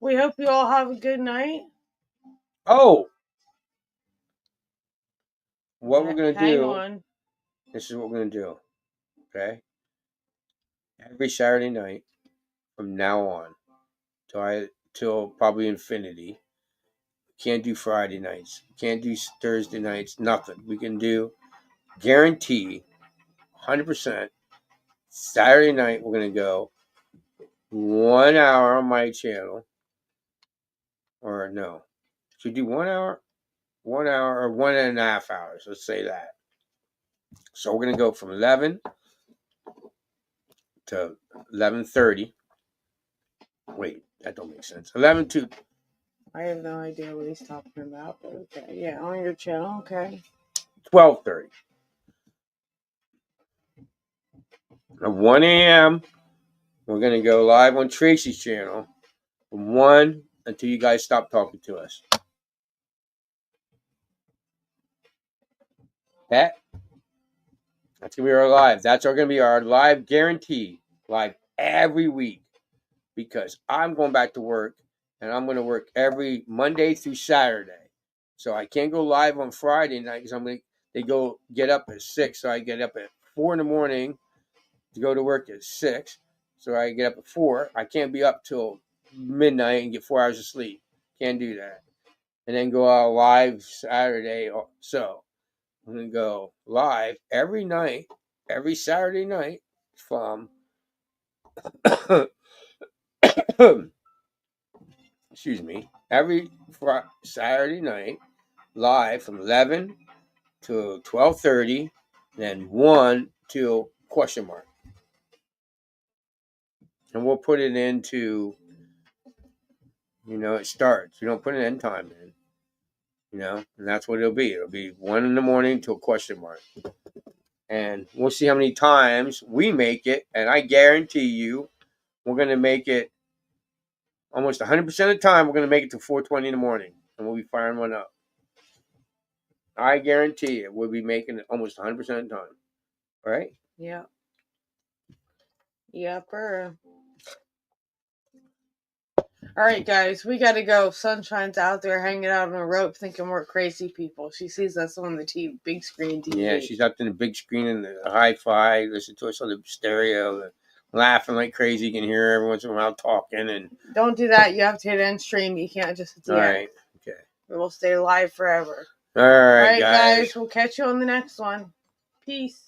We hope you all have a good night. Oh! What we're going to Hang do, on. this is what we're going to do, okay? Every Saturday night from now on till probably infinity. Can't do Friday nights. Can't do Thursday nights. Nothing. We can do, guarantee, 100%, Saturday night we're going to go 1 hour on my channel. Or no. Should we do 1 hour? 1 hour or 1.5 hours. Let's say that. So we're going to go from 11 to 11:30. Wait, that don't make sense. 11 to... I have no idea what he's talking about. But okay. Yeah, on your channel. Okay. 12:30. At 1 a.m., we're going to go live on Tracy's channel from 1 until you guys stop talking to us. That's going to be our live. That's going to be our live guarantee. Live every week. Because I'm going back to work. And I'm going to work every Monday through Saturday. So I can't go live on Friday night because they go get up at 6. So I get up at 4 in the morning to go to work at 6. So I get up at 4. I can't be up till midnight and get 4 hours of sleep. Can't do that. And then go out live Saturday. So I'm going to go live every night, every Saturday night from every Saturday night, live from 11 to 12:30, then 1 till question mark. And we'll put it into, it starts. We don't put an end time in, and that's what it'll be. It'll be 1 in the morning till question mark. And we'll see how many times we make it. And I guarantee you, we're going to make it almost 100% of the time. We're going to make it to 4:20 in the morning. And we'll be firing one up. I guarantee it. We'll be making it almost 100% of the time. All right? Yeah. Yepper. All right, guys, we got to go. Sunshine's out there hanging out on a rope thinking we're crazy people. She sees us on the big screen TV. Yeah, she's up in the big screen and the hi-fi, listen to us on the stereo, laughing like crazy. You can hear her every once in a while talking. And don't do that. You have to hit end stream. You can't just hit the end. All right, okay. It will stay live forever. All right, guys. We'll catch you on the next one. Peace.